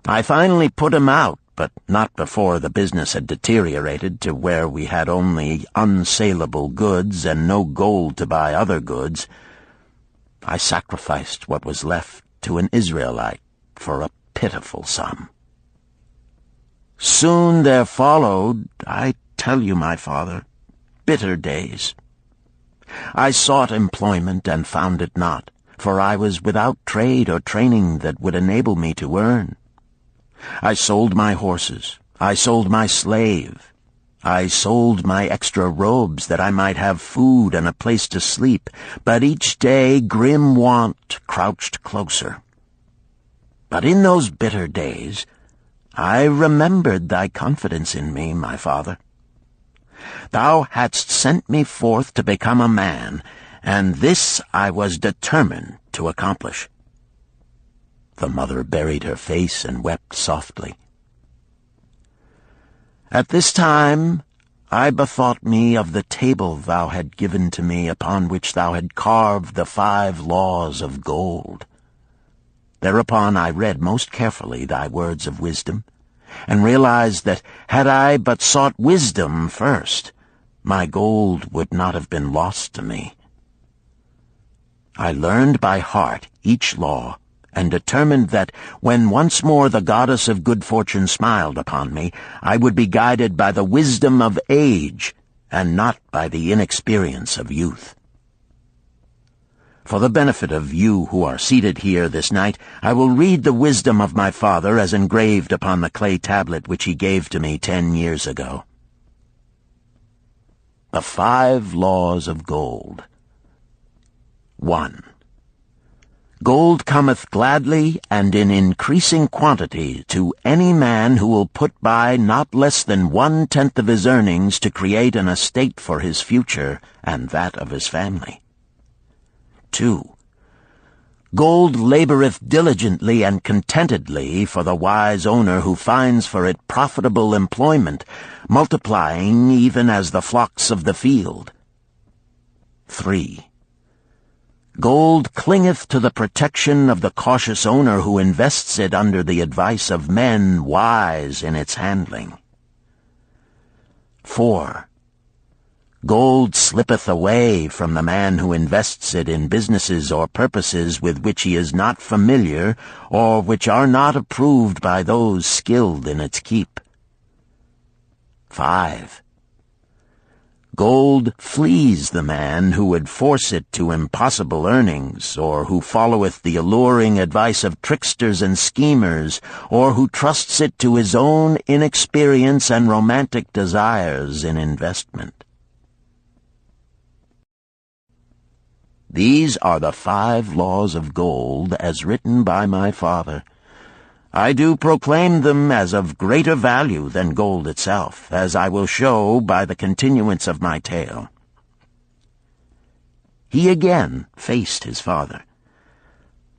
I finally put him out, but not before the business had deteriorated to where we had only unsaleable goods and no gold to buy other goods. I sacrificed what was left to an Israelite for a pitiful sum. Soon there followed, I tell you, my father, bitter days. I sought employment and found it not, for I was without trade or training that would enable me to earn. I sold my horses, I sold my slave. I sold my extra robes that I might have food and a place to sleep, but each day grim want crouched closer. But in those bitter days, I remembered thy confidence in me, my father. Thou hadst sent me forth to become a man, and this I was determined to accomplish. The mother buried her face and wept softly. At this time I bethought me of the table thou had given to me, upon which thou had carved the 5 laws of gold. Thereupon I read most carefully thy words of wisdom, and realized that had I but sought wisdom first, my gold would not have been lost to me. I learned by heart each law, and determined that when once more the goddess of good fortune smiled upon me, I would be guided by the wisdom of age, and not by the inexperience of youth. For the benefit of you who are seated here this night, I will read the wisdom of my father as engraved upon the clay tablet which he gave to me 10 years ago. The 5 laws of gold. 1. Gold cometh gladly and in increasing quantity to any man who will put by not less than 1/10 of his earnings to create an estate for his future and that of his family. 2. Gold laboreth diligently and contentedly for the wise owner who finds for it profitable employment, multiplying even as the flocks of the field. 3. Gold clingeth to the protection of the cautious owner who invests it under the advice of men wise in its handling. 4. Gold slippeth away from the man who invests it in businesses or purposes with which he is not familiar, or which are not approved by those skilled in its keep. 5. Gold flees the man who would force it to impossible earnings, or who followeth the alluring advice of tricksters and schemers, or who trusts it to his own inexperience and romantic desires in investment. These are the 5 laws of gold as written by my father. I do proclaim them as of greater value than gold itself, as I will show by the continuance of my tale. He again faced his father.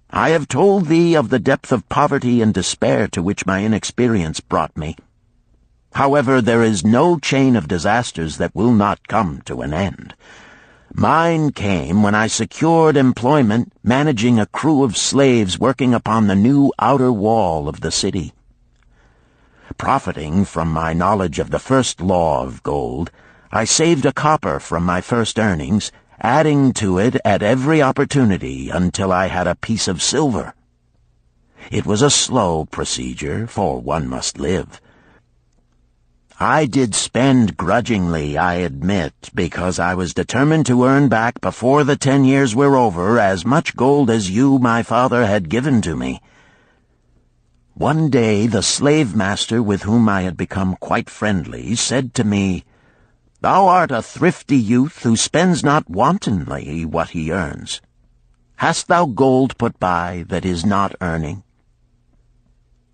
I have told thee of the depth of poverty and despair to which my inexperience brought me. However, there is no chain of disasters that will not come to an end. Mine came when I secured employment managing a crew of slaves working upon the new outer wall of the city. Profiting from my knowledge of the first law of gold, I saved a copper from my first earnings, adding to it at every opportunity until I had a piece of silver. It was a slow procedure, for one must live. I did spend grudgingly, I admit, because I was determined to earn back before the 10 years were over as much gold as you, my father, had given to me. One day the slave-master with whom I had become quite friendly said to me, "Thou art a thrifty youth who spends not wantonly what he earns. Hast thou gold put by that is not earning?"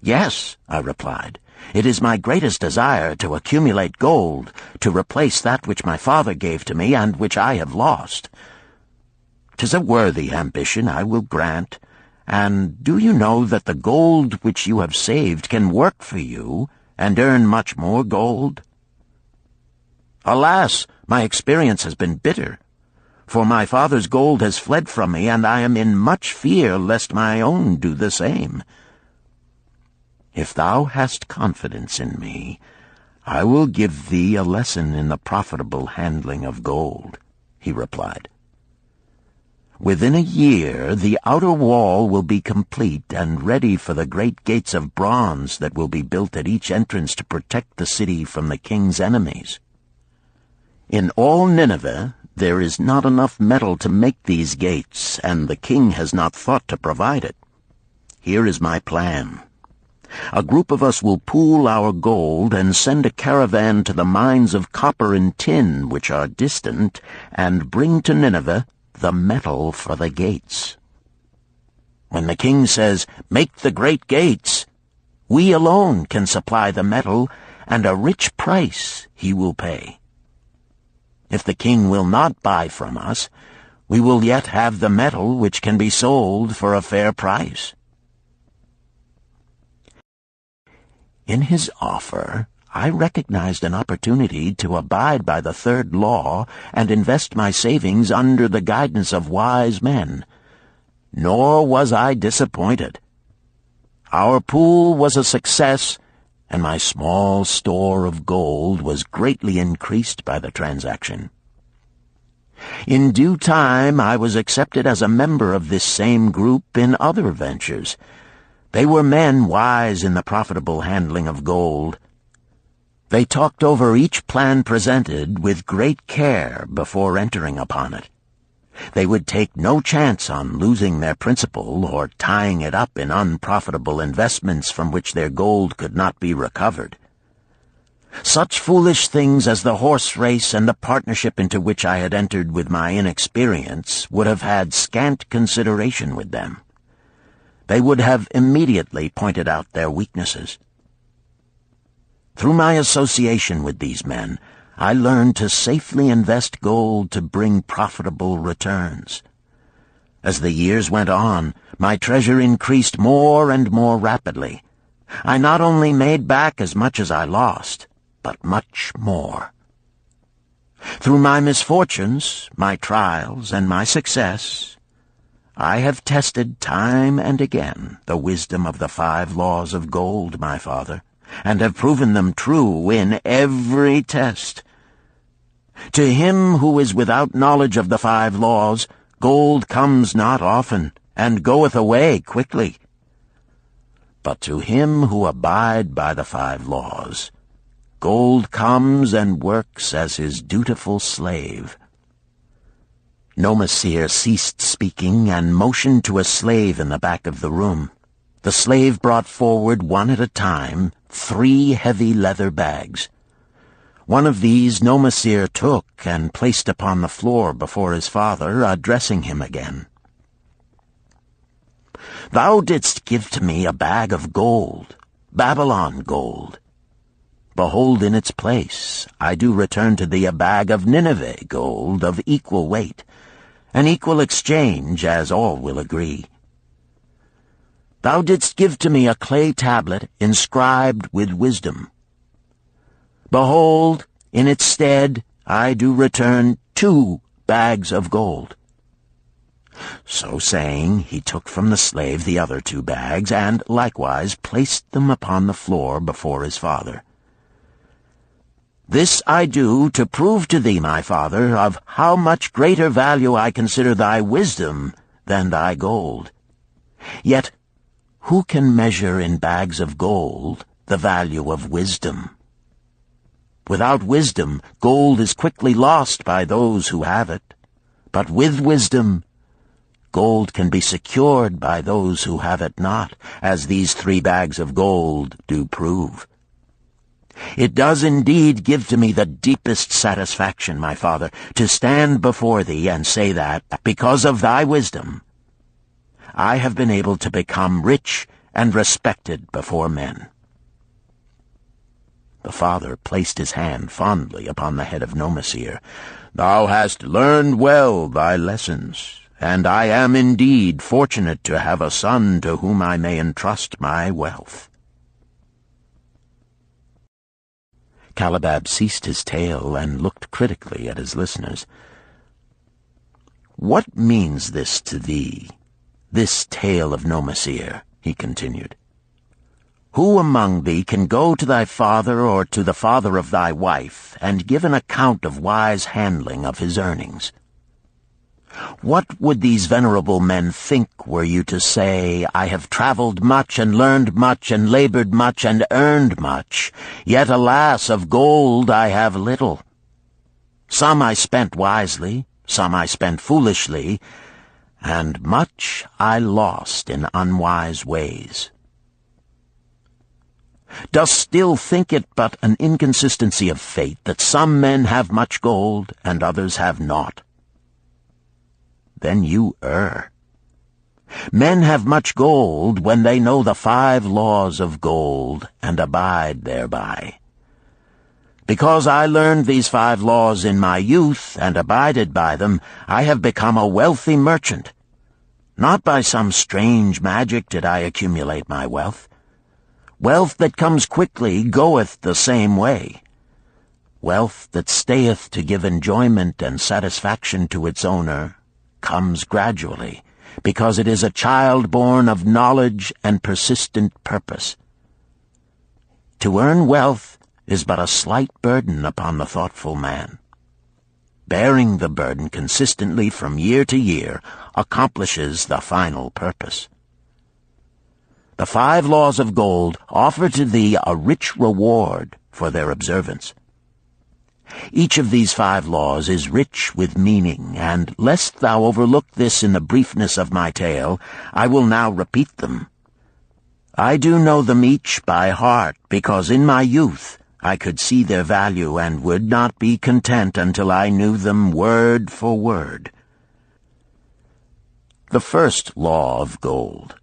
"Yes," I replied. "It is my greatest desire to accumulate gold, to replace that which my father gave to me and which I have lost. 'Tis a worthy ambition, I will grant. And do you know that the gold which you have saved can work for you and earn much more gold?" "Alas, my experience has been bitter, for my father's gold has fled from me, and I am in much fear lest my own do the same." "If thou hast confidence in me, I will give thee a lesson in the profitable handling of gold," he replied. "Within a year the outer wall will be complete and ready for the great gates of bronze that will be built at each entrance to protect the city from the king's enemies. In all Nineveh there is not enough metal to make these gates, and the king has not thought to provide it. Here is my plan. A group of us will pool our gold and send a caravan to the mines of copper and tin which are distant, and bring to Nineveh the metal for the gates. When the king says, 'Make the great gates,' we alone can supply the metal, and a rich price he will pay. If the king will not buy from us, we will yet have the metal which can be sold for a fair price." In his offer, I recognized an opportunity to abide by the third law and invest my savings under the guidance of wise men. Nor was I disappointed. Our pool was a success, and my small store of gold was greatly increased by the transaction. In due time, I was accepted as a member of this same group in other ventures. They were men wise in the profitable handling of gold. They talked over each plan presented with great care before entering upon it. They would take no chance on losing their principal or tying it up in unprofitable investments from which their gold could not be recovered. Such foolish things as the horse race and the partnership into which I had entered with my inexperience would have had scant consideration with them. They would have immediately pointed out their weaknesses. Through my association with these men, I learned to safely invest gold to bring profitable returns. As the years went on, my treasure increased more and more rapidly. I not only made back as much as I lost, but much more. Through my misfortunes, my trials, and my success, I have tested time and again the wisdom of the 5 laws of gold, my father, and have proven them true in every test. To him who is without knowledge of the 5 laws, gold comes not often, and goeth away quickly. But to him who abide by the 5 laws, gold comes and works as his dutiful slave." Nomasir ceased speaking and motioned to a slave in the back of the room. The slave brought forward one at a time 3 heavy leather bags. One of these Nomasir took and placed upon the floor before his father, addressing him again. "Thou didst give to me a bag of gold, Babylon gold. Behold, in its place I do return to thee a bag of Nineveh gold of equal weight, an equal exchange, as all will agree. Thou didst give to me a clay tablet inscribed with wisdom. Behold, in its stead I do return 2 bags of gold." So saying, he took from the slave the other 2 bags, and likewise placed them upon the floor before his father. "This I do to prove to thee, my father, of how much greater value I consider thy wisdom than thy gold. Yet who can measure in bags of gold the value of wisdom? Without wisdom, gold is quickly lost by those who have it. But with wisdom, gold can be secured by those who have it not, as these 3 bags of gold do prove. It does indeed give to me the deepest satisfaction, my father, to stand before thee and say that, because of thy wisdom, I have been able to become rich and respected before men." The father placed his hand fondly upon the head of Nomasir. "Thou hast learned well thy lessons, and I am indeed fortunate to have a son to whom I may entrust my wealth." Calibab ceased his tale and looked critically at his listeners. "What means this to thee, this tale of Nomasir?" he continued. "Who among thee can go to thy father or to the father of thy wife and give an account of wise handling of his earnings? What would these venerable men think were you to say, 'I have traveled much and learned much and labored much and earned much, yet alas, of gold I have little. Some I spent wisely, some I spent foolishly, and much I lost in unwise ways.' Dost still think it but an inconsistency of fate that some men have much gold and others have naught? Then you err. Men have much gold when they know the 5 laws of gold and abide thereby. Because I learned these 5 laws in my youth and abided by them, I have become a wealthy merchant. Not by some strange magic did I accumulate my wealth. Wealth that comes quickly goeth the same way. Wealth that stayeth to give enjoyment and satisfaction to its owner comes gradually, because it is a child born of knowledge and persistent purpose. To earn wealth is but a slight burden upon the thoughtful man. Bearing the burden consistently from year to year accomplishes the final purpose. The 5 laws of gold offer to thee a rich reward for their observance. Each of these 5 laws is rich with meaning, and lest thou overlook this in the briefness of my tale, I will now repeat them. I do know them each by heart, because in my youth I could see their value and would not be content until I knew them word for word. The first law of gold.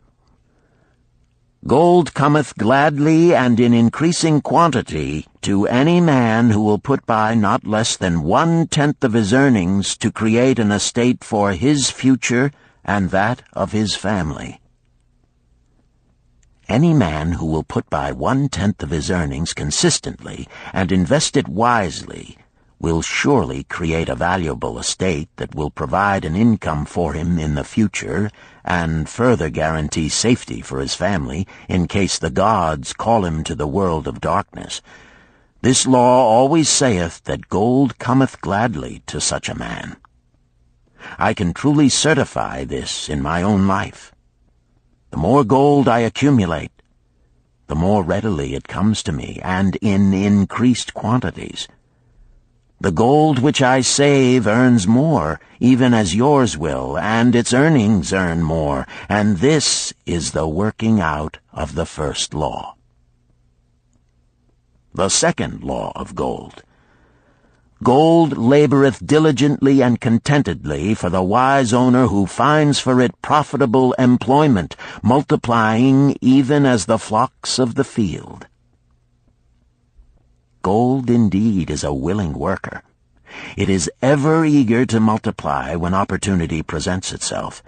Gold cometh gladly and in increasing quantity to any man who will put by not less than 1/10 of his earnings to create an estate for his future and that of his family. Any man who will put by 1/10 of his earnings consistently and invest it wisely will surely create a valuable estate that will provide an income for him in the future and further guarantee safety for his family in case the gods call him to the world of darkness. This law always saith that gold cometh gladly to such a man. I can truly certify this in my own life. The more gold I accumulate, the more readily it comes to me, and in increased quantities. The gold which I save earns more, even as yours will, and its earnings earn more, and this is the working out of the first law. The second law of gold. Gold laboreth diligently and contentedly for the wise owner who finds for it profitable employment, multiplying even as the flocks of the field. Gold indeed is a willing worker. It is ever eager to multiply when opportunity presents itself.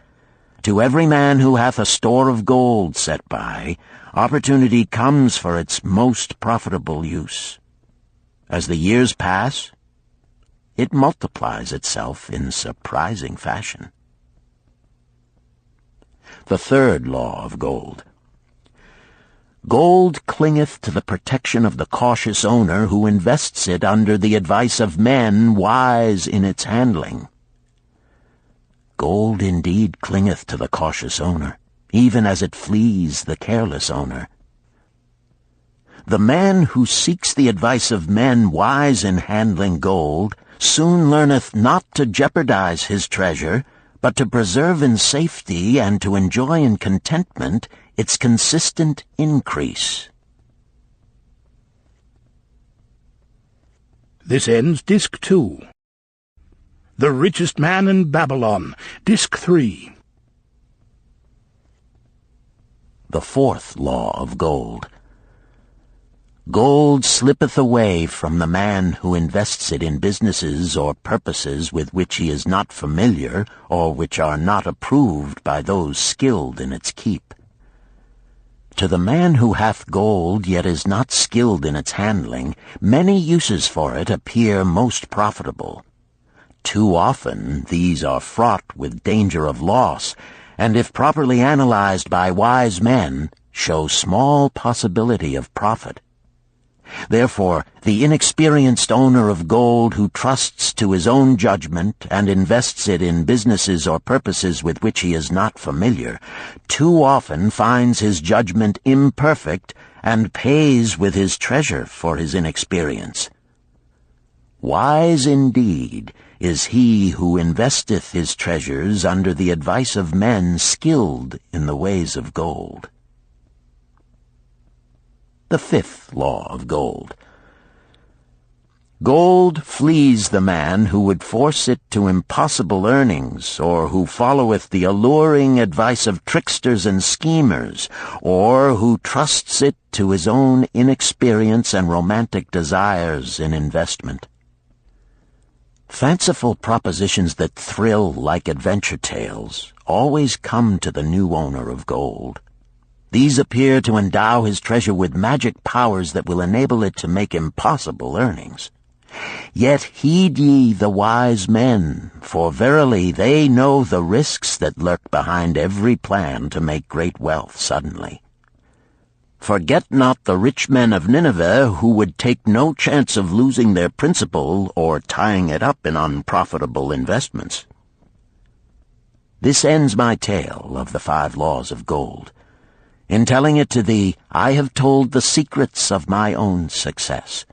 To every man who hath a store of gold set by, opportunity comes for its most profitable use. As the years pass, it multiplies itself in surprising fashion. The third law of gold. Gold clingeth to the protection of the cautious owner who invests it under the advice of men wise in its handling. Gold indeed clingeth to the cautious owner, even as it flees the careless owner. The man who seeks the advice of men wise in handling gold soon learneth not to jeopardize his treasure, but to preserve in safety and to enjoy in contentment its consistent increase. This ends Disc 2. The Richest Man in Babylon, Disc 3. The fourth law of gold. Gold slippeth away from the man who invests it in businesses or purposes with which he is not familiar or which are not approved by those skilled in its keep. To the man who hath gold yet is not skilled in its handling, many uses for it appear most profitable. Too often these are fraught with danger of loss, and if properly analyzed by wise men, show small possibility of profit. Therefore, the inexperienced owner of gold who trusts to his own judgment and invests it in businesses or purposes with which he is not familiar, too often finds his judgment imperfect and pays with his treasure for his inexperience. Wise indeed is he who investeth his treasures under the advice of men skilled in the ways of gold. the 5th law of gold. Gold flees the man who would force it to impossible earnings, or who followeth the alluring advice of tricksters and schemers, or who trusts it to his own inexperience and romantic desires in investment. Fanciful propositions that thrill like adventure tales always come to the new owner of gold. These appear to endow his treasure with magic powers that will enable it to make impossible earnings. Yet heed ye the wise men, for verily they know the risks that lurk behind every plan to make great wealth suddenly. Forget not the rich men of Nineveh, who would take no chance of losing their principal or tying it up in unprofitable investments. This ends my tale of the 5 laws of gold. In telling it to thee, I have told the secrets of my own success.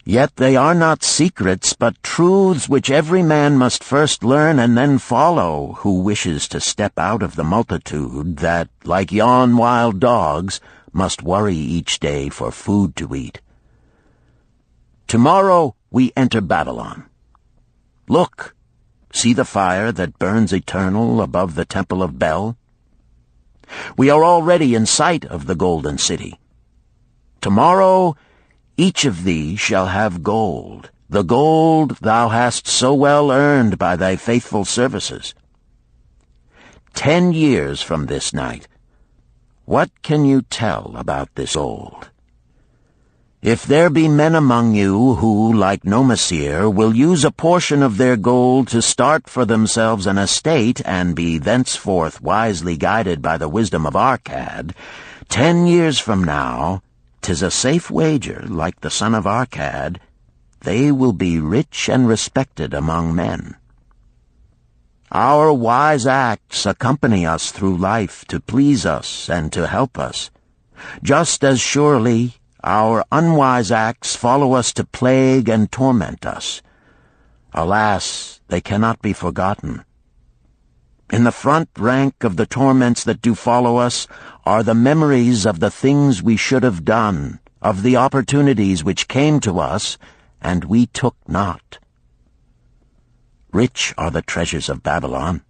Yet they are not secrets, but truths which every man must first learn and then follow who wishes to step out of the multitude that, like yon wild dogs, must worry each day for food to eat. Tomorrow we enter Babylon. Look, see the fire that burns eternal above the temple of Bel? We are already in sight of the golden city. Tomorrow each of thee shall have gold, the gold thou hast so well earned by thy faithful services. 10 years from this night, what can you tell about this gold? If there be men among you who, like Nomasir, will use a portion of their gold to start for themselves an estate and be thenceforth wisely guided by the wisdom of Arkad, 10 years from now, 'tis a safe wager, like the son of Arkad, they will be rich and respected among men. Our wise acts accompany us through life to please us and to help us. Just as surely our unwise acts follow us to plague and torment us. Alas, they cannot be forgotten. In the front rank of the torments that do follow us are the memories of the things we should have done, of the opportunities which came to us, and we took not. Rich are the treasures of Babylon.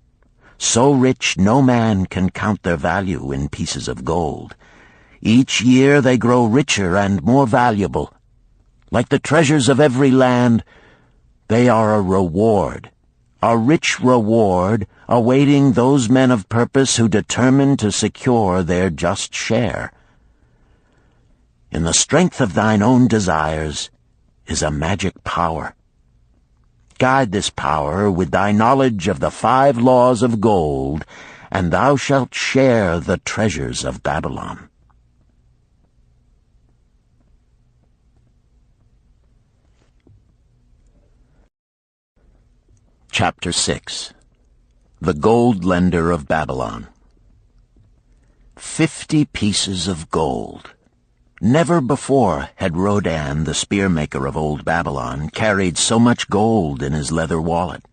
So rich no man can count their value in pieces of gold. Each year they grow richer and more valuable. Like the treasures of every land, they are a reward, a rich reward awaiting those men of purpose who determine to secure their just share. In the strength of thine own desires is a magic power. Guide this power with thy knowledge of the 5 laws of gold, and thou shalt share the treasures of Babylon. Chapter 6. The Gold Lender of Babylon. 50 pieces of gold. Never before had Rodan, the spearmaker of old Babylon, carried so much gold in his leather wallet.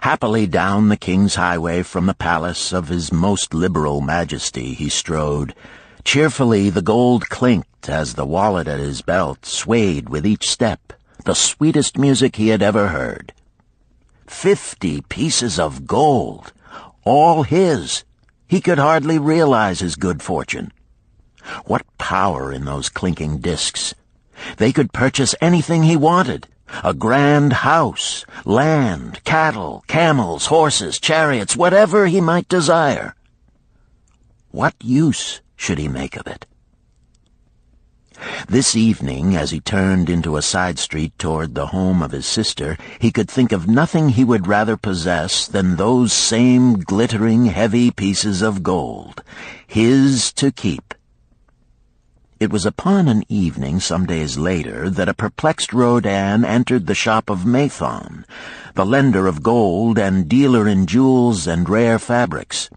Happily down the king's highway from the palace of his most liberal majesty he strode. Cheerfully the gold clinked as the wallet at his belt swayed with each step, the sweetest music he had ever heard. 50 pieces of gold, all his. He could hardly realize his good fortune. What power in those clinking discs! They could purchase anything he wanted. A grand house, land, cattle, camels, horses, chariots, whatever he might desire. What use should he make of it? This evening, as he turned into a side street toward the home of his sister, he could think of nothing he would rather possess than those same glittering, heavy pieces of gold, his to keep. It was upon an evening some days later that a perplexed Rodan entered the shop of Mathon, the lender of gold and dealer in jewels and rare fabrics.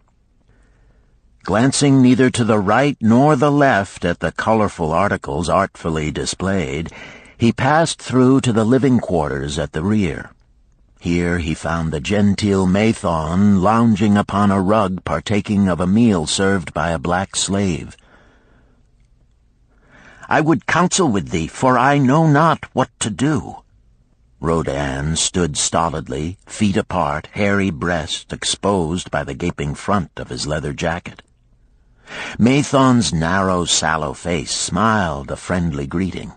Glancing neither to the right nor the left at the colorful articles artfully displayed, he passed through to the living quarters at the rear. Here he found the genteel Mathon lounging upon a rug partaking of a meal served by a black slave. I would counsel with thee, for I know not what to do." Rodan stood stolidly, feet apart, hairy breast exposed by the gaping front of his leather jacket. Mathon's narrow, sallow face smiled a friendly greeting.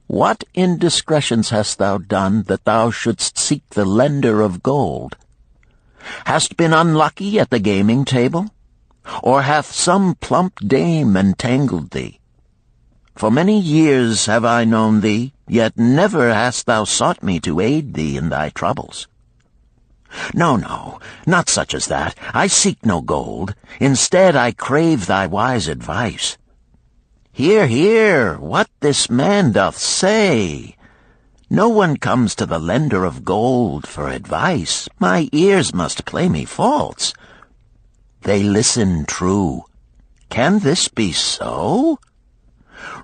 "What indiscretions hast thou done that thou shouldst seek the lender of gold? Hast been unlucky at the gaming table? Or hath some plump dame entangled thee? For many years have I known thee, yet never hast thou sought me to aid thee in thy troubles. No, not such as that. I seek no gold. Instead, I crave thy wise advice. Hear, what this man doth say. No one comes to the lender of gold for advice. My ears must play me false. They listen true. Can this be so?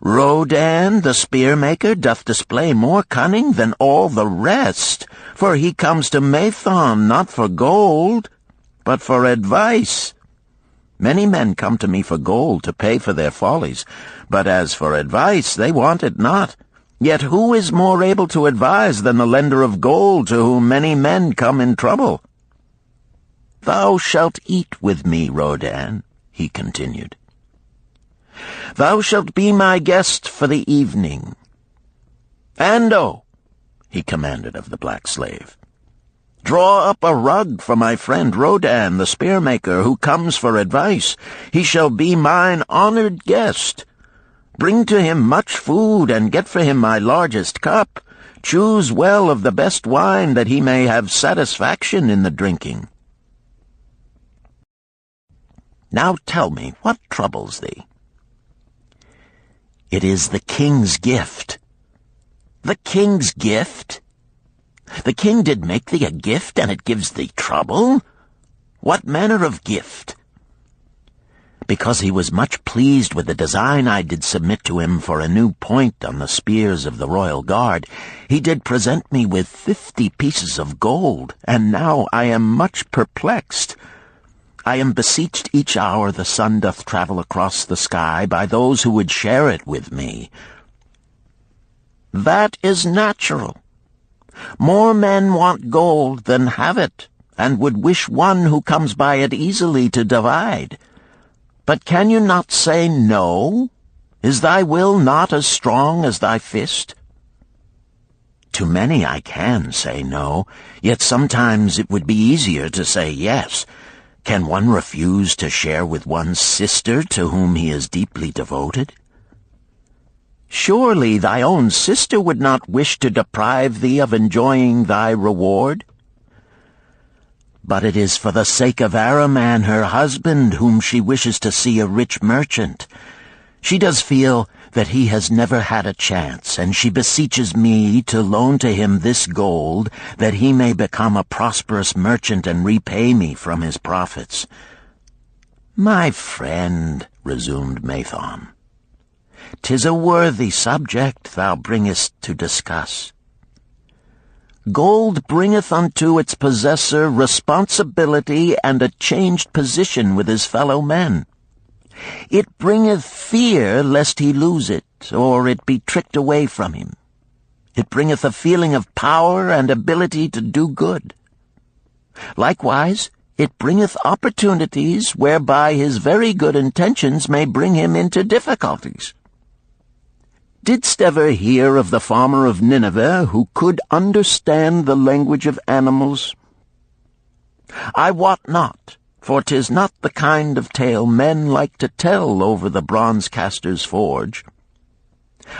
Rodan, the spear-maker, doth display more cunning than all the rest, for he comes to Mathon not for gold, but for advice. Many men come to me for gold to pay for their follies, but as for advice, they want it not. Yet who is more able to advise than the lender of gold to whom many men come in trouble? Thou shalt eat with me, Rodan," he continued. "Thou shalt be my guest for the evening. Ando," he commanded of the black slave, "draw up a rug for my friend Rodan, the spear-maker, who comes for advice. He shall be mine honored guest. Bring to him much food, and get for him my largest cup. Choose well of the best wine, that he may have satisfaction in the drinking. Now tell me, what troubles thee?" "It is the king's gift." "The king's gift? The king did make thee a gift, and it gives thee trouble? What manner of gift?" "Because he was much pleased with the design I did submit to him for a new point on the spears of the royal guard, he did present me with 50 pieces of gold, and now I am much perplexed. I am beseeched each hour the sun doth travel across the sky by those who would share it with me." "That is natural. More men want gold than have it, and would wish one who comes by it easily to divide. But can you not say no? Is thy will not as strong as thy fist?" "To many I can say no, yet sometimes it would be easier to say yes. Can one refuse to share with one's sister to whom he is deeply devoted?" "Surely thy own sister would not wish to deprive thee of enjoying thy reward?" "But it is for the sake of Araman, her husband, whom she wishes to see a rich merchant. She does feel that he has never had a chance, and she beseeches me to loan to him this gold, that he may become a prosperous merchant and repay me from his profits." "My friend," resumed Mathon, "'tis a worthy subject thou bringest to discuss. Gold bringeth unto its possessor responsibility and a changed position with his fellow men. It bringeth fear lest he lose it, or it be tricked away from him. It bringeth a feeling of power and ability to do good. Likewise, it bringeth opportunities whereby his very good intentions may bring him into difficulties. Didst ever hear of the farmer of Nineveh who could understand the language of animals? I wot not, for 'tis not the kind of tale men like to tell over the bronze-caster's forge.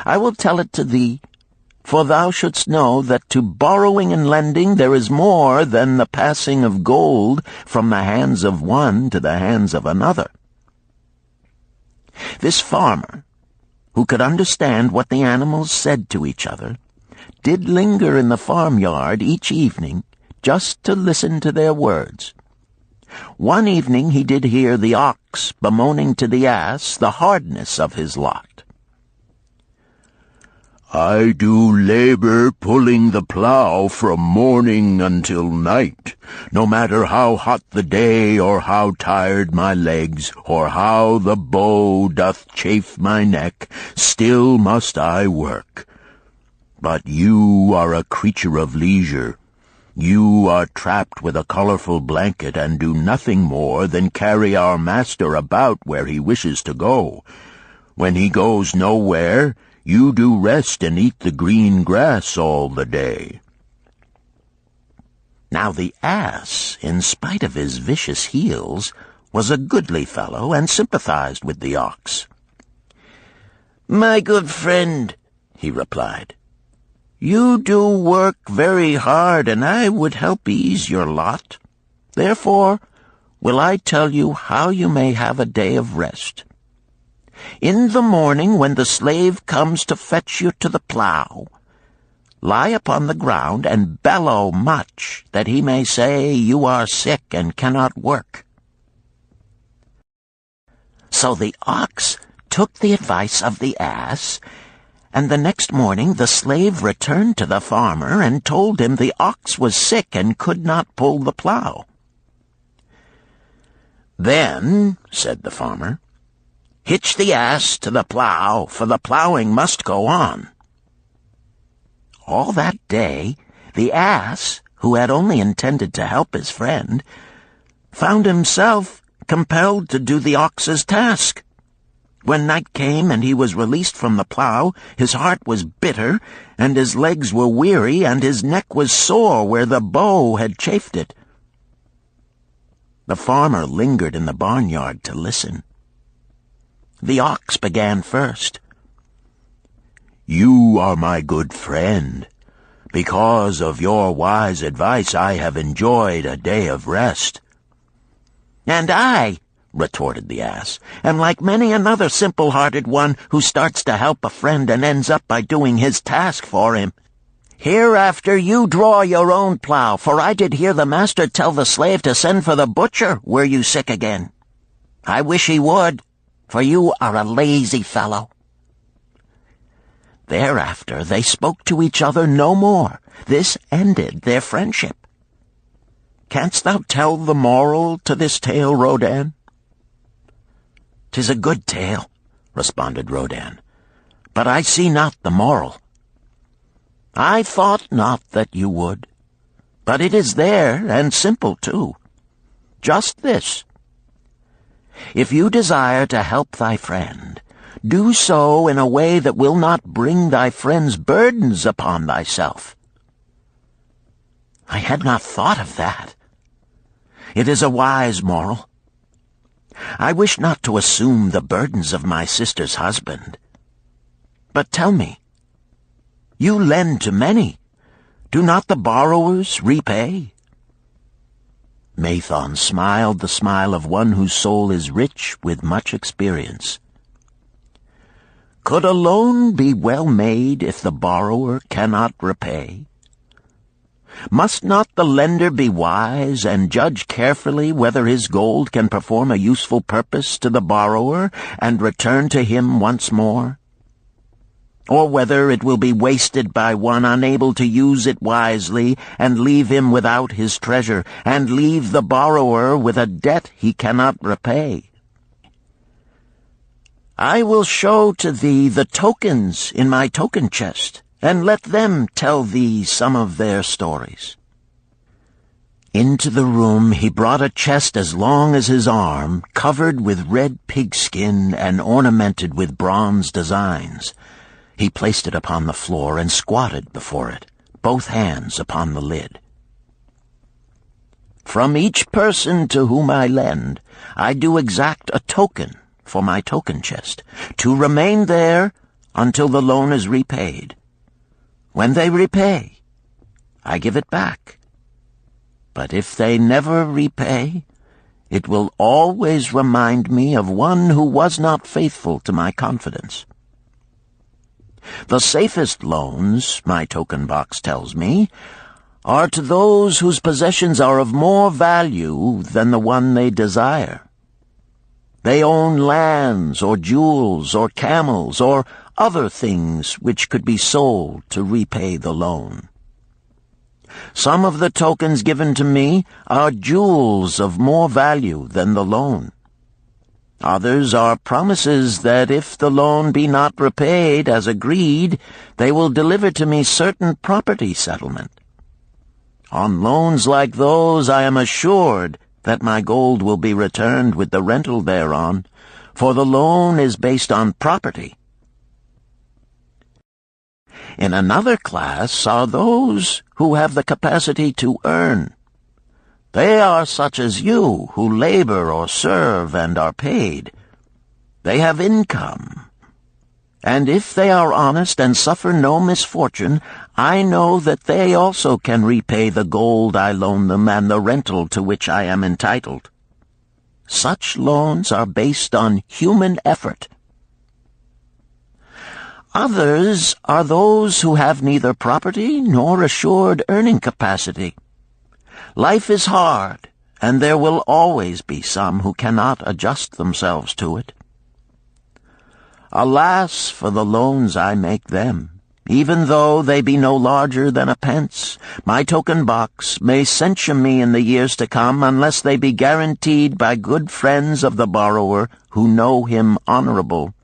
I will tell it to thee, for thou shouldst know that to borrowing and lending there is more than the passing of gold from the hands of one to the hands of another. This farmer, who could understand what the animals said to each other, did linger in the farmyard each evening just to listen to their words. One evening he did hear the ox bemoaning to the ass the hardness of his lot. I do labor pulling the plow from morning until night, no matter how hot the day, or how tired my legs, or how the bow doth chafe my neck, still must I work. But you are a creature of leisure. You are trapped with a colorful blanket and do nothing more than carry our master about where he wishes to go. When he goes nowhere, you do rest and eat the green grass all the day." Now the ass, in spite of his vicious heels, was a goodly fellow and sympathized with the ox. "My good friend," he replied, "you do work very hard, and I would help ease your lot. Therefore will I tell you how you may have a day of rest. In the morning, when the slave comes to fetch you to the plow, lie upon the ground and bellow much, that he may say you are sick and cannot work." So the ox took the advice of the ass, and the next morning the slave returned to the farmer and told him the ox was sick and could not pull the plow. "Then," said the farmer, "hitch the ass to the plow, for the plowing must go on." All that day, the ass, who had only intended to help his friend, found himself compelled to do the ox's task. When night came and he was released from the plow, his heart was bitter, and his legs were weary, and his neck was sore where the bow had chafed it. The farmer lingered in the barnyard to listen. The ox began first. "You are my good friend. Because of your wise advice, I have enjoyed a day of rest." "And I," retorted the ass, "am like many another simple-hearted one who starts to help a friend and ends up by doing his task for him. Hereafter you draw your own plow, for I did hear the master tell the slave to send for the butcher were you sick again. I wish he would, for you are a lazy fellow." Thereafter they spoke to each other no more. This ended their friendship. "Canst thou tell the moral to this tale, Rodan?" "'Tis a good tale," responded Rodan, "but I see not the moral." "I thought not that you would, but it is there, and simple too. Just this: if you desire to help thy friend, do so in a way that will not bring thy friend's burdens upon thyself." "I had not thought of that. It is a wise moral. I wish not to assume the burdens of my sister's husband. But tell me, you lend to many. Do not the borrowers repay?" Mathon smiled the smile of one whose soul is rich with much experience. "Could a loan be well made if the borrower cannot repay? Must not the lender be wise and judge carefully whether his gold can perform a useful purpose to the borrower and return to him once more? Or whether it will be wasted by one unable to use it wisely and leave him without his treasure, and leave the borrower with a debt he cannot repay? I will show to thee the tokens in my token chest, and let them tell thee some of their stories." Into the room he brought a chest as long as his arm, covered with red pigskin and ornamented with bronze designs. He placed it upon the floor and squatted before it, both hands upon the lid. "From each person to whom I lend, I do exact a token for my token chest, to remain there until the loan is repaid. When they repay, I give it back. But if they never repay, it will always remind me of one who was not faithful to my confidence. The safest loans, my token box tells me, are to those whose possessions are of more value than the one they desire. They own lands or jewels or camels or other things which could be sold to repay the loan. Some of the tokens given to me are jewels of more value than the loan. Others are promises that if the loan be not repaid as agreed, they will deliver to me certain property settlement. On loans like those I am assured that my gold will be returned with the rental thereon, for the loan is based on property. In another class are those who have the capacity to earn. They are such as you, who labor or serve and are paid. They have income. And if they are honest and suffer no misfortune, I know that they also can repay the gold I loan them and the rental to which I am entitled. Such loans are based on human effort. Others are those who have neither property nor assured earning capacity. Life is hard, and there will always be some who cannot adjust themselves to it. Alas for the loans I make them! Even though they be no larger than a pence, my token box may censure me in the years to come unless they be guaranteed by good friends of the borrower who know him honorable.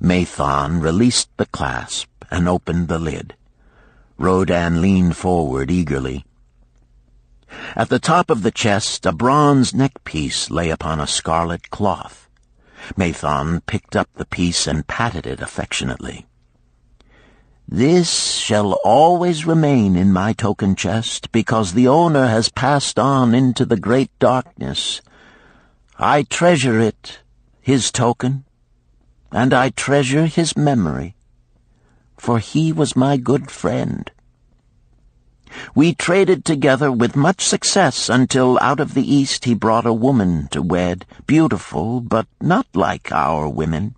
Mathon released the clasp and opened the lid. Rodan leaned forward eagerly. At the top of the chest, a bronze neckpiece lay upon a scarlet cloth. Mathon picked up the piece and patted it affectionately. "This shall always remain in my token chest, because the owner has passed on into the great darkness. I treasure it, his token, and I treasure his memory, for he was my good friend. We traded together with much success until out of the East he brought a woman to wed, beautiful, but not like our women,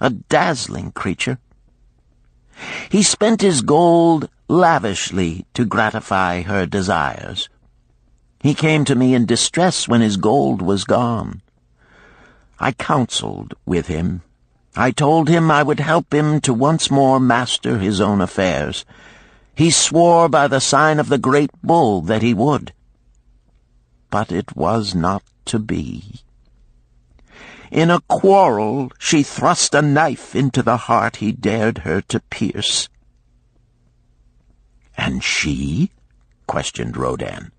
a dazzling creature. He spent his gold lavishly to gratify her desires. He came to me in distress when his gold was gone. I counseled with him. I told him I would help him to once more master his own affairs. He swore by the sign of the great bull that he would. But it was not to be. In a quarrel, she thrust a knife into the heart he dared her to pierce." "And she?" questioned Rodan.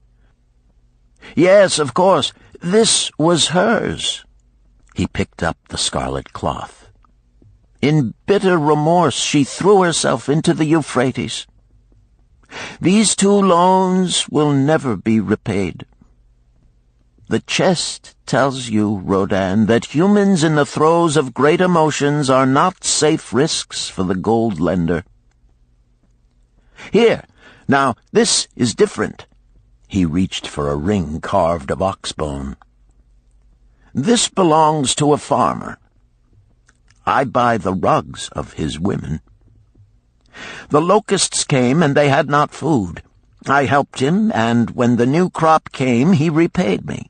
"Yes, of course. This was hers." He picked up the scarlet cloth. "In bitter remorse, she threw herself into the Euphrates. These 2 loans will never be repaid. The chest tells you, Rodan, that humans in the throes of great emotions are not safe risks for the gold lender. Here, now, this is different." He reached for a ring carved of ox-bone. "This belongs to a farmer. I buy the rugs of his women. The locusts came, and they had not food. I helped him, and when the new crop came, he repaid me.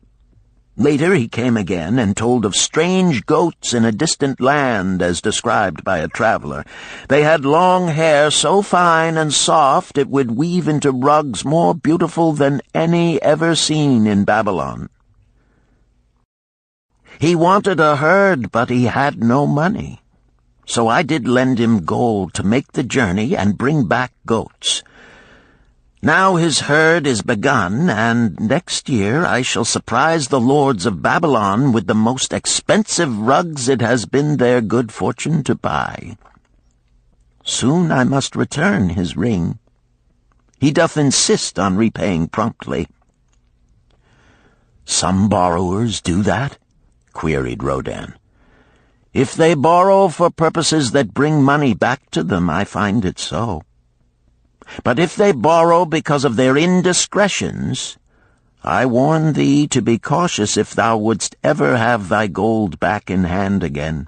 Later he came again and told of strange goats in a distant land, as described by a traveler. They had long hair so fine and soft it would weave into rugs more beautiful than any ever seen in Babylon. He wanted a herd, but he had no money. So I did lend him gold to make the journey and bring back goats. Now his herd is begun, and next year I shall surprise the lords of Babylon with the most expensive rugs it has been their good fortune to buy. Soon I must return his ring. He doth insist on repaying promptly." "Some borrowers do that?" queried Rodan. "If they borrow for purposes that bring money back to them, I find it so. But if they borrow because of their indiscretions, I warn thee to be cautious if thou wouldst ever have thy gold back in hand again."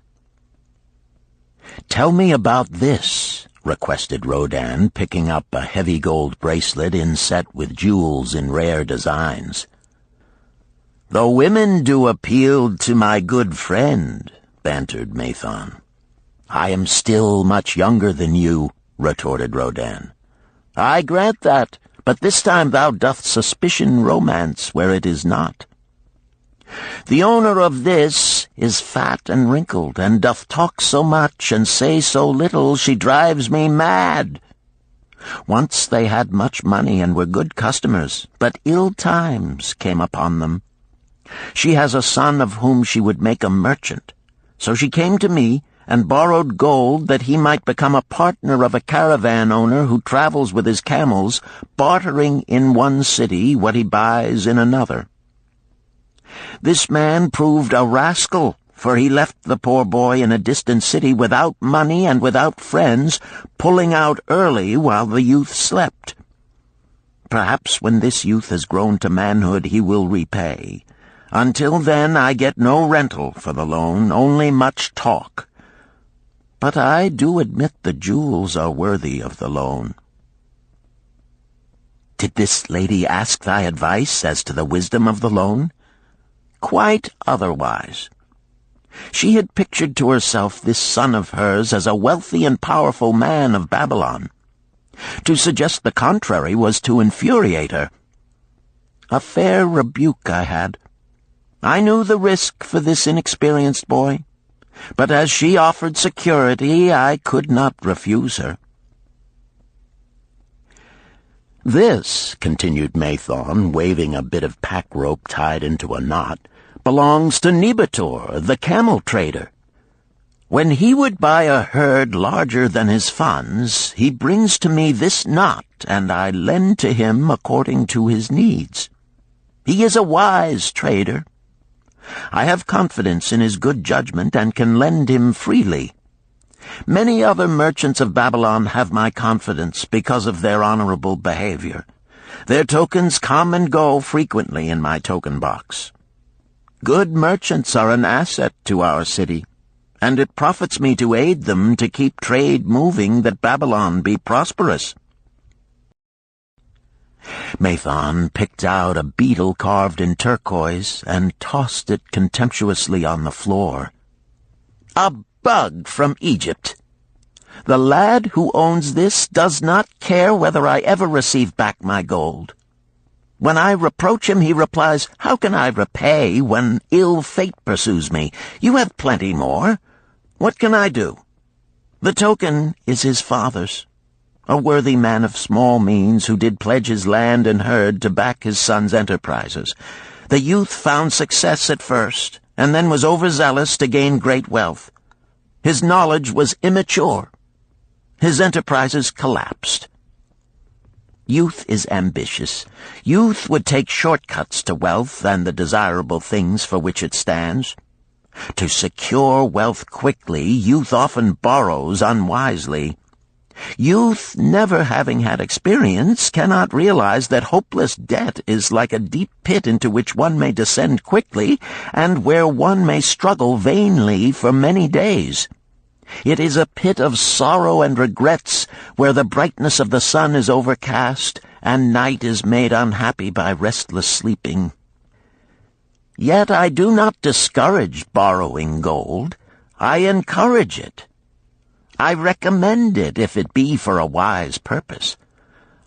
"Tell me about this," requested Rodan, picking up a heavy gold bracelet inset with jewels in rare designs. "The women do appeal to my good friend," bantered Mathon. "I am still much younger than you," retorted Rodin. "I grant that, but this time thou doth suspicion romance where it is not. The owner of this is fat and wrinkled, and doth talk so much and say so little, she drives me mad. Once they had much money and were good customers, but ill times came upon them. She has a son of whom she would make a merchant. So she came to me and borrowed gold that he might become a partner of a caravan owner who travels with his camels, bartering in one city what he buys in another. This man proved a rascal, for he left the poor boy in a distant city without money and without friends, pulling out early while the youth slept. Perhaps when this youth has grown to manhood he will repay. Until then I get no rental for the loan, only much talk. But I do admit the jewels are worthy of the loan." "Did this lady ask thy advice as to the wisdom of the loan?" "Quite otherwise. She had pictured to herself this son of hers as a wealthy and powerful man of Babylon. To suggest the contrary was to infuriate her. A fair rebuke I had. I knew the risk for this inexperienced boy, but as she offered security, I could not refuse her." "This," continued Mathon, waving a bit of pack rope tied into a knot, "belongs to Nebator, the camel trader. When he would buy a herd larger than his funds, he brings to me this knot, and I lend to him according to his needs. He is a wise trader. I have confidence in his good judgment and can lend him freely. Many other merchants of Babylon have my confidence because of their honorable behavior. Their tokens come and go frequently in my token box. Good merchants are an asset to our city, and it profits me to aid them to keep trade moving that Babylon be prosperous." Mathon picked out a beetle carved in turquoise and tossed it contemptuously on the floor. "A bug from Egypt. The lad who owns this does not care whether I ever receive back my gold. When I reproach him, he replies, 'How can I repay when ill fate pursues me? You have plenty more. What can I do?' The token is his father's, a worthy man of small means who did pledge his land and herd to back his son's enterprises. The youth found success at first, and then was overzealous to gain great wealth. His knowledge was immature. His enterprises collapsed. Youth is ambitious. Youth would take shortcuts to wealth and the desirable things for which it stands. To secure wealth quickly, youth often borrows unwisely. Youth, never having had experience, cannot realize that hopeless debt is like a deep pit into which one may descend quickly, and where one may struggle vainly for many days. It is a pit of sorrow and regrets, where the brightness of the sun is overcast, and night is made unhappy by restless sleeping. Yet I do not discourage borrowing gold. I encourage it. I recommend it if it be for a wise purpose.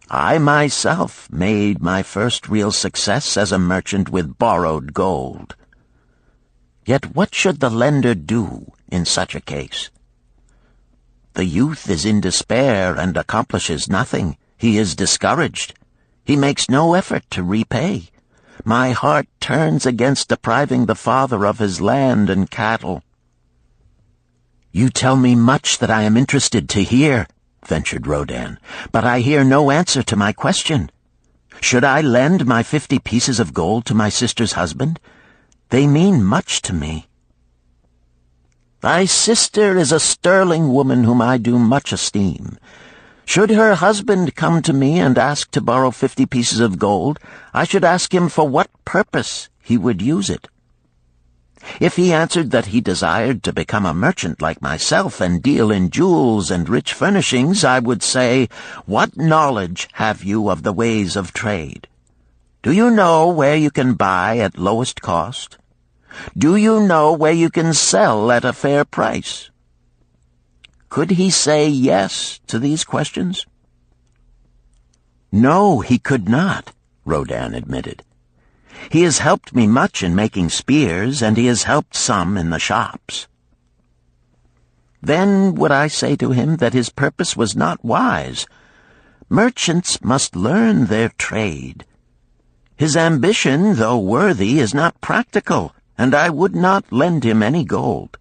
I myself made my first real success as a merchant with borrowed gold. Yet what should the lender do in such a case? The youth is in despair and accomplishes nothing. He is discouraged. He makes no effort to repay. My heart turns against depriving the father of his land and cattle." "You tell me much that I am interested to hear," ventured Rodin, "but I hear no answer to my question. Should I lend my 50 pieces of gold to my sister's husband? They mean much to me." "Thy sister is a sterling woman whom I do much esteem. Should her husband come to me and ask to borrow 50 pieces of gold, I should ask him for what purpose he would use it. If he answered that he desired to become a merchant like myself and deal in jewels and rich furnishings, I would say, 'What knowledge have you of the ways of trade? Do you know where you can buy at lowest cost? Do you know where you can sell at a fair price? Could he say yes to these questions? No, he could not, Rodin admitted. He has helped me much in making spears, and he has helped some in the shops. Then would I say to him that his purpose was not wise. Merchants must learn their trade. His ambition, though worthy, is not practical, and I would not lend him any gold.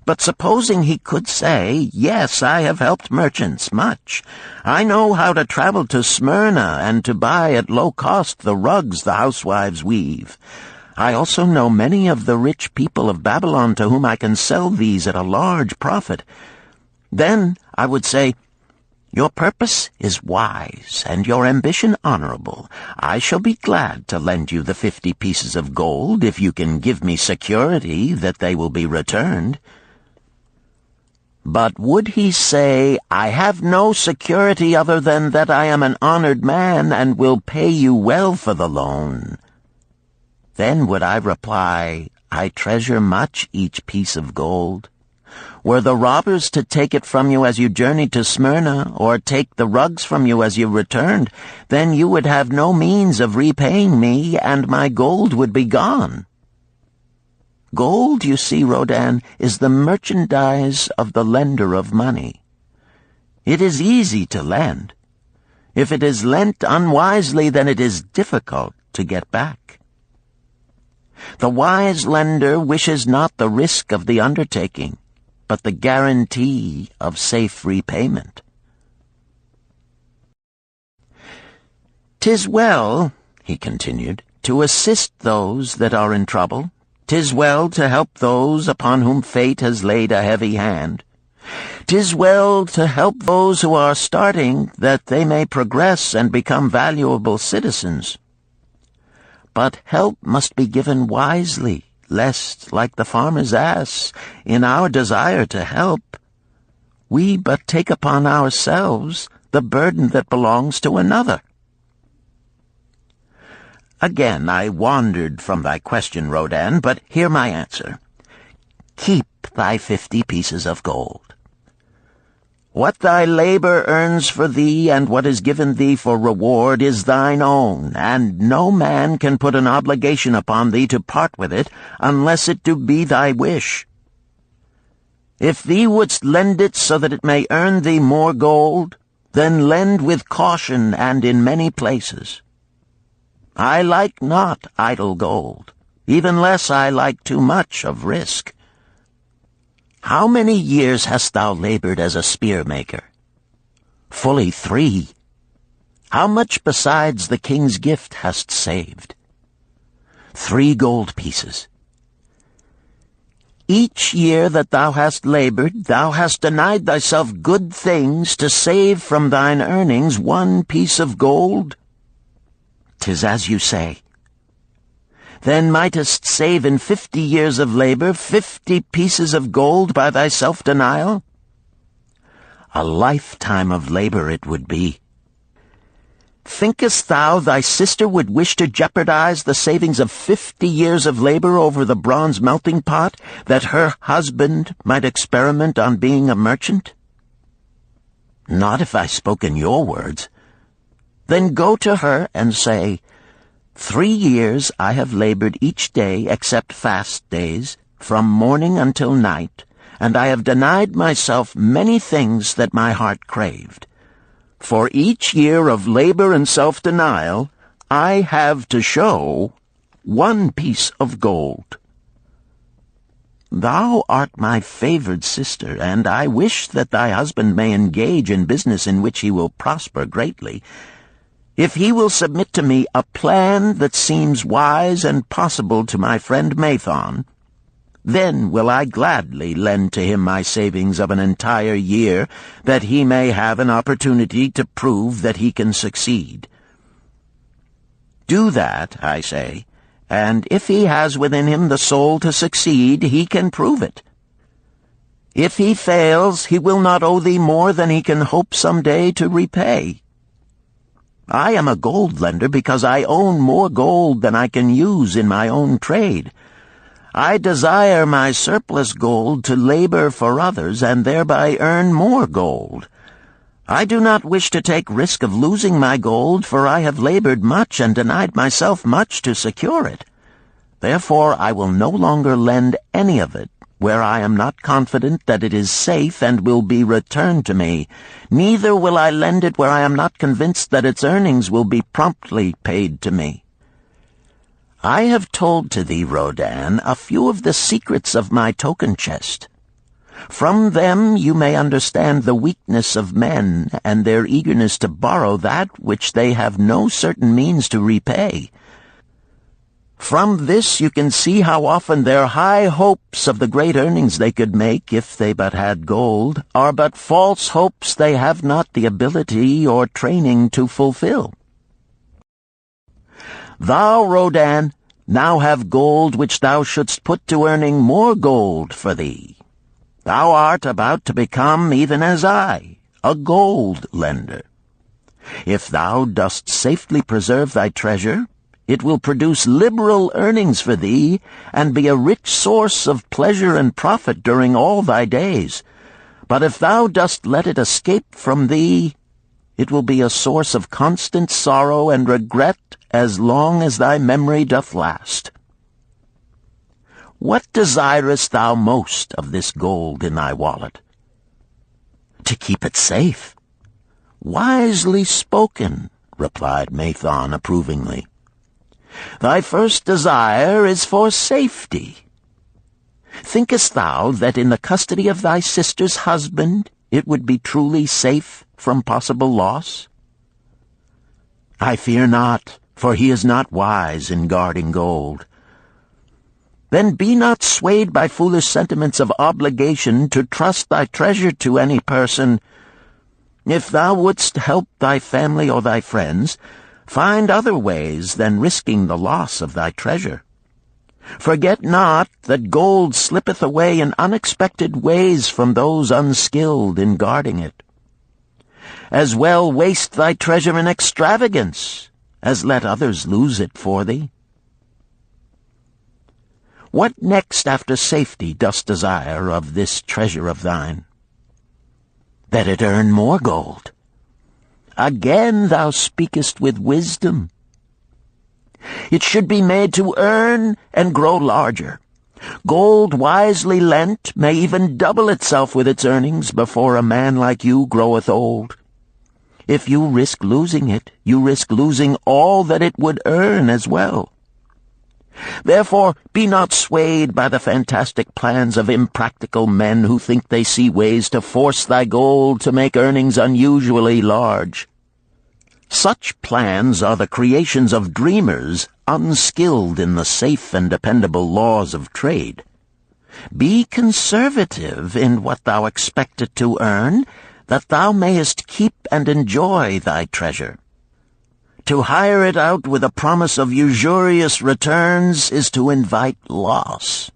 But supposing he could say, yes, I have helped merchants much. I know how to travel to Smyrna and to buy at low cost the rugs the housewives weave. I also know many of the rich people of Babylon to whom I can sell these at a large profit. Then I would say, your purpose is wise and your ambition honorable. I shall be glad to lend you the 50 pieces of gold if you can give me security that they will be returned. But would he say, I have no security other than that I am an honored man and will pay you well for the loan? Then would I reply, I treasure much each piece of gold. Were the robbers to take it from you as you journeyed to Smyrna, or take the rugs from you as you returned, then you would have no means of repaying me, and my gold would be gone. Gold, you see, Rodin, is the merchandise of the lender of money. It is easy to lend. If it is lent unwisely, then it is difficult to get back. The wise lender wishes not the risk of the undertaking, but the guarantee of safe repayment. "'Tis well," he continued, "to assist those that are in trouble. 'Tis well to help those upon whom fate has laid a heavy hand. 'Tis well to help those who are starting, that they may progress and become valuable citizens. But help must be given wisely, lest, like the farmer's ass, in our desire to help, we but take upon ourselves the burden that belongs to another." Again I wandered from thy question, Rodin, but hear my answer. Keep thy 50 pieces of gold. What thy labor earns for thee and what is given thee for reward is thine own, and no man can put an obligation upon thee to part with it unless it do be thy wish. If thee wouldst lend it so that it may earn thee more gold, then lend with caution and in many places. I like not idle gold, even less I like too much of risk. How many years hast thou labored as a spear-maker? Fully 3. How much besides the king's gift hast saved? 3 gold pieces. Each year that thou hast labored, thou hast denied thyself good things to save from thine earnings 1 piece of gold? 'Tis as you say. Then mightest save in 50 years of labor 50 pieces of gold by thy self-denial? A lifetime of labor it would be. Thinkest thou thy sister would wish to jeopardize the savings of 50 years of labor over the bronze melting pot, that her husband might experiment on being a merchant? Not if I spoke in your words. Then go to her and say, 3 years I have labored each day except fast days, from morning until night, and I have denied myself many things that my heart craved. For each year of labor and self-denial, I have to show 1 piece of gold. Thou art my favored sister, and I wish that thy husband may engage in business in which he will prosper greatly. If he will submit to me a plan that seems wise and possible to my friend Mathon, then will I gladly lend to him my savings of an entire year, that he may have an opportunity to prove that he can succeed. Do that, I say, and if he has within him the soul to succeed, he can prove it. If he fails, he will not owe thee more than he can hope some day to repay. I am a gold lender because I own more gold than I can use in my own trade. I desire my surplus gold to labor for others and thereby earn more gold. I do not wish to take risk of losing my gold, for I have labored much and denied myself much to secure it. Therefore I will no longer lend any of it where I am not confident that it is safe and will be returned to me. Neither will I lend it where I am not convinced that its earnings will be promptly paid to me. I have told to thee, Rodan, a few of the secrets of my token chest. From them you may understand the weakness of men and their eagerness to borrow that which they have no certain means to repay. From this you can see how often their high hopes of the great earnings they could make if they but had gold are but false hopes they have not the ability or training to fulfill. Thou, Rodan, now have gold which thou shouldst put to earning more gold for thee. Thou art about to become, even as I, a gold lender. If thou dost safely preserve thy treasure, it will produce liberal earnings for thee, and be a rich source of pleasure and profit during all thy days. But if thou dost let it escape from thee, it will be a source of constant sorrow and regret as long as thy memory doth last. What desirest thou most of this gold in thy wallet? To keep it safe. Wisely spoken, replied Mathon approvingly. Thy first desire is for safety. Thinkest thou that in the custody of thy sister's husband it would be truly safe from possible loss? I fear not, for he is not wise in guarding gold. Then be not swayed by foolish sentiments of obligation to trust thy treasure to any person. If thou wouldst help thy family or thy friends, find other ways than risking the loss of thy treasure. Forget not that gold slippeth away in unexpected ways from those unskilled in guarding it. As well waste thy treasure in extravagance as let others lose it for thee. What next after safety dost desire of this treasure of thine? That it earn more gold. Again thou speakest with wisdom. It should be made to earn and grow larger. Gold wisely lent may even double itself with its earnings before a man like you groweth old. If you risk losing it, you risk losing all that it would earn as well. Therefore, be not swayed by the fantastic plans of impractical men who think they see ways to force thy gold to make earnings unusually large. Such plans are the creations of dreamers unskilled in the safe and dependable laws of trade. Be conservative in what thou expectest to earn, that thou mayest keep and enjoy thy treasure. To hire it out with a promise of usurious returns is to invite loss.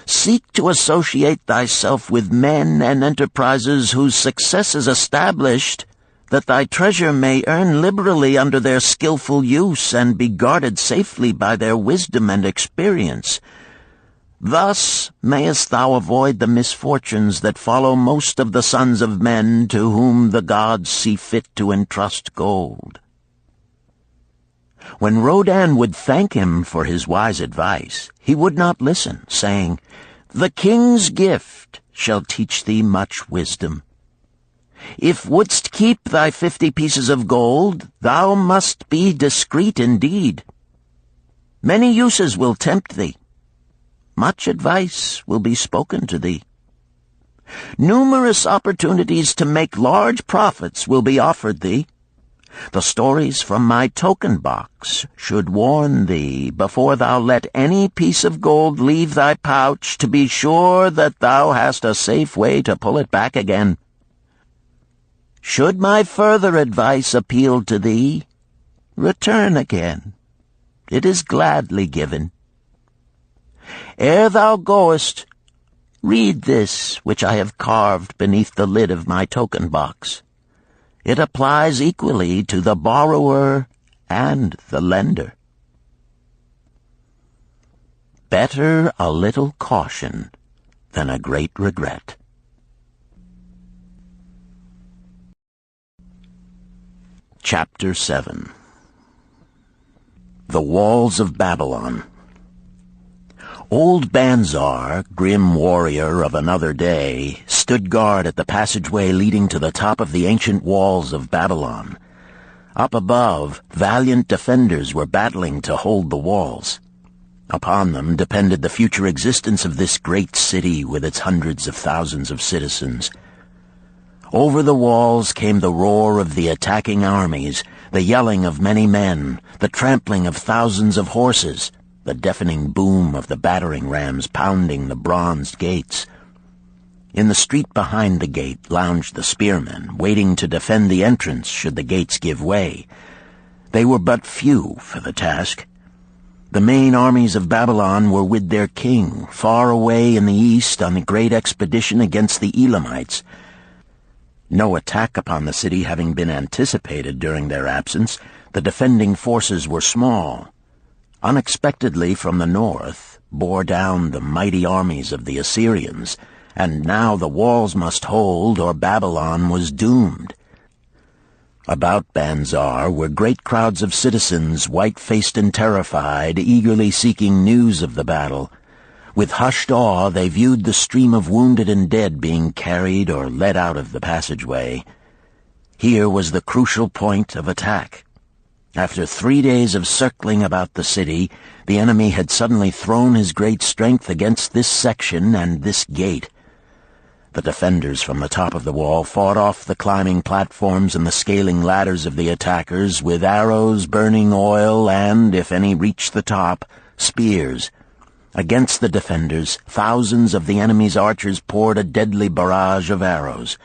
Seek to associate thyself with men and enterprises whose success is established, that thy treasure may earn liberally under their skillful use and be guarded safely by their wisdom and experience. Thus mayest thou avoid the misfortunes that follow most of the sons of men to whom the gods see fit to entrust gold. When Rodan would thank him for his wise advice, he would not listen, saying, "The king's gift shall teach thee much wisdom. If wouldst keep thy 50 pieces of gold, thou must be discreet indeed. Many uses will tempt thee. Much advice will be spoken to thee. Numerous opportunities to make large profits will be offered thee. The stories from my token box should warn thee, before thou let any piece of gold leave thy pouch, to be sure that thou hast a safe way to pull it back again. Should my further advice appeal to thee, return again. It is gladly given. Ere thou goest, read this which I have carved beneath the lid of my token box. It applies equally to the borrower and the lender." Better a little caution than a great regret. Chapter 7. The Walls of Babylon. Old Banzar, grim warrior of another day, stood guard at the passageway leading to the top of the ancient walls of Babylon. Up above, valiant defenders were battling to hold the walls. Upon them depended the future existence of this great city with its hundreds of thousands of citizens. Over the walls came the roar of the attacking armies, the yelling of many men, the trampling of thousands of horses, the deafening boom of the battering rams pounding the bronzed gates. In the street behind the gate lounged the spearmen, waiting to defend the entrance should the gates give way. They were but few for the task. The main armies of Babylon were with their king, far away in the east on a great expedition against the Elamites. No attack upon the city having been anticipated during their absence, the defending forces were small. Unexpectedly from the north bore down the mighty armies of the Assyrians, and now the walls must hold or Babylon was doomed. About Banzar were great crowds of citizens, white-faced and terrified, eagerly seeking news of the battle. With hushed awe they viewed the stream of wounded and dead being carried or led out of the passageway. Here was the crucial point of attack. After 3 days of circling about the city, the enemy had suddenly thrown his great strength against this section and this gate. The defenders from the top of the wall fought off the climbing platforms and the scaling ladders of the attackers with arrows, burning oil, and, if any reached the top, spears. Against the defenders, thousands of the enemy's archers poured a deadly barrage of arrows.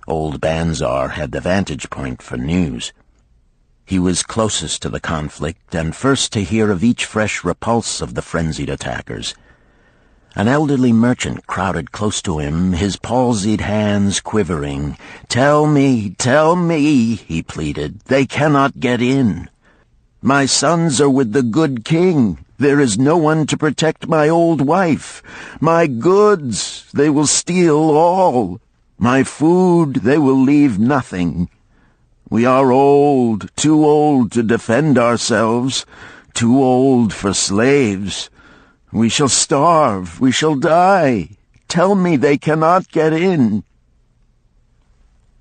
Old Banzar had the vantage point for news. He was closest to the conflict and first to hear of each fresh repulse of the frenzied attackers. An elderly merchant crowded close to him, his palsied hands quivering. tell me," he pleaded. "They cannot get in. My sons are with the good king. There is no one to protect my old wife. My goods, they will steal all. My food, they will leave nothing. We are old, too old to defend ourselves, too old for slaves. We shall starve, we shall die. Tell me they cannot get in."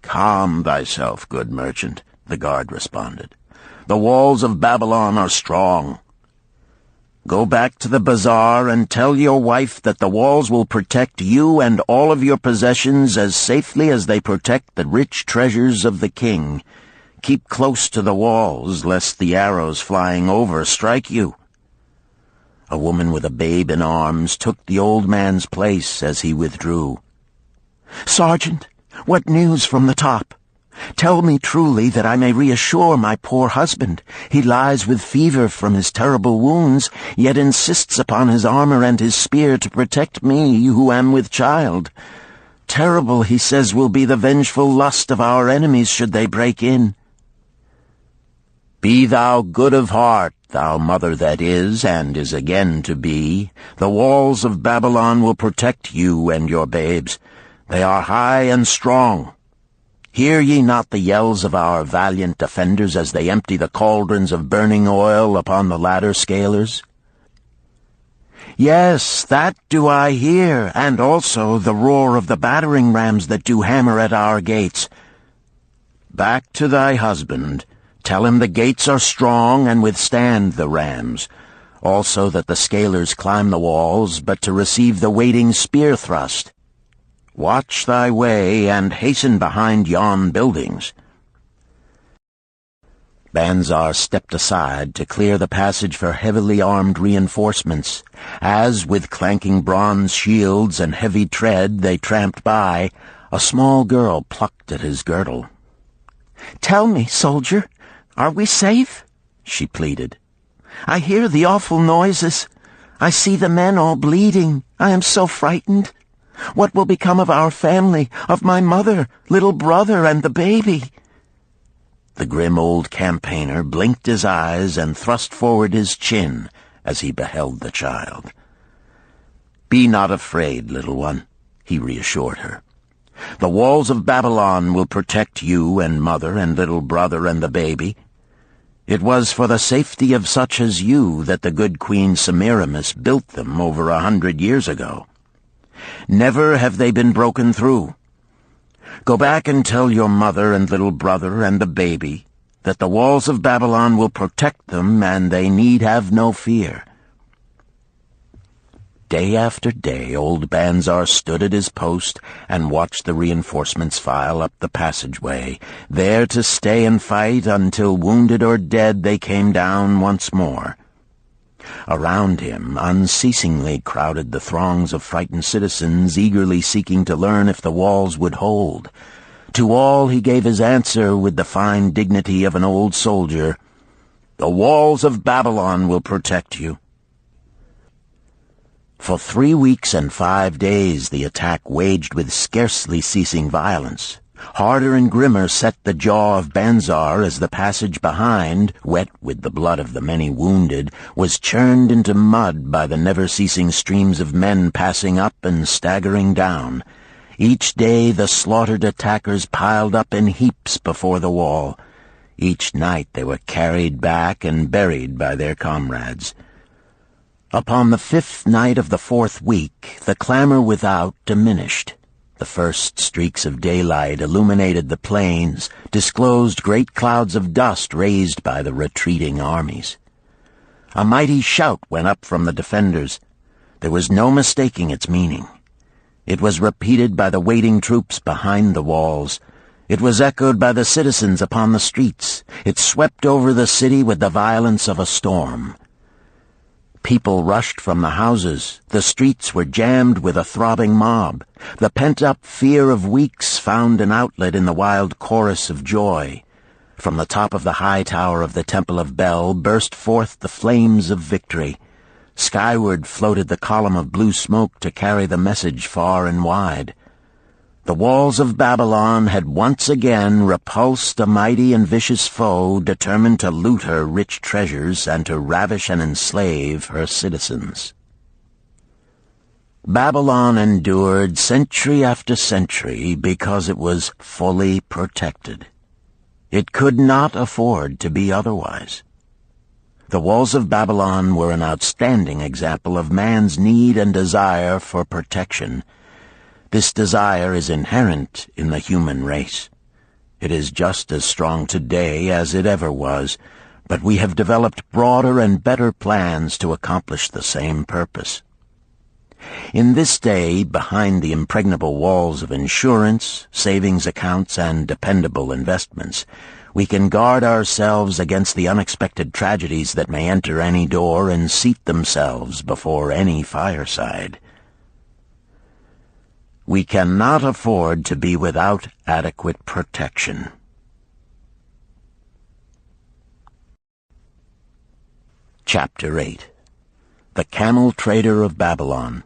"Calm thyself, good merchant," the guard responded. "The walls of Babylon are strong. Go back to the bazaar and tell your wife that the walls will protect you and all of your possessions as safely as they protect the rich treasures of the king. Keep close to the walls, lest the arrows flying over strike you." A woman with a babe in arms took the old man's place as he withdrew. "Sergeant, what news from the top? Tell me truly that I may reassure my poor husband. He lies with fever from his terrible wounds, yet insists upon his armor and his spear to protect me who am with child. Terrible, he says, will be the vengeful lust of our enemies should they break in." "Be thou good of heart, thou mother that is and is again to be. The walls of Babylon will protect you and your babes. They are high and strong. Hear ye not the yells of our valiant defenders as they empty the cauldrons of burning oil upon the ladder scalers?" "Yes, that do I hear, and also the roar of the battering rams that do hammer at our gates." "Back to thy husband. Tell him the gates are strong and withstand the rams. Also that the scalers climb the walls, but to receive the waiting spear thrust. Watch thy way and hasten behind yon buildings." Banzar stepped aside to clear the passage for heavily armed reinforcements. As, with clanking bronze shields and heavy tread, they tramped by, a small girl plucked at his girdle. "Tell me, soldier, are we safe?" she pleaded. "I hear the awful noises. I see the men all bleeding. I am so frightened. What will become of our family, of my mother, little brother, and the baby?" The grim old campaigner blinked his eyes and thrust forward his chin as he beheld the child. "Be not afraid, little one," he reassured her. "The walls of Babylon will protect you and mother and little brother and the baby. It was for the safety of such as you that the good Queen Semiramis built them over 100 years ago. Never have they been broken through. Go back and tell your mother and little brother and the baby that the walls of Babylon will protect them and they need have no fear." Day after day, old Banzar stood at his post and watched the reinforcements file up the passageway, there to stay and fight until, wounded or dead, they came down once more. Around him unceasingly crowded the throngs of frightened citizens, eagerly seeking to learn if the walls would hold. To all he gave his answer with the fine dignity of an old soldier: "The walls of Babylon will protect you." For 3 weeks and 5 days the attack waged with scarcely ceasing violence. Harder and grimmer set the jaw of Banzar as the passage behind, wet with the blood of the many wounded, was churned into mud by the never-ceasing streams of men passing up and staggering down. Each day the slaughtered attackers piled up in heaps before the wall. Each night they were carried back and buried by their comrades. Upon the 5th night of the 4th week, the clamor without diminished. The first streaks of daylight illuminated the plains, disclosed great clouds of dust raised by the retreating armies. A mighty shout went up from the defenders. There was no mistaking its meaning. It was repeated by the waiting troops behind the walls. It was echoed by the citizens upon the streets. It swept over the city with the violence of a storm. People rushed from the houses. The streets were jammed with a throbbing mob. The pent-up fear of weeks found an outlet in the wild chorus of joy. From the top of the high tower of the Temple of Bel burst forth the flames of victory. Skyward floated the column of blue smoke to carry the message far and wide. The walls of Babylon had once again repulsed a mighty and vicious foe determined to loot her rich treasures and to ravish and enslave her citizens. Babylon endured century after century because it was fully protected. It could not afford to be otherwise. The walls of Babylon were an outstanding example of man's need and desire for protection. This desire is inherent in the human race. It is just as strong today as it ever was, but we have developed broader and better plans to accomplish the same purpose. In this day, behind the impregnable walls of insurance, savings accounts, and dependable investments, we can guard ourselves against the unexpected tragedies that may enter any door and seat themselves before any fireside. We cannot afford to be without adequate protection. Chapter 8. The Camel Trader of Babylon.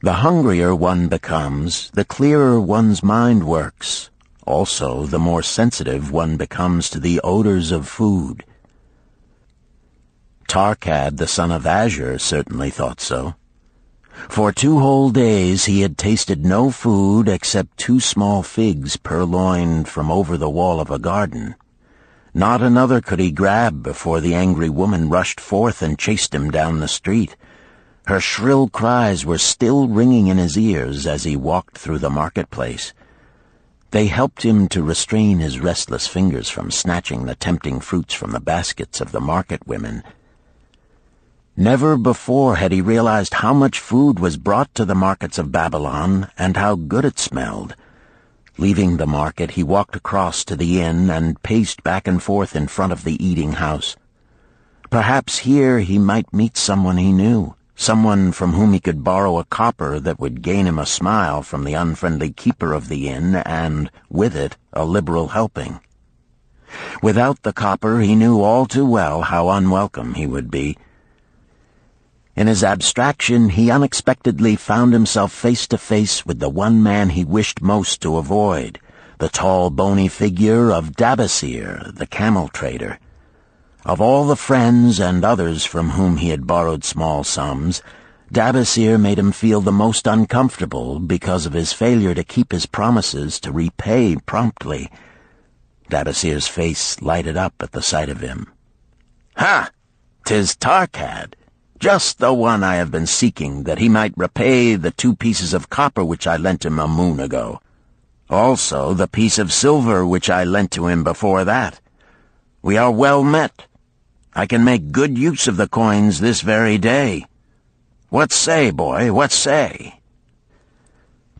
The hungrier one becomes, the clearer one's mind works. Also, the more sensitive one becomes to the odors of food. Tarkad, the son of Azure, certainly thought so. For 2 whole days he had tasted no food except 2 small figs purloined from over the wall of a garden. Not another could he grab before the angry woman rushed forth and chased him down the street. Her shrill cries were still ringing in his ears as he walked through the marketplace. They helped him to restrain his restless fingers from snatching the tempting fruits from the baskets of the market women. Never before had he realized how much food was brought to the markets of Babylon and how good it smelled. Leaving the market, he walked across to the inn and paced back and forth in front of the eating house. Perhaps here he might meet someone he knew, someone from whom he could borrow a copper that would gain him a smile from the unfriendly keeper of the inn and, with it, a liberal helping. Without the copper, he knew all too well how unwelcome he would be. In his abstraction, he unexpectedly found himself face to face with the one man he wished most to avoid, the tall, bony figure of Dabasir, the camel trader. Of all the friends and others from whom he had borrowed small sums, Dabasir made him feel the most uncomfortable because of his failure to keep his promises to repay promptly. Dabasir's face lighted up at the sight of him. "Ha! 'Tis Tarkad, just the one I have been seeking, that he might repay the 2 pieces of copper which I lent him a moon ago. Also the piece of silver which I lent to him before that. We are well met. I can make good use of the coins this very day. What say, boy, what say?"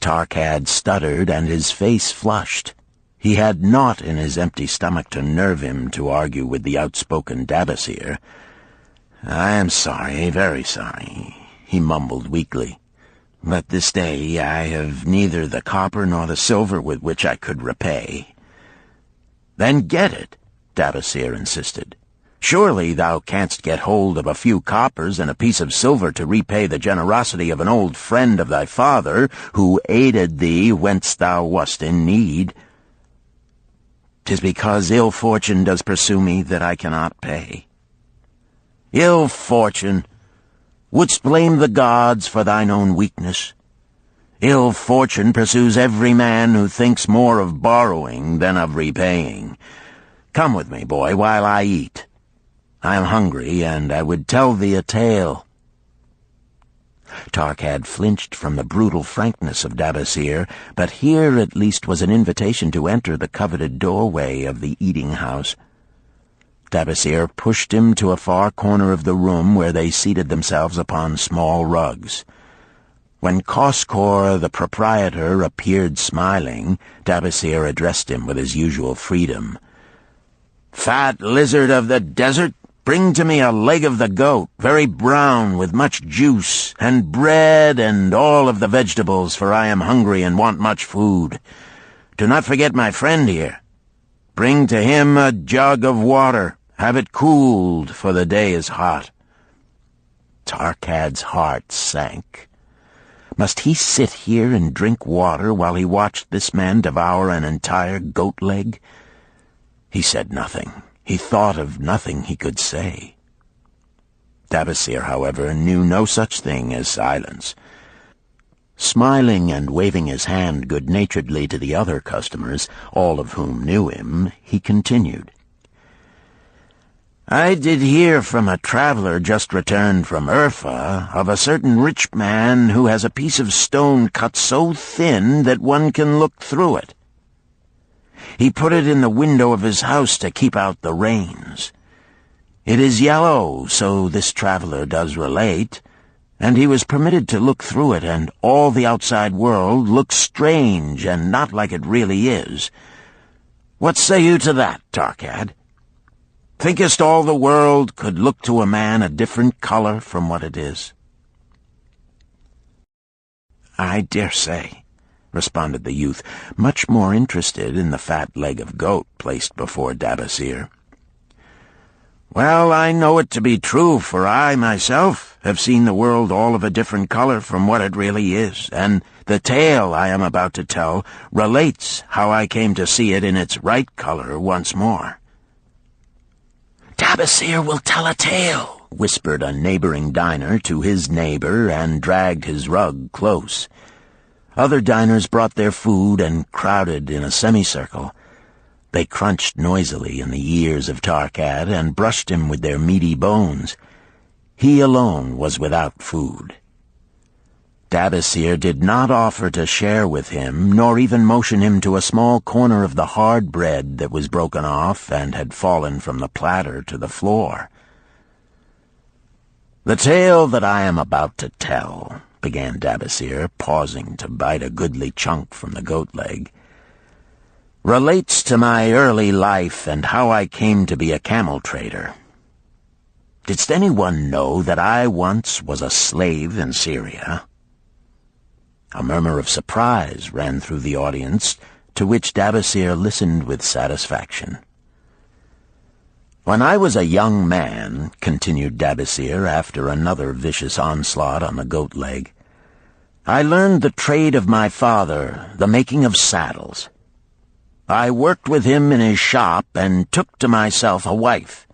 Tarkad stuttered, and his face flushed. He had naught in his empty stomach to nerve him to argue with the outspoken Dabasir. "I am sorry, very sorry," he mumbled weakly. "But this day I have neither the copper nor the silver with which I could repay." "Then get it," Dabasir insisted. "Surely thou canst get hold of a few coppers and a piece of silver to repay the generosity of an old friend of thy father, who aided thee whence thou wast in need." "'Tis because ill fortune does pursue me that I cannot pay." "Ill fortune? Wouldst blame the gods for thine own weakness? Ill fortune pursues every man who thinks more of borrowing than of repaying. Come with me, boy, while I eat. I am hungry, and I would tell thee a tale." Tarkad flinched from the brutal frankness of Dabasir, but here at least was an invitation to enter the coveted doorway of the eating-house. Dabasir pushed him to a far corner of the room where they seated themselves upon small rugs. When Koskor, the proprietor, appeared smiling, Dabasir addressed him with his usual freedom. "Fat lizard of the desert, bring to me a leg of the goat, very brown, with much juice, and bread and all of the vegetables, for I am hungry and want much food. Do not forget my friend here. Bring to him a jug of water. Have it cooled, for the day is hot." Tarkad's heart sank. Must he sit here and drink water while he watched this man devour an entire goat leg? He said nothing. He thought of nothing he could say. Dabasir, however, knew no such thing as silence. Smiling and waving his hand good-naturedly to the other customers, all of whom knew him, he continued. "I did hear from a traveler just returned from Urfa of a certain rich man who has a piece of stone cut so thin that one can look through it. He put it in the window of his house to keep out the rains. It is yellow, so this traveler does relate, and he was permitted to look through it, and all the outside world looks strange and not like it really is. What say you to that, Tarkad? Thinkest all the world could look to a man a different color from what it is?" "I dare say," responded the youth, much more interested in the fat leg of goat placed before Dabasir. "Well, I know it to be true, for I, myself, have seen the world all of a different color from what it really is, and the tale I am about to tell relates how I came to see it in its right color once more." "Dabasir will tell a tale," whispered a neighboring diner to his neighbor, and dragged his rug close. Other diners brought their food and crowded in a semicircle. They crunched noisily in the ears of Tarkad and brushed him with their meaty bones. He alone was without food. Dabasir did not offer to share with him, nor even motion him to a small corner of the hard bread that was broken off and had fallen from the platter to the floor. "The tale that I am about to tell," began Dabasir, pausing to bite a goodly chunk from the goat leg, "relates to my early life and how I came to be a camel trader. Didst anyone know that I once was a slave in Syria?" A murmur of surprise ran through the audience, to which Dabasir listened with satisfaction. "When I was a young man," continued Dabasir after another vicious onslaught on the goat leg, "I learned the trade of my father, the making of saddles. I worked with him in his shop and took to myself a wife.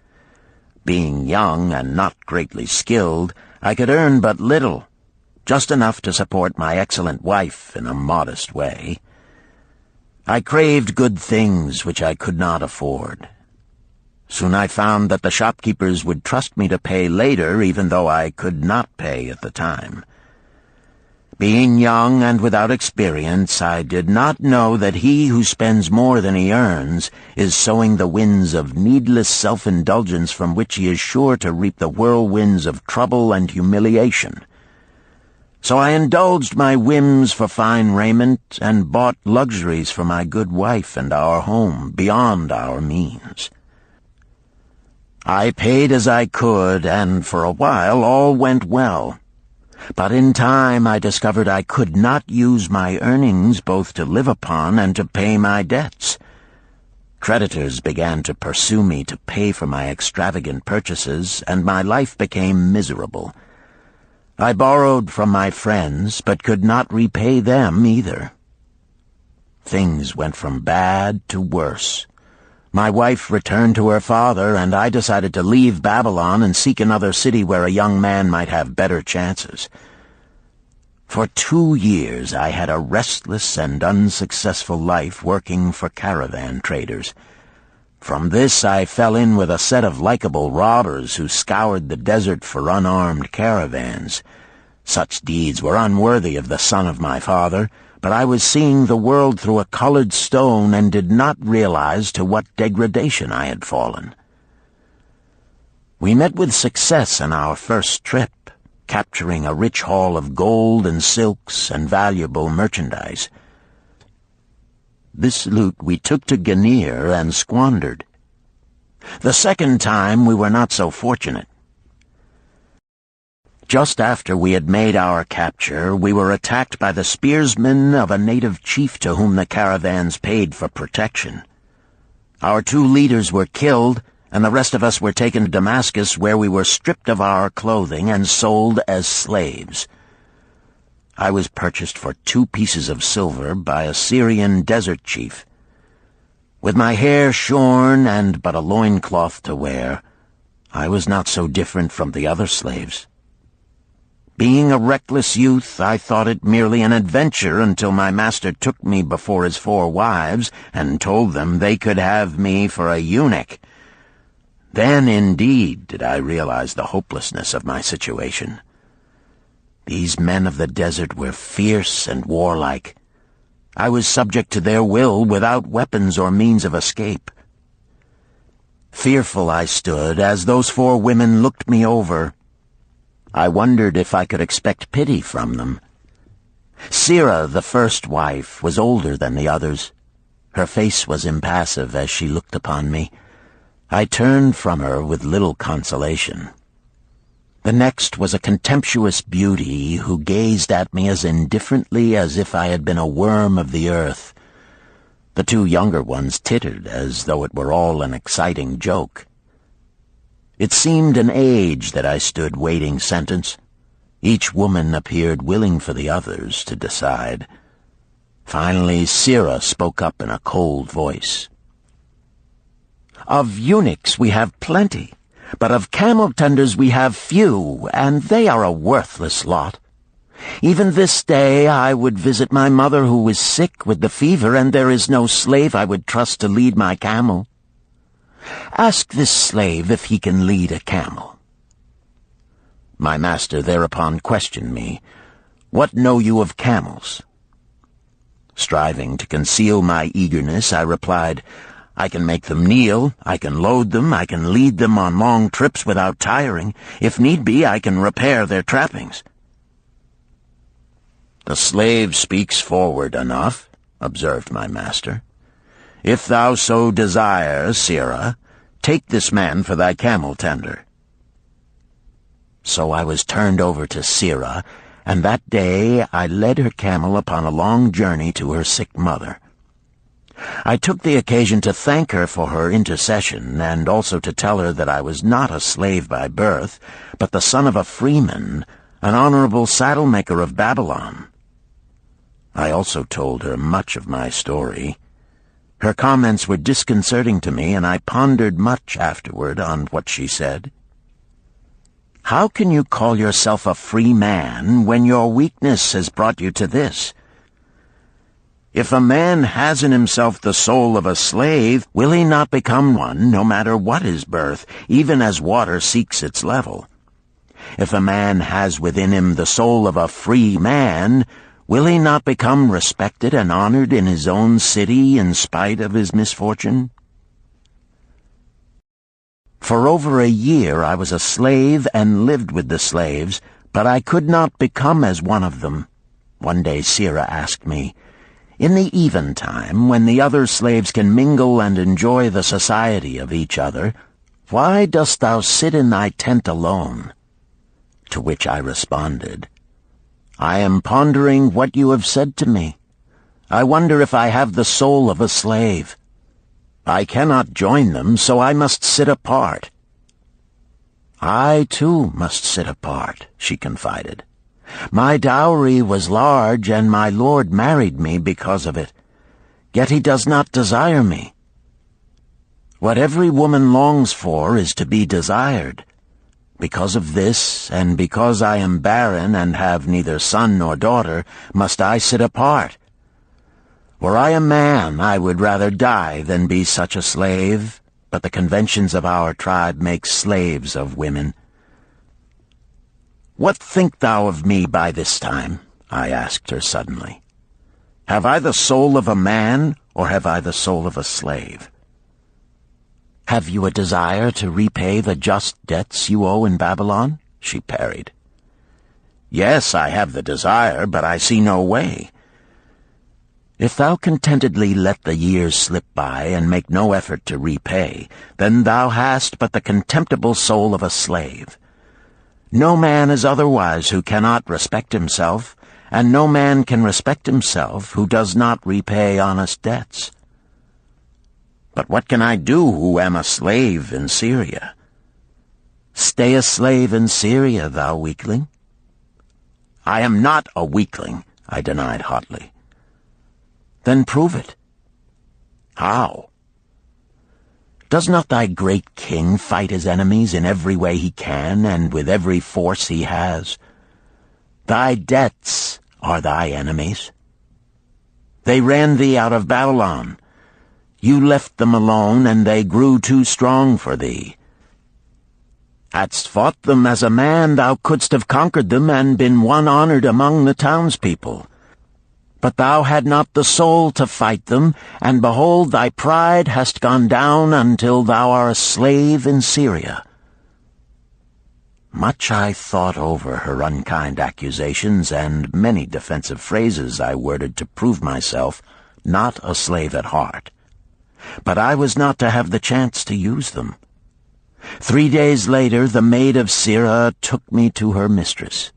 Being young and not greatly skilled, I could earn but little, just enough to support my excellent wife in a modest way. I craved good things which I could not afford. Soon I found that the shopkeepers would trust me to pay later, even though I could not pay at the time. Being young and without experience, I did not know that he who spends more than he earns is sowing the winds of needless self-indulgence from which he is sure to reap the whirlwinds of trouble and humiliation. So I indulged my whims for fine raiment and bought luxuries for my good wife and our home beyond our means. I paid as I could, and for a while all went well. But in time I discovered I could not use my earnings both to live upon and to pay my debts. Creditors began to pursue me to pay for my extravagant purchases, and my life became miserable. I borrowed from my friends, but could not repay them either. Things went from bad to worse. My wife returned to her father, and I decided to leave Babylon and seek another city where a young man might have better chances. For 2 years I had a restless and unsuccessful life working for caravan traders. From this I fell in with a set of likable robbers who scoured the desert for unarmed caravans. Such deeds were unworthy of the son of my father, but I was seeing the world through a colored stone and did not realize to what degradation I had fallen. We met with success on our first trip, capturing a rich haul of gold and silks and valuable merchandise. This loot we took to Ganir and squandered. The second time we were not so fortunate. Just after we had made our capture, we were attacked by the spearsmen of a native chief to whom the caravans paid for protection. Our 2 leaders were killed, and the rest of us were taken to Damascus, where we were stripped of our clothing and sold as slaves. I was purchased for 2 pieces of silver by a Syrian desert chief. With my hair shorn and but a loincloth to wear, I was not so different from the other slaves. Being a reckless youth, I thought it merely an adventure until my master took me before his 4 wives and told them they could have me for a eunuch. Then, indeed, did I realize the hopelessness of my situation. These men of the desert were fierce and warlike. I was subject to their will without weapons or means of escape. Fearful I stood as those 4 women looked me over. I wondered if I could expect pity from them. Sirah, the first wife, was older than the others. Her face was impassive as she looked upon me. I turned from her with little consolation. The next was a contemptuous beauty who gazed at me as indifferently as if I had been a worm of the earth. The 2 younger ones tittered as though it were all an exciting joke. It seemed an age that I stood waiting sentence. Each woman appeared willing for the others to decide. Finally, Sirah spoke up in a cold voice. "Of eunuchs we have plenty, but of camel-tenders we have few, and they are a worthless lot. Even this day I would visit my mother who is sick with the fever, and there is no slave I would trust to lead my camel. Ask this slave if he can lead a camel." My master thereupon questioned me, "What know you of camels?" Striving to conceal my eagerness, I replied, "I can make them kneel, I can load them, I can lead them on long trips without tiring. If need be, I can repair their trappings." "The slave speaks forward enough," observed my master. "If thou so desire, Sirah, take this man for thy camel-tender." So I was turned over to Sirah, and that day I led her camel upon a long journey to her sick mother. I took the occasion to thank her for her intercession, and also to tell her that I was not a slave by birth, but the son of a freeman, an honorable saddle-maker of Babylon. I also told her much of my story. Her comments were disconcerting to me, and I pondered much afterward on what she said. How can you call yourself a free man when your weakness has brought you to this? If a man has in himself the soul of a slave, will he not become one, no matter what his birth, even as water seeks its level? If a man has within him the soul of a free man, will he not become respected and honored in his own city in spite of his misfortune? For over a year I was a slave and lived with the slaves, but I could not become as one of them. One day Sira asked me, "In the eventime, when the other slaves can mingle and enjoy the society of each other, why dost thou sit in thy tent alone?" To which I responded, "I am pondering what you have said to me. I wonder if I have the soul of a slave. I cannot join them, so I must sit apart." "I, too, must sit apart," she confided. "My dowry was large, and my lord married me because of it. Yet he does not desire me. What every woman longs for is to be desired. Because of this, and because I am barren and have neither son nor daughter, must I sit apart. Were I a man, I would rather die than be such a slave, but the conventions of our tribe make slaves of women." "What think thou of me by this time?" I asked her suddenly. "Have I the soul of a man, or have I the soul of a slave?" "Have you a desire to repay the just debts you owe in Babylon?" she parried. "Yes, I have the desire, but I see no way." "If thou contentedly let the years slip by and make no effort to repay, then thou hast but the contemptible soul of a slave. No man is otherwise who cannot respect himself, and no man can respect himself who does not repay honest debts." "But what can I do who am a slave in Syria?" "Stay a slave in Syria, thou weakling." "I am not a weakling," I denied hotly. "Then prove it." "How?" "Does not thy great king fight his enemies in every way he can and with every force he has? Thy debts are thy enemies. They ran thee out of Babylon. You left them alone, and they grew too strong for thee. Hadst fought them as a man, thou couldst have conquered them and been one honored among the townspeople. But thou had not the soul to fight them, and behold, thy pride hast gone down until thou art a slave in Syria." Much I thought over her unkind accusations, and many defensive phrases I worded to prove myself not a slave at heart. But I was not to have the chance to use them. 3 days later, the maid of Sira took me to her mistress.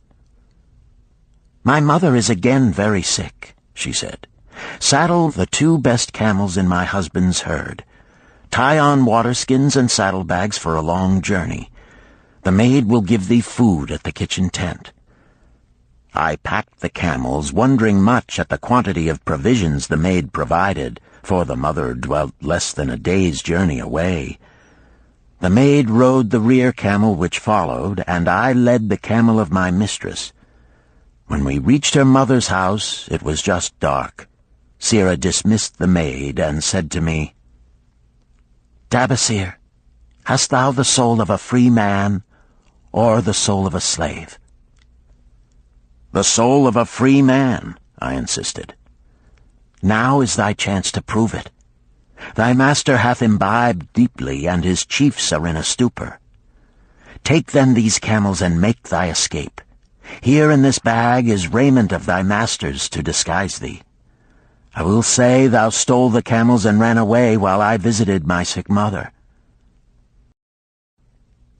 "My mother is again very sick," she said. "Saddle the 2 best camels in my husband's herd. Tie on waterskins and saddlebags for a long journey. The maid will give thee food at the kitchen tent." I packed the camels, wondering much at the quantity of provisions the maid provided, for the mother dwelt less than a day's journey away. The maid rode the rear camel which followed, and I led the camel of my mistress. When we reached her mother's house, it was just dark. Sira dismissed the maid and said to me, "Dabasir, hast thou the soul of a free man, or the soul of a slave?" "The soul of a free man," I insisted. "Now is thy chance to prove it. Thy master hath imbibed deeply, and his chiefs are in a stupor. Take then these camels and make thy escape. Here in this bag is raiment of thy master's to disguise thee. I will say thou stole the camels and ran away while I visited my sick mother."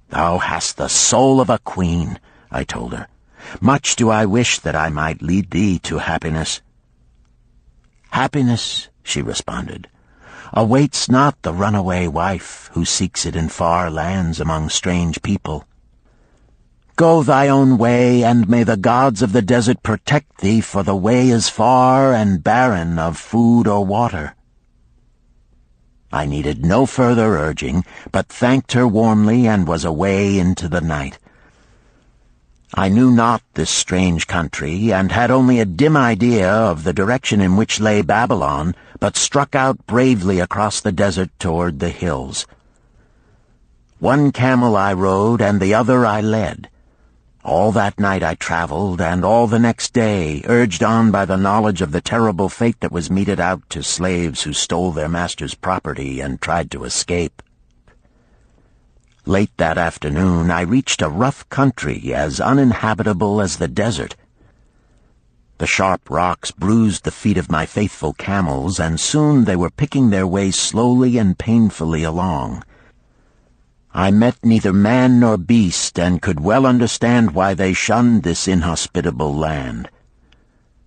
"Thou hast the soul of a queen," I told her. "Much do I wish that I might lead thee to happiness." "Happiness," she responded, "awaits not the runaway wife who seeks it in far lands among strange people. Go thy own way, and may the gods of the desert protect thee, for the way is far and barren of food or water." I needed no further urging, but thanked her warmly and was away into the night. I knew not this strange country, and had only a dim idea of the direction in which lay Babylon, but struck out bravely across the desert toward the hills. One camel I rode, and the other I led. All that night I traveled, and all the next day, urged on by the knowledge of the terrible fate that was meted out to slaves who stole their master's property and tried to escape. Late that afternoon I reached a rough country as uninhabitable as the desert. The sharp rocks bruised the feet of my faithful camels, and soon they were picking their way slowly and painfully along. I met neither man nor beast, and could well understand why they shunned this inhospitable land.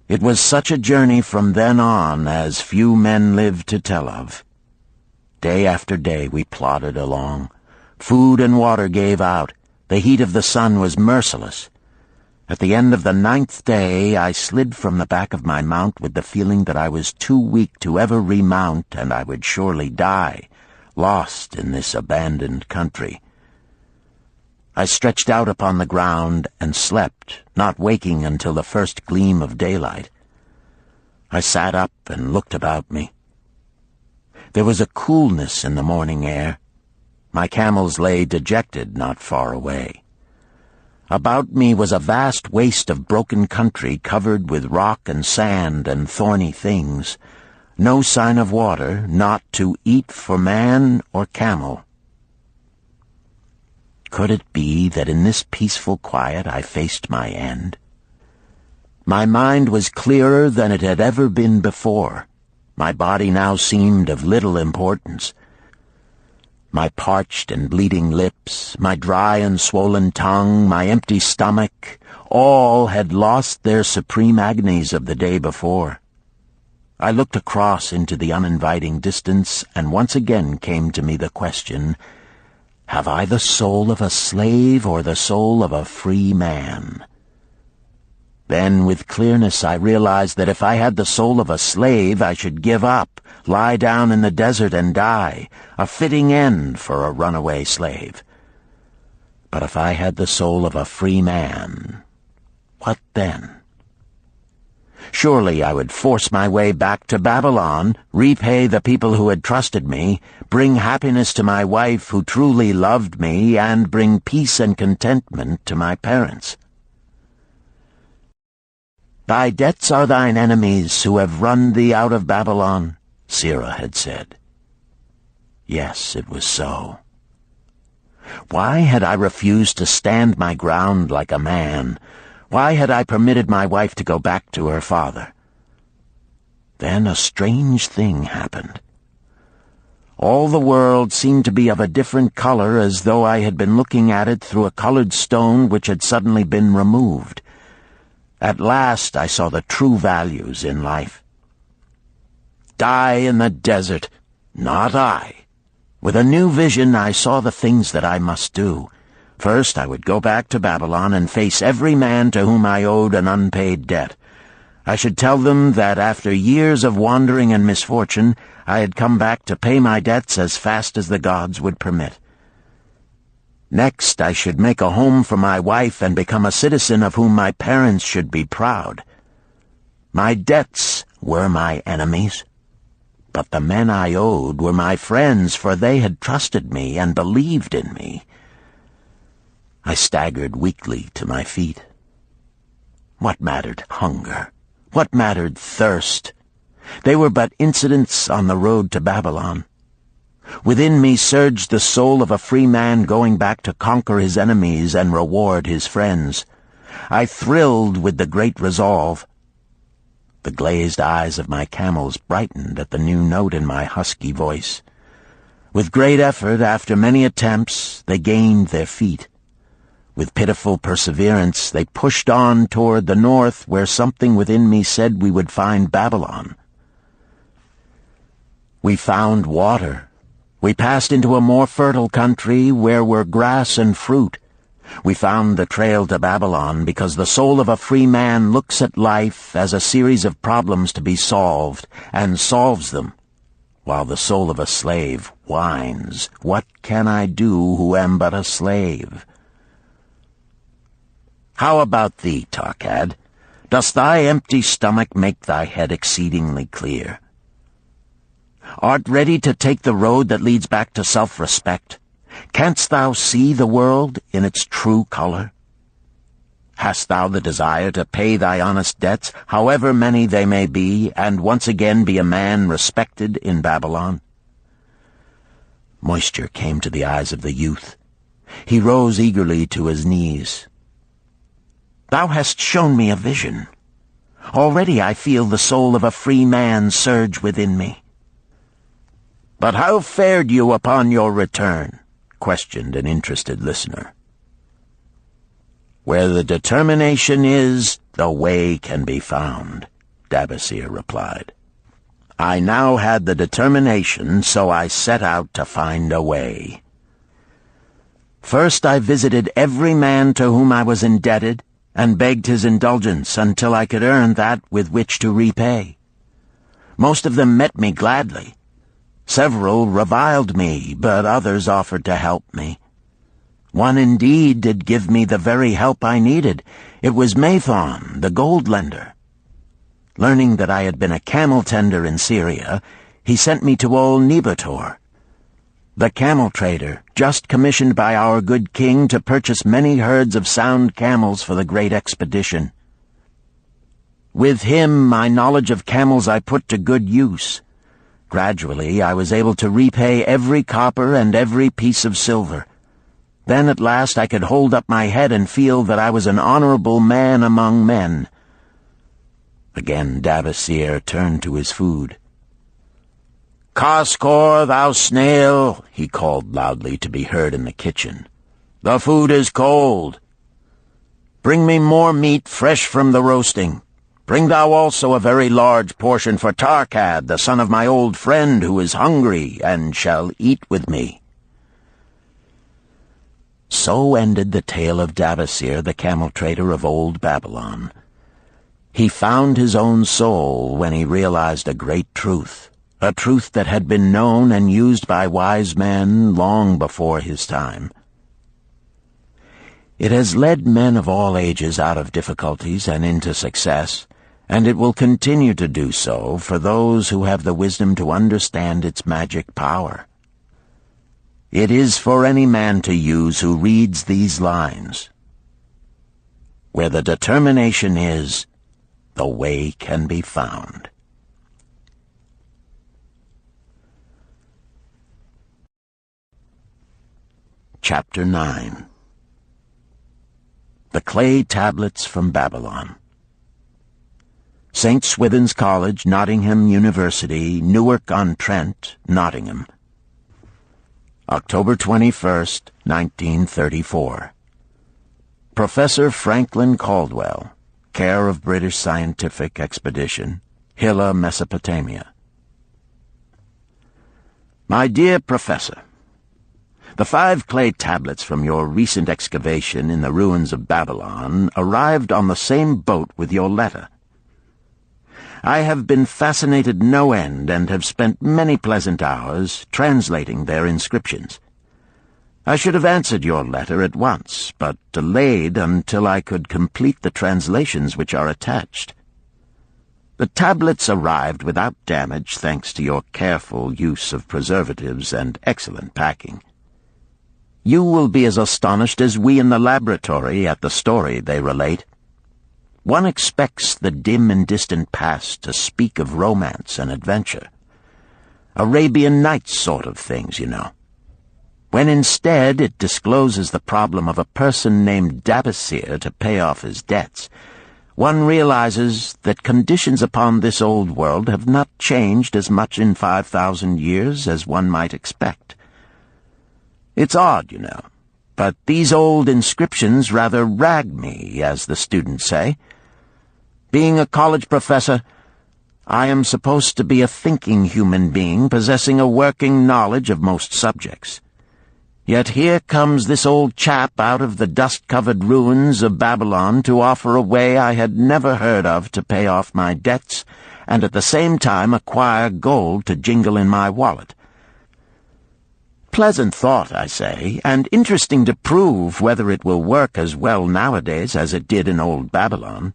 It was such a journey from then on as few men live to tell of. Day after day we plodded along. Food and water gave out. The heat of the sun was merciless. At the end of the 9th day I slid from the back of my mount with the feeling that I was too weak to ever remount, and I would surely die, lost in this abandoned country. I stretched out upon the ground and slept, not waking until the first gleam of daylight. I sat up and looked about me. There was a coolness in the morning air. My camels lay dejected not far away. About me was a vast waste of broken country covered with rock and sand and thorny things. No sign of water, not to eat for man or camel. Could it be that in this peaceful quiet I faced my end? My mind was clearer than it had ever been before. My body now seemed of little importance. My parched and bleeding lips, my dry and swollen tongue, my empty stomach, all had lost their supreme agonies of the day before. I looked across into the uninviting distance, and once again came to me the question, have I the soul of a slave or the soul of a free man? Then, with clearness, I realized that if I had the soul of a slave, I should give up, lie down in the desert and die, a fitting end for a runaway slave. But if I had the soul of a free man, what then? Surely I would force my way back to Babylon, repay the people who had trusted me, bring happiness to my wife who truly loved me, and bring peace and contentment to my parents. Thy debts are thine enemies who have run thee out of Babylon, Sirrah had said. Yes, it was so. Why had I refused to stand my ground like a man? Why had I permitted my wife to go back to her father? Then a strange thing happened. All the world seemed to be of a different color, as though I had been looking at it through a colored stone which had suddenly been removed. At last I saw the true values in life. Die in the desert, not I. With a new vision I saw the things that I must do. First, I would go back to Babylon and face every man to whom I owed an unpaid debt. I should tell them that after years of wandering and misfortune, I had come back to pay my debts as fast as the gods would permit. Next, I should make a home for my wife and become a citizen of whom my parents should be proud. My debts were my enemies, but the men I owed were my friends, for they had trusted me and believed in me. I staggered weakly to my feet. What mattered hunger? What mattered thirst? They were but incidents on the road to Babylon. Within me surged the soul of a free man going back to conquer his enemies and reward his friends. I thrilled with the great resolve. The glazed eyes of my camels brightened at the new note in my husky voice. With great effort, after many attempts, they gained their feet. With pitiful perseverance, they pushed on toward the north, where something within me said we would find Babylon. We found water. We passed into a more fertile country where were grass and fruit. We found the trail to Babylon because the soul of a free man looks at life as a series of problems to be solved, and solves them. while the soul of a slave whines, "What can I do who am but a slave?" How about thee, Tarkad? Does thy empty stomach make thy head exceedingly clear? Art ready to take the road that leads back to self-respect? Canst thou see the world in its true color? Hast thou the desire to pay thy honest debts, however many they may be, and once again be a man respected in Babylon? Moisture came to the eyes of the youth. He rose eagerly to his knees. Thou hast shown me a vision. Already I feel the soul of a free man surge within me. But how fared you upon your return? Questioned an interested listener. Where the determination is, the way can be found, Dabasir replied. I now had the determination, so I set out to find a way. First I visited every man to whom I was indebted, and begged his indulgence until I could earn that with which to repay. Most of them met me gladly. Several reviled me, but others offered to help me. One indeed did give me the very help I needed. It was Mathon, the gold lender. Learning that I had been a camel tender in Syria, he sent me to old Nebator, the camel trader, just commissioned by our good king to purchase many herds of sound camels for the great expedition. With him, my knowledge of camels I put to good use. Gradually, I was able to repay every copper and every piece of silver. Then at last I could hold up my head and feel that I was an honorable man among men. Again Dabasir turned to his food. "Kaskor, thou snail," he called loudly to be heard in the kitchen. "The food is cold. Bring me more meat fresh from the roasting. Bring thou also a very large portion for Tarkad, the son of my old friend, who is hungry and shall eat with me." So ended the tale of Dabasir, the camel trader of old Babylon. He found his own soul when he realized a great truth, a truth that had been known and used by wise men long before his time. It has led men of all ages out of difficulties and into success, and it will continue to do so for those who have the wisdom to understand its magic power. It is for any man to use who reads these lines. Where the determination is, the way can be found. Chapter 9. The Clay Tablets from Babylon. St. Swithin's College, Nottingham University, Newark-on-Trent, Nottingham. October 21st, 1934. Professor Franklin Caldwell, care of British Scientific Expedition, Hilla, Mesopotamia. My dear Professor, the 5 clay tablets from your recent excavation in the ruins of Babylon arrived on the same boat with your letter. I have been fascinated no end and have spent many pleasant hours translating their inscriptions. I should have answered your letter at once, but delayed until I could complete the translations which are attached. The tablets arrived without damage thanks to your careful use of preservatives and excellent packing. You will be as astonished as we in the laboratory at the story they relate. One expects the dim and distant past to speak of romance and adventure. Arabian Nights sort of things, you know. When instead it discloses the problem of a person named Dabasir to pay off his debts, one realizes that conditions upon this old world have not changed as much in 5,000 years as one might expect. It's odd, you know, but these old inscriptions rather rag me, as the students say. Being a college professor, I am supposed to be a thinking human being possessing a working knowledge of most subjects. Yet here comes this old chap out of the dust-covered ruins of Babylon to offer a way I had never heard of to pay off my debts, and at the same time acquire gold to jingle in my wallet. Pleasant thought, I say, and interesting to prove whether it will work as well nowadays as it did in old Babylon.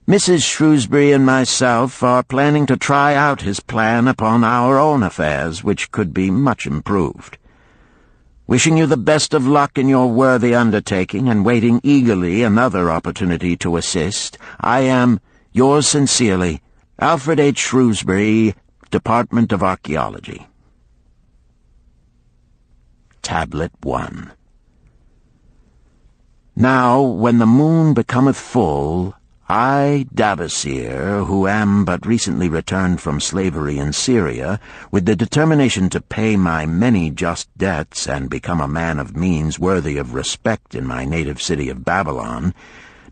Mrs. Shrewsbury and myself are planning to try out his plan upon our own affairs, which could be much improved. Wishing you the best of luck in your worthy undertaking, and waiting eagerly another opportunity to assist, I am, yours sincerely, Alfred H. Shrewsbury, Department of Archaeology. Tablet 1. Now, when the moon becometh full, I, Davasir, who am but recently returned from slavery in Syria, with the determination to pay my many just debts and become a man of means worthy of respect in my native city of Babylon,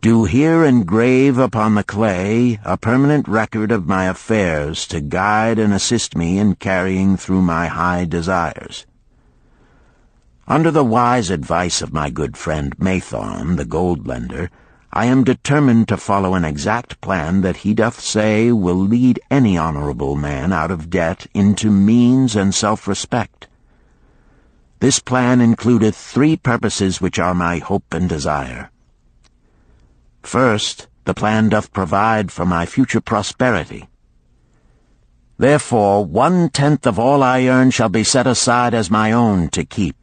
do here engrave upon the clay a permanent record of my affairs to guide and assist me in carrying through my high desires. Under the wise advice of my good friend Mathon, the gold lender, I am determined to follow an exact plan that he doth say will lead any honorable man out of debt into means and self-respect. This plan includeth 3 purposes which are my hope and desire. First, the plan doth provide for my future prosperity. Therefore 1/10 of all I earn shall be set aside as my own to keep.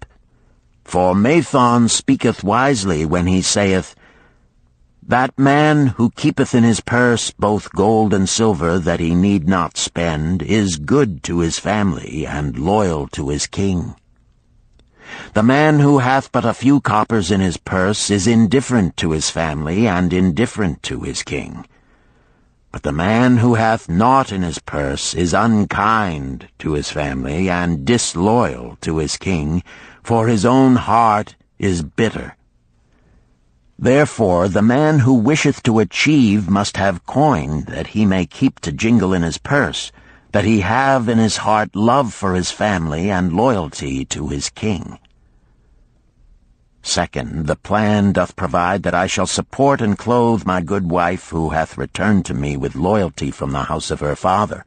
For Mathon speaketh wisely when he saith, That man who keepeth in his purse both gold and silver that he need not spend is good to his family and loyal to his king. The man who hath but a few coppers in his purse is indifferent to his family and indifferent to his king. But the man who hath naught in his purse is unkind to his family and disloyal to his king, for his own heart is bitter. Therefore the man who wisheth to achieve must have coin that he may keep to jingle in his purse, that he have in his heart love for his family and loyalty to his king. Second, the plan doth provide that I shall support and clothe my good wife who hath returned to me with loyalty from the house of her father.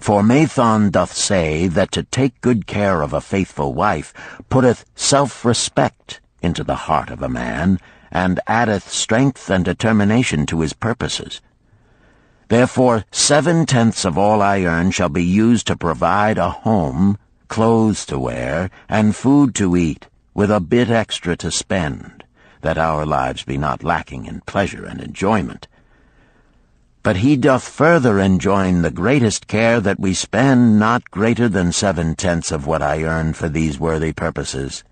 For Mathon doth say that to take good care of a faithful wife putteth self-respect into the heart of a man, and addeth strength and determination to his purposes. Therefore 7/10 of all I earn shall be used to provide a home, clothes to wear, and food to eat, with a bit extra to spend, that our lives be not lacking in pleasure and enjoyment. But he doth further enjoin the greatest care that we spend not greater than 7/10 of what I earn for these worthy purposes.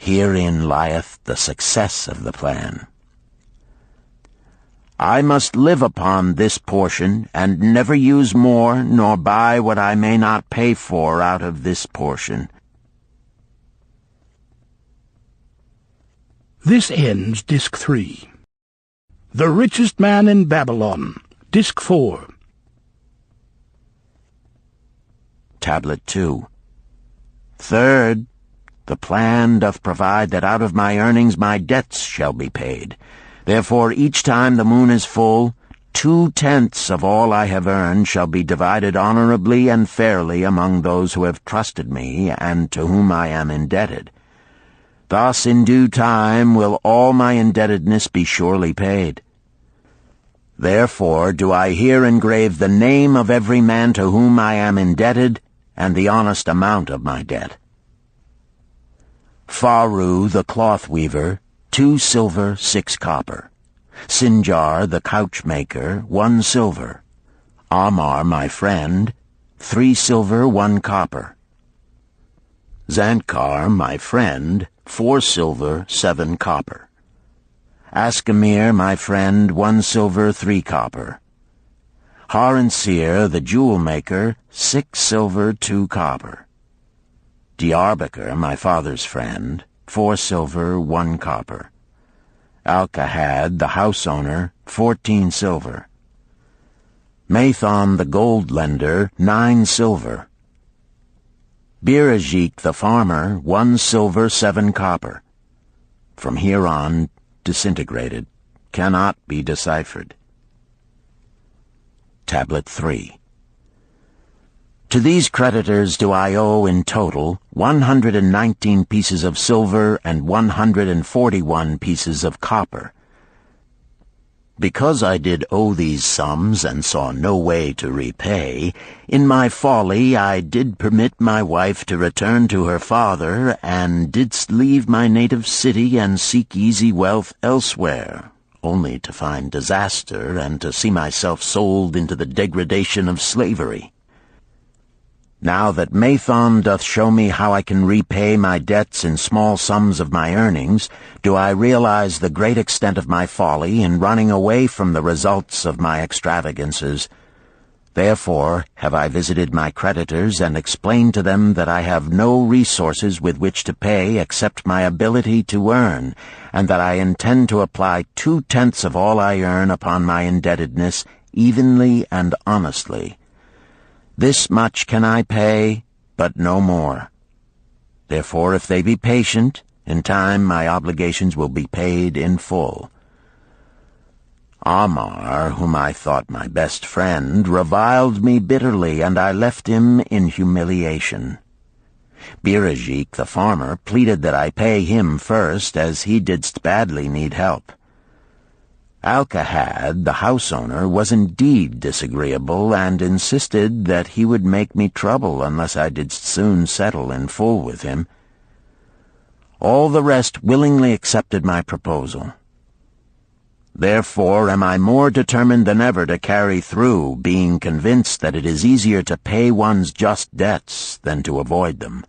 Herein lieth the success of the plan. I must live upon this portion, and never use more, nor buy what I may not pay for out of this portion. This ends Disc 3. The Richest Man in Babylon, Disc 4. Tablet 2. Third, the plan doth provide that out of my earnings my debts shall be paid. Therefore each time the moon is full, 2/10 of all I have earned shall be divided honorably and fairly among those who have trusted me and to whom I am indebted. Thus in due time will all my indebtedness be surely paid. Therefore do I here engrave the name of every man to whom I am indebted, and the honest amount of my debt. Faru the cloth weaver, 2 silver, 6 copper. Sinjar the couch maker, 1 silver. Amar my friend, 3 silver, 1 copper. Zantkar my friend, 4 silver, 7 copper. Askamir my friend, 1 silver, 3 copper. Haransir the jewel maker, 6 silver, 2 copper. Diarbekir, my father's friend, 4 silver, 1 copper. Alkahad, the house owner, 14 silver. Mathon, the gold lender, 9 silver. Birajik, the farmer, 1 silver, 7 copper. From here on, disintegrated, cannot be deciphered. Tablet 3. To these creditors do I owe in total 119 pieces of silver and 141 pieces of copper. Because I did owe these sums and saw no way to repay, in my folly I did permit my wife to return to her father, and didst leave my native city and seek easy wealth elsewhere, only to find disaster and to see myself sold into the degradation of slavery. Now that Mathon doth show me how I can repay my debts in small sums of my earnings, do I realize the great extent of my folly in running away from the results of my extravagances. Therefore have I visited my creditors and explained to them that I have no resources with which to pay except my ability to earn, and that I intend to apply 2/10 of all I earn upon my indebtedness evenly and honestly. This much can I pay, but no more. Therefore, if they be patient, in time my obligations will be paid in full. Amar, whom I thought my best friend, reviled me bitterly, and I left him in humiliation. Birajik, the farmer, pleaded that I pay him first, as he didst badly need help. Alcahad, the house owner, was indeed disagreeable, and insisted that he would make me trouble unless I did soon settle in full with him. All the rest willingly accepted my proposal. Therefore am I more determined than ever to carry through, being convinced that it is easier to pay one's just debts than to avoid them.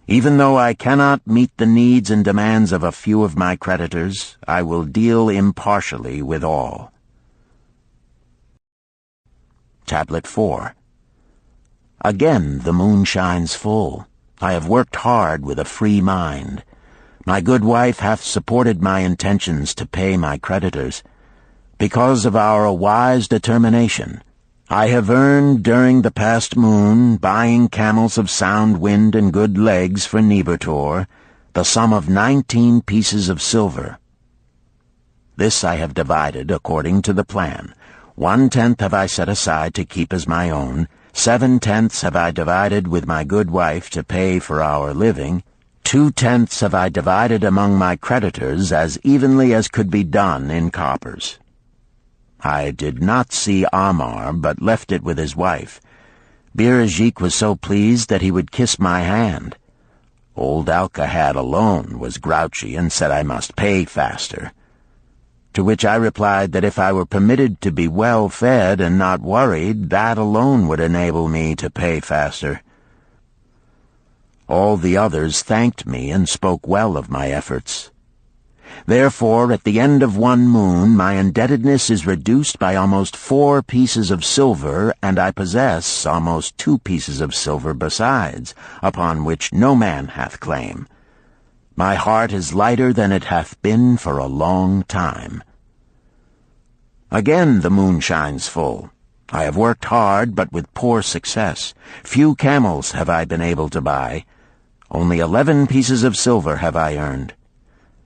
Even though I cannot meet the needs and demands of a few of my creditors, I will deal impartially with all. Tablet 4. Again the moon shines full. I have worked hard with a free mind. My good wife hath supported my intentions to pay my creditors. Because of our wise determination, I have earned during the past moon, buying camels of sound wind and good legs for Nebertor, the sum of 19 pieces of silver. This I have divided according to the plan. 1/10 have I set aside to keep as my own, 7/10 have I divided with my good wife to pay for our living, 2/10 have I divided among my creditors as evenly as could be done in coppers. I did not see Amar, but left it with his wife. Birajik was so pleased that he would kiss my hand. Old Alcahad alone was grouchy and said I must pay faster. To which I replied that if I were permitted to be well fed and not worried, that alone would enable me to pay faster. All the others thanked me and spoke well of my efforts. Therefore, at the end of one moon, my indebtedness is reduced by almost 4 pieces of silver, and I possess almost 2 pieces of silver besides, upon which no man hath claim. My heart is lighter than it hath been for a long time. Again the moon shines full. I have worked hard, but with poor success. Few camels have I been able to buy. Only 11 pieces of silver have I earned.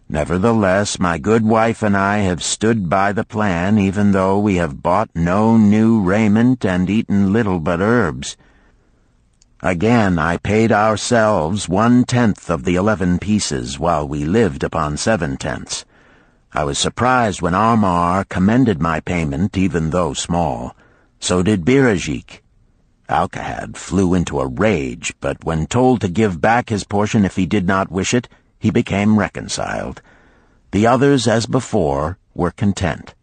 Nevertheless, my good wife and I have stood by the plan, even though we have bought no new raiment and eaten little but herbs. Again I paid ourselves 1/10 of the 11 pieces, while we lived upon 7/10. I was surprised when Amar commended my payment, even though small. So did Birajik. Alcahad flew into a rage, but when told to give back his portion if he did not wish it, he became reconciled. The others, as before, were content.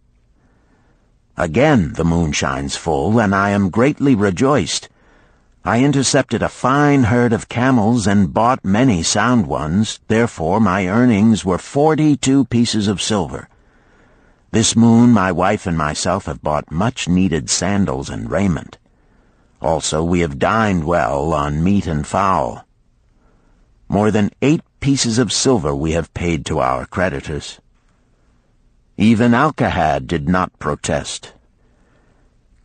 Again the moon shines full, and I am greatly rejoiced. I intercepted a fine herd of camels and bought many sound ones, therefore my earnings were 42 pieces of silver. This moon my wife and myself have bought much-needed sandals and raiment. Also we have dined well on meat and fowl. More than 8 pieces of silver we have paid to our creditors. Even Alcahad did not protest.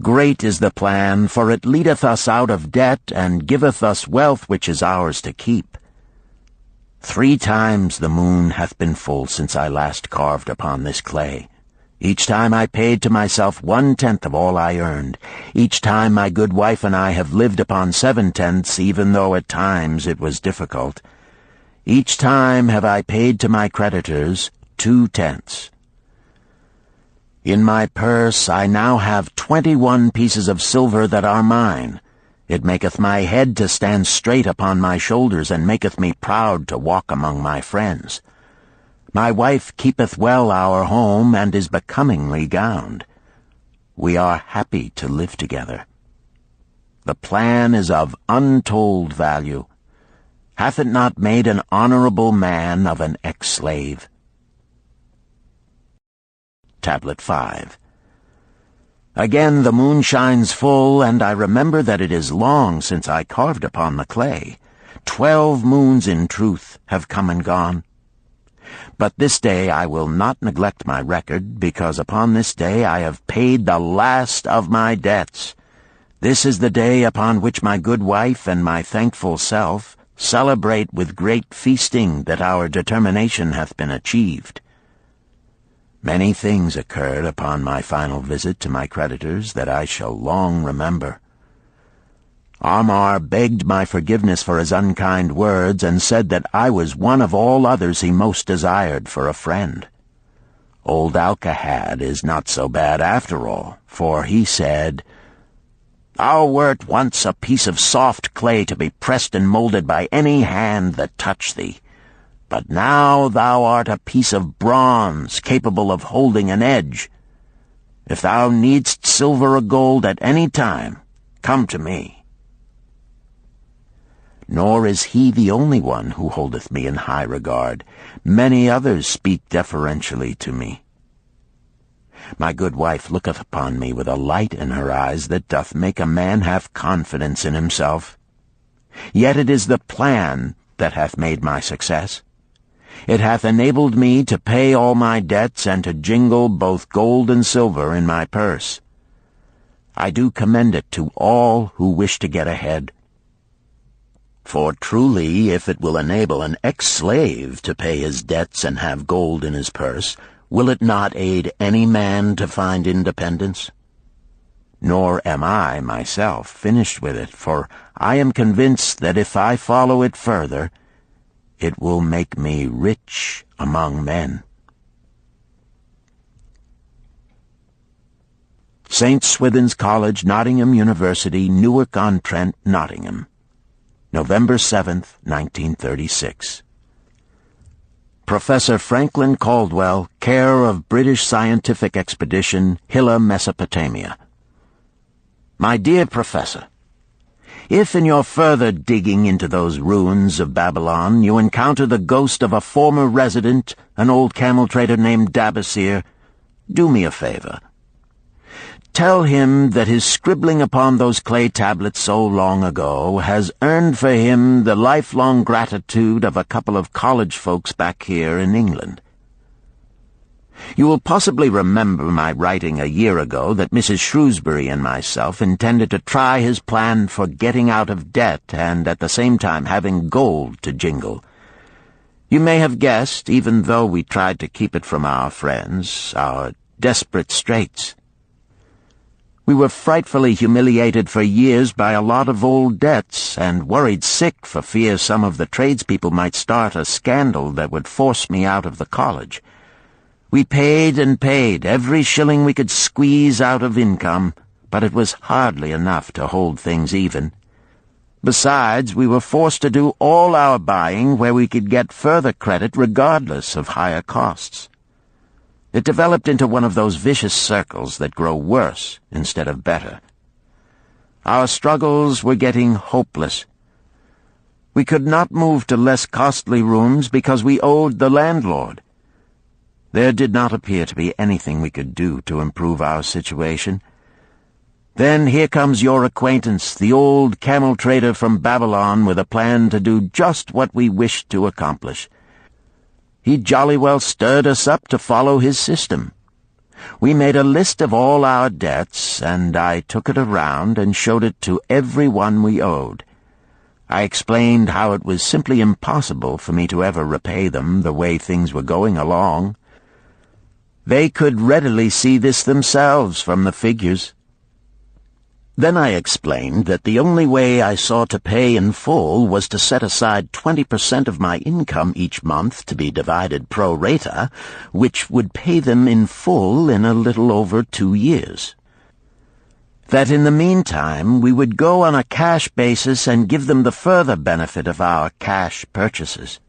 Great is the plan, for it leadeth us out of debt, and giveth us wealth which is ours to keep. 3 times the moon hath been full since I last carved upon this clay. Each time I paid to myself 1/10 of all I earned. Each time my good wife and I have lived upon 7/10, even though at times it was difficult. Each time have I paid to my creditors 2/10. In my purse I now have 21 pieces of silver that are mine. It maketh my head to stand straight upon my shoulders, and maketh me proud to walk among my friends. My wife keepeth well our home, and is becomingly gowned. We are happy to live together. The plan is of untold value. Hath it not made an honorable man of an ex-slave? Tablet 5. Again the moon shines full, and I remember that it is long since I carved upon the clay. 12 moons in truth have come and gone. But this day I will not neglect my record, because upon this day I have paid the last of my debts. This is the day upon which my good wife and my thankful self celebrate with great feasting that our determination hath been achieved. Many things occurred upon my final visit to my creditors that I shall long remember. Amar begged my forgiveness for his unkind words, and said that I was one of all others he most desired for a friend. Old Alcahad is not so bad after all, for he said, "Thou wert once a piece of soft clay to be pressed and molded by any hand that touched thee. But now thou art a piece of bronze capable of holding an edge. If thou needst silver or gold at any time, come to me." Nor is he the only one who holdeth me in high regard. Many others speak deferentially to me. My good wife looketh upon me with a light in her eyes that doth make a man have confidence in himself. Yet it is the plan that hath made my success. It hath enabled me to pay all my debts, and to jingle both gold and silver in my purse. I do commend it to all who wish to get ahead. For truly, if it will enable an ex-slave to pay his debts and have gold in his purse, will it not aid any man to find independence? Nor am I, myself, finished with it, for I am convinced that if I follow it further, it will make me rich among men. St. Swithin's College, Nottingham University, Newark-on-Trent, Nottingham, November 7th, 1936. Professor Franklin Caldwell, care of British Scientific Expedition, Hilla, Mesopotamia. My dear Professor, if in your further digging into those ruins of Babylon you encounter the ghost of a former resident, an old camel trader named Dabasir, do me a favor. Tell him that his scribbling upon those clay tablets so long ago has earned for him the lifelong gratitude of a couple of college folks back here in England. You will possibly remember my writing a year ago that Mrs. Shrewsbury and myself intended to try his plan for getting out of debt and at the same time having gold to jingle. You may have guessed, even though we tried to keep it from our friends, our desperate straits. We were frightfully humiliated for years by a lot of old debts, and worried sick for fear some of the tradespeople might start a scandal that would force me out of the college. We paid and paid, every shilling we could squeeze out of income, but it was hardly enough to hold things even. Besides, we were forced to do all our buying where we could get further credit regardless of higher costs. It developed into one of those vicious circles that grow worse instead of better. Our struggles were getting hopeless. We could not move to less costly rooms because we owed the landlord. There did not appear to be anything we could do to improve our situation. Then here comes your acquaintance, the old camel trader from Babylon, with a plan to do just what we wished to accomplish. He jolly well stirred us up to follow his system. We made a list of all our debts, and I took it around and showed it to every one we owed. I explained how it was simply impossible for me to ever repay them the way things were going along. They could readily see this themselves from the figures. Then I explained that the only way I saw to pay in full was to set aside 20% of my income each month to be divided pro rata, which would pay them in full in a little over 2 years. That in the meantime we would go on a cash basis and give them the further benefit of our cash purchases.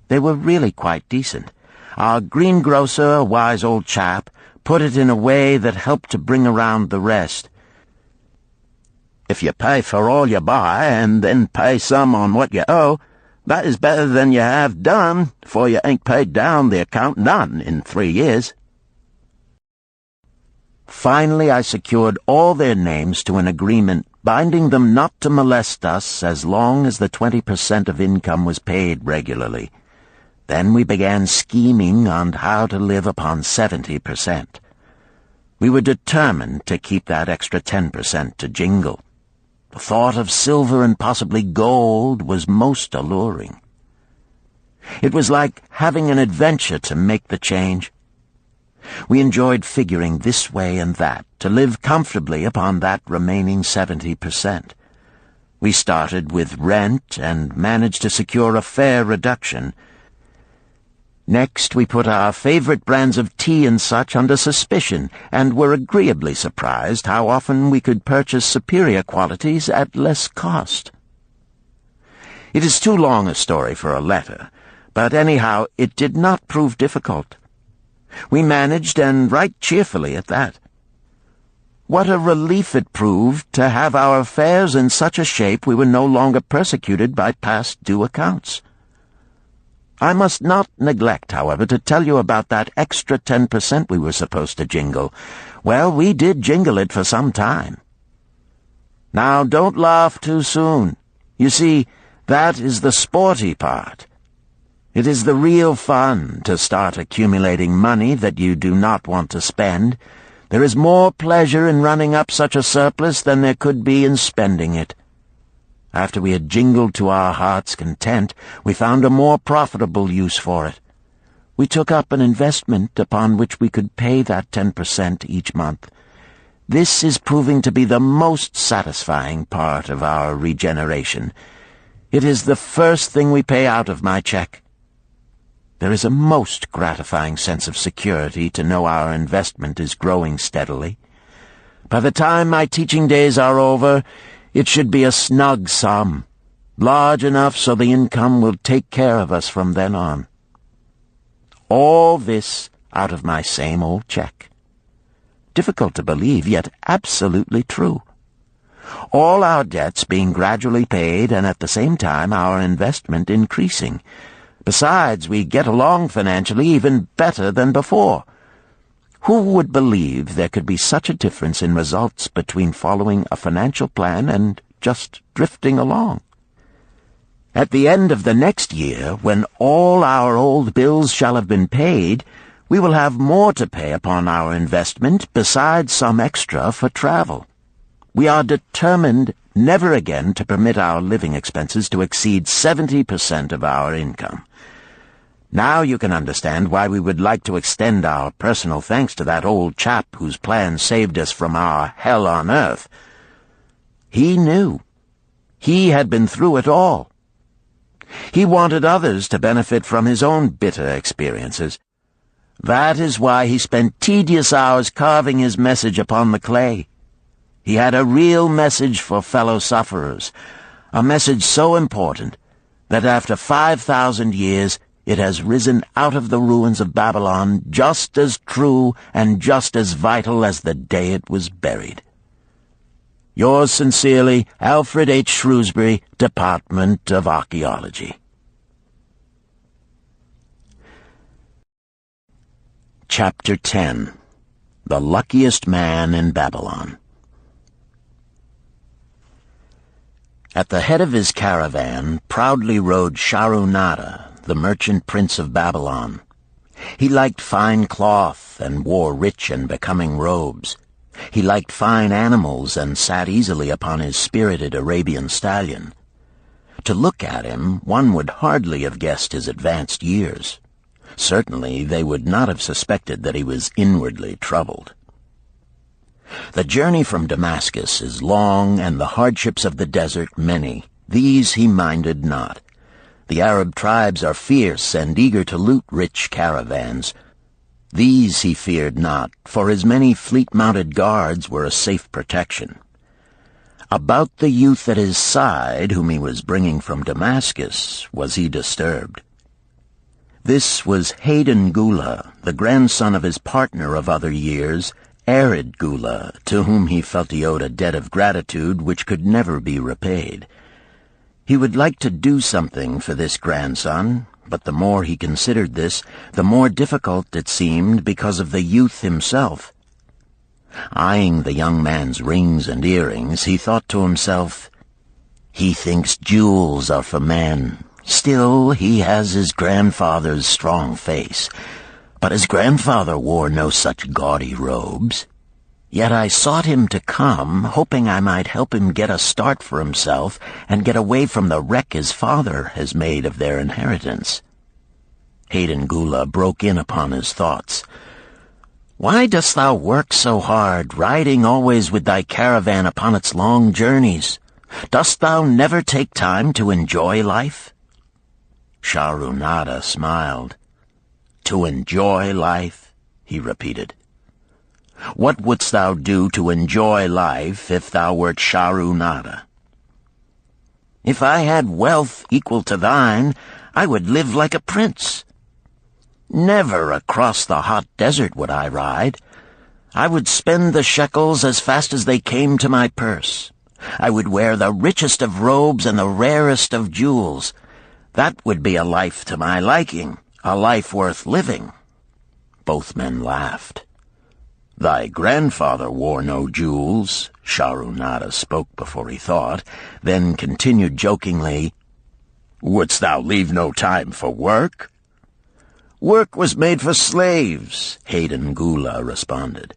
They were really quite decent. Our greengrocer, a wise old chap, put it in a way that helped to bring around the rest. If you pay for all you buy and then pay some on what you owe, that is better than you have done, for you ain't paid down the account none in 3 years. Finally, I secured all their names to an agreement binding them not to molest us as long as the 20% of income was paid regularly. Then we began scheming on how to live upon 70%. We were determined to keep that extra 10% to jingle. The thought of silver and possibly gold was most alluring. It was like having an adventure to make the change. We enjoyed figuring this way and that to live comfortably upon that remaining 70%. We started with rent and managed to secure a fair reduction. Next, we put our favorite brands of tea and such under suspicion, and were agreeably surprised how often we could purchase superior qualities at less cost. It is too long a story for a letter, but anyhow it did not prove difficult. We managed, and right cheerfully at that. What a relief it proved to have our affairs in such a shape we were no longer persecuted by past due accounts. I must not neglect, however, to tell you about that extra 10% we were supposed to jingle. Well, we did jingle it for some time. Now, don't laugh too soon. You see, that is the sporty part. It is the real fun to start accumulating money that you do not want to spend. There is more pleasure in running up such a surplus than there could be in spending it. After we had jingled to our heart's content, we found a more profitable use for it. We took up an investment upon which we could pay that 10% each month. This is proving to be the most satisfying part of our regeneration. It is the first thing we pay out of my check. There is a most gratifying sense of security to know our investment is growing steadily. By the time my teaching days are over, it should be a snug sum, large enough so the income will take care of us from then on. All this out of my same old check. Difficult to believe, yet absolutely true. All our debts being gradually paid, and at the same time our investment increasing. Besides, we get along financially even better than before. Who would believe there could be such a difference in results between following a financial plan and just drifting along? At the end of the next year, when all our old bills shall have been paid, we will have more to pay upon our investment besides some extra for travel. We are determined never again to permit our living expenses to exceed 70% of our income. Now you can understand why we would like to extend our personal thanks to that old chap whose plan saved us from our hell on earth. He knew. He had been through it all. He wanted others to benefit from his own bitter experiences. That is why he spent tedious hours carving his message upon the clay. He had a real message for fellow sufferers, a message so important that after 5,000 years it has risen out of the ruins of Babylon just as true and just as vital as the day it was buried. Yours sincerely, Alfred H. Shrewsbury, Department of Archaeology. Chapter 10. The Luckiest Man in Babylon. At the head of his caravan proudly rode Sharu-Nada, the merchant prince of Babylon. He liked fine cloth and wore rich and becoming robes. He liked fine animals and sat easily upon his spirited Arabian stallion. To look at him, one would hardly have guessed his advanced years. Certainly they would not have suspected that he was inwardly troubled. The journey from Damascus is long, and the hardships of the desert many. These he minded not. The Arab tribes are fierce and eager to loot rich caravans. These he feared not, for his many fleet-mounted guards were a safe protection. About the youth at his side, whom he was bringing from Damascus, was he disturbed. This was Hayden Gula, the grandson of his partner of other years, Arid Gula, to whom he felt he owed a debt of gratitude which could never be repaid. He would like to do something for this grandson, but the more he considered this, the more difficult it seemed because of the youth himself. Eyeing the young man's rings and earrings, he thought to himself, "He thinks jewels are for men. Still, he has his grandfather's strong face. But his grandfather wore no such gaudy robes. Yet I sought him to come, hoping I might help him get a start for himself and get away from the wreck his father has made of their inheritance." Hayden Gula broke in upon his thoughts. "Why dost thou work so hard, riding always with thy caravan upon its long journeys? Dost thou never take time to enjoy life?" Shahrunada smiled. "To enjoy life?" he repeated. "What wouldst thou do to enjoy life if thou wert Shahrunada?" "If I had wealth equal to thine, I would live like a prince. Never across the hot desert would I ride. I would spend the shekels as fast as they came to my purse. I would wear the richest of robes and the rarest of jewels. That would be a life to my liking, a life worth living." Both men laughed. "Thy grandfather wore no jewels," Shahrunada spoke before he thought, then continued jokingly, "Wouldst thou leave no time for work?" "Work was made for slaves," Hayden Gula responded.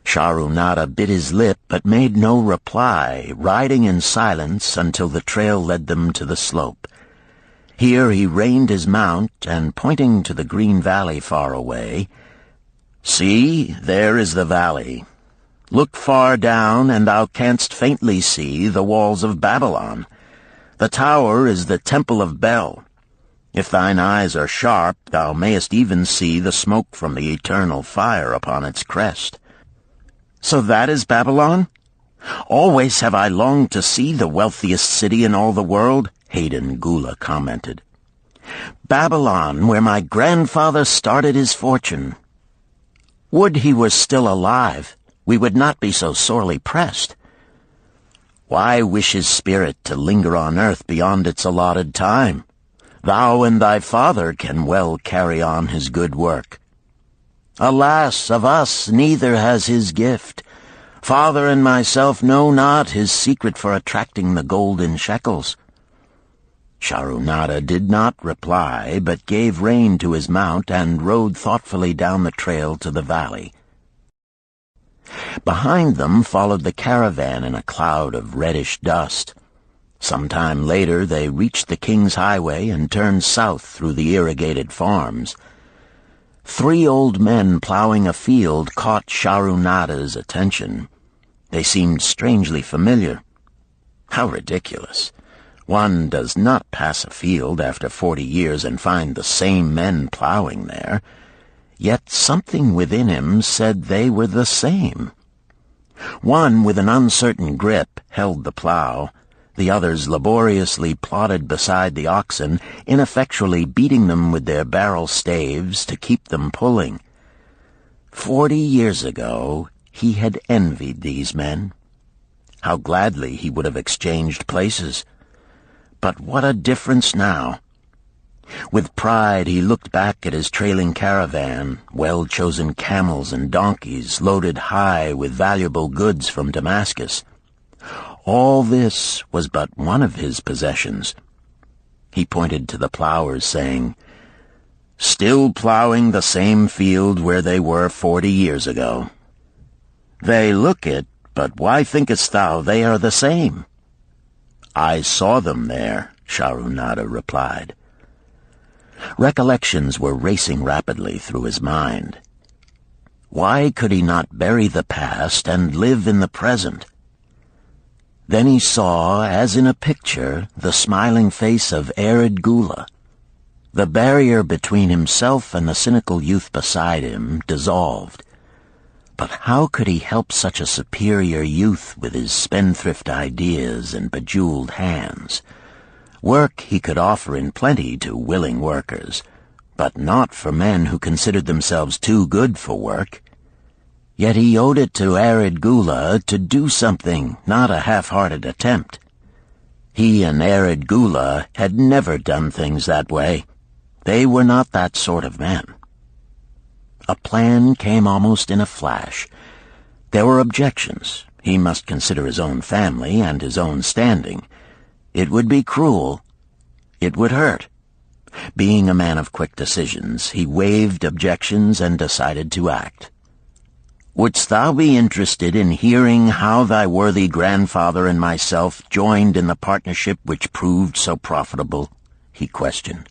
Shahrunada bit his lip but made no reply, riding in silence until the trail led them to the slope. Here he reined his mount, and pointing to the green valley far away, "See, there is the valley. Look far down, and thou canst faintly see the walls of Babylon. The tower is the temple of Bel. If thine eyes are sharp, thou mayest even see the smoke from the eternal fire upon its crest." "So that is Babylon? Always have I longed to see the wealthiest city in all the world," Hayden Gula commented. "Babylon, where my grandfather started his fortune. Would he were still alive, we would not be so sorely pressed. Why wish his spirit to linger on earth beyond its allotted time? Thou and thy father can well carry on his good work. Alas, of us neither has his gift. Father and myself know not his secret for attracting the golden shekels." Shahrunada did not reply, but gave rein to his mount and rode thoughtfully down the trail to the valley. Behind them followed the caravan in a cloud of reddish dust. Some time later they reached the King's Highway and turned south through the irrigated farms. 3 old men plowing a field caught Shahrunada's attention. They seemed strangely familiar. How ridiculous! One does not pass a field after 40 years and find the same men plowing there. Yet something within him said they were the same. One, with an uncertain grip, held the plow. The others laboriously plodded beside the oxen, ineffectually beating them with their barrel staves to keep them pulling. 40 years ago, he had envied these men. How gladly he would have exchanged places. But what a difference now! With pride he looked back at his trailing caravan, well-chosen camels and donkeys loaded high with valuable goods from Damascus. All this was but one of his possessions. He pointed to the plowers, saying, "Still plowing the same field where they were 40 years ago. They look it, but why thinkest thou they are the same?" "I saw them there," Shahrunada replied. Recollections were racing rapidly through his mind. Why could he not bury the past and live in the present? Then he saw, as in a picture, the smiling face of Arid Gula. The barrier between himself and the cynical youth beside him dissolved. But how could he help such a superior youth with his spendthrift ideas and bejeweled hands? Work he could offer in plenty to willing workers, but not for men who considered themselves too good for work. Yet he owed it to Arid Gula to do something, not a half-hearted attempt. He and Arid Gula had never done things that way. They were not that sort of men. A plan came almost in a flash. There were objections. He must consider his own family and his own standing. It would be cruel. It would hurt. Being a man of quick decisions, he waived objections and decided to act. "Wouldst thou be interested in hearing how thy worthy grandfather and myself joined in the partnership which proved so profitable?" he questioned.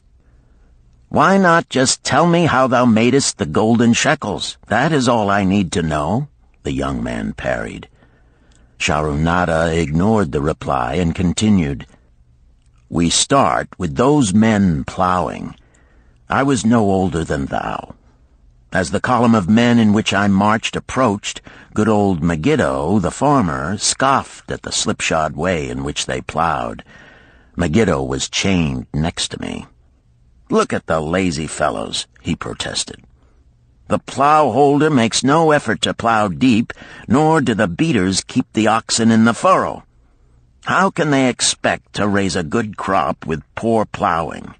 "Why not just tell me how thou madest the golden shekels? That is all I need to know," the young man parried. Sharunada ignored the reply and continued, "We start with those men plowing. I was no older than thou. As the column of men in which I marched approached, good old Megiddo, the farmer, scoffed at the slipshod way in which they plowed. Megiddo was chained next to me. 'Look at the lazy fellows,' he protested. 'The plow holder makes no effort to plow deep, nor do the beaters keep the oxen in the furrow. How can they expect to raise a good crop with poor plowing?'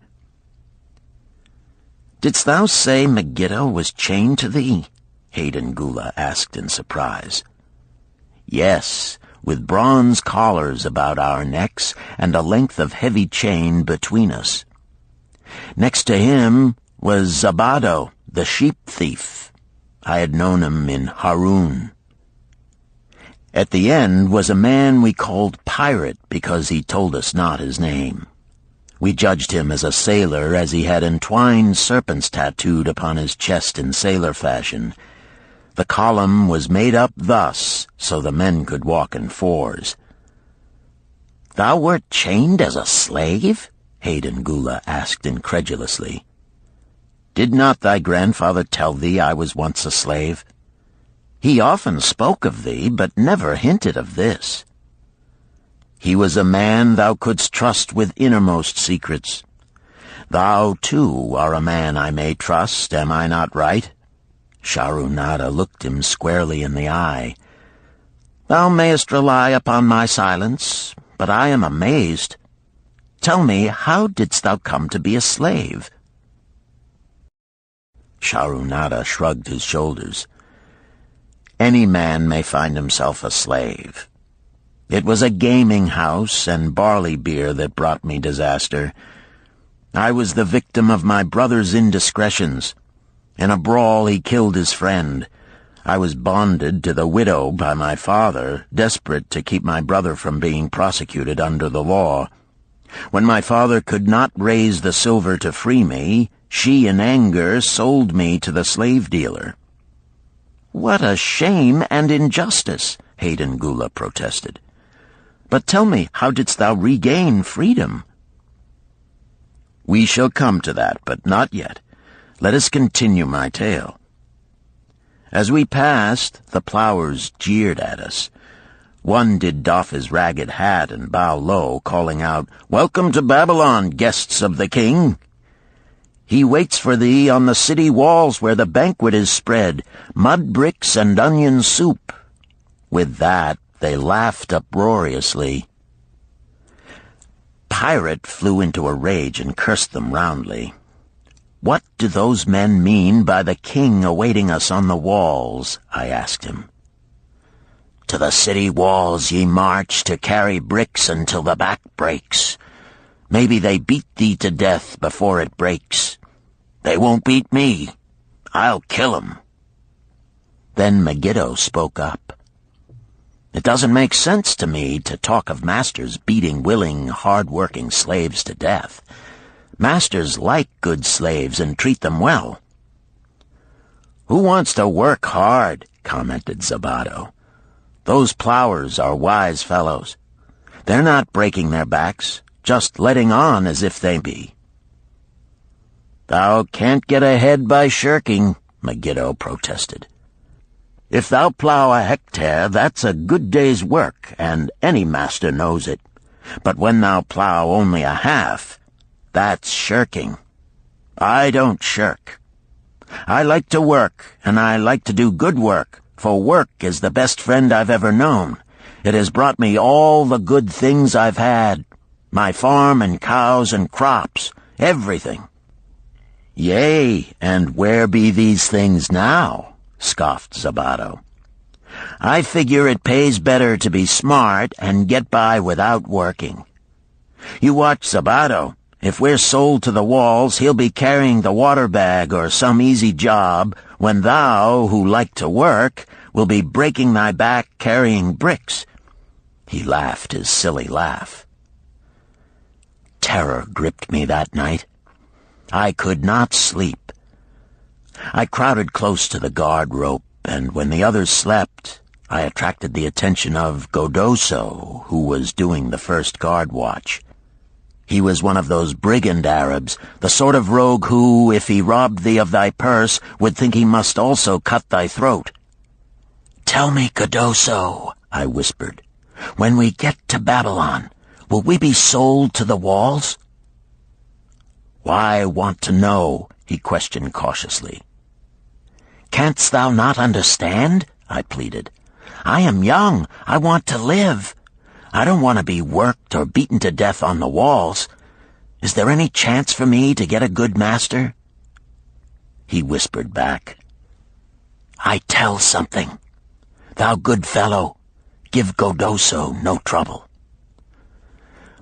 "'Didst thou say Megiddo was chained to thee?' Hayden Gula asked in surprise. "'Yes, with bronze collars about our necks and a length of heavy chain between us. Next to him was Zabado, the sheep thief. I had known him in Harun. At the end was a man we called Pirate because he told us not his name. We judged him as a sailor as he had entwined serpents tattooed upon his chest in sailor fashion. The column was made up thus, so the men could walk in fours." "Thou wert chained as a slave?" Hayden Gula asked incredulously. "Did not thy grandfather tell thee I was once a slave? He often spoke of thee, but never hinted of this. He was a man thou couldst trust with innermost secrets. Thou, too, are a man I may trust, am I not right?" Sharunada looked him squarely in the eye. "Thou mayest rely upon my silence, but I am amazed. Tell me, how didst thou come to be a slave?" Sharunada shrugged his shoulders. "Any man may find himself a slave. It was a gaming house and barley beer that brought me disaster. I was the victim of my brother's indiscretions. In a brawl he killed his friend. I was bonded to the widow by my father, desperate to keep my brother from being prosecuted under the law. When my father could not raise the silver to free me, she in anger sold me to the slave dealer." "What a shame and injustice," Hayden Gula protested. "But tell me, how didst thou regain freedom?" "We shall come to that, but not yet. Let us continue my tale. As we passed, the plowers jeered at us. One did doff his ragged hat and bow low, calling out, 'Welcome to Babylon, guests of the king! He waits for thee on the city walls where the banquet is spread, mud bricks and onion soup.' With that, they laughed uproariously. Pirate flew into a rage and cursed them roundly. 'What do those men mean by the king awaiting us on the walls?' I asked him. 'To the city walls ye march to carry bricks until the back breaks. Maybe they beat thee to death before it breaks. They won't beat me. I'll kill 'em.' Then Megiddo spoke up. 'It doesn't make sense to me to talk of masters beating willing, hard-working slaves to death. Masters like good slaves and treat them well." "Who wants to work hard?" commented Zabato. "Those plowers are wise fellows. They're not breaking their backs, just letting on as if they be." "Thou can't get ahead by shirking," Megiddo protested. "If thou plow a hectare, that's a good day's work, and any master knows it. But when thou plow only a half, that's shirking. I don't shirk. I like to work, and I like to do good work, for work is the best friend I've ever known. It has brought me all the good things I've had, my farm and cows and crops, everything." "Yea, and where be these things now?" scoffed Zabato. "I figure it pays better to be smart and get by without working. You watch Zabato. If we're sold to the walls, he'll be carrying the water bag or some easy job, when thou, who like to work, will be breaking thy back carrying bricks." He laughed his silly laugh. Terror gripped me that night. I could not sleep. I crowded close to the guard rope, and when the others slept, I attracted the attention of Godoso, who was doing the first guard watch. He was one of those brigand Arabs, the sort of rogue who, if he robbed thee of thy purse, would think he must also cut thy throat. "Tell me, Godoso," I whispered, "when we get to Babylon, will we be sold to the walls?" "Why want to know?" he questioned cautiously. "Canst thou not understand?" I pleaded. "I am young. I want to live. I don't want to be worked or beaten to death on the walls. Is there any chance for me to get a good master?" He whispered back, "I tell something. Thou good fellow, give Godoso no trouble.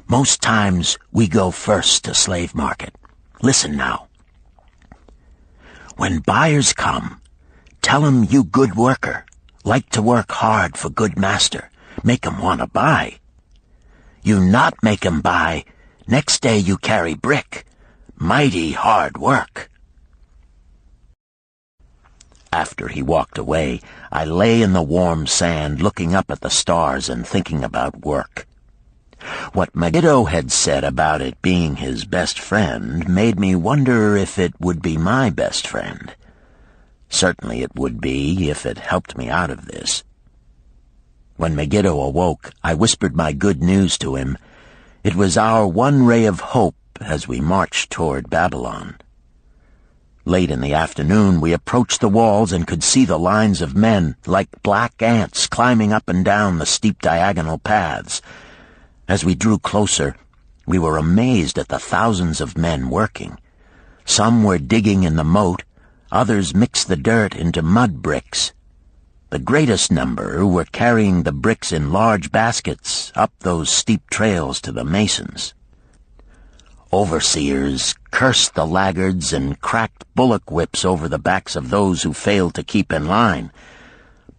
Most times we go first to slave market. Listen now. When buyers come, tell 'em you good worker, like to work hard for good master, make 'em want to buy. You not make 'em buy, next day you carry brick. Mighty hard work." After he walked away, I lay in the warm sand looking up at the stars and thinking about work. What Megiddo had said about it being his best friend made me wonder if it would be my best friend. Certainly it would be if it helped me out of this. When Megiddo awoke, I whispered my good news to him. It was our one ray of hope as we marched toward Babylon. Late in the afternoon, we approached the walls and could see the lines of men, like black ants, climbing up and down the steep diagonal paths. As we drew closer, we were amazed at the thousands of men working. Some were digging in the moat, others mixed the dirt into mud bricks. The greatest number were carrying the bricks in large baskets up those steep trails to the masons. Overseers cursed the laggards and cracked bullock whips over the backs of those who failed to keep in line.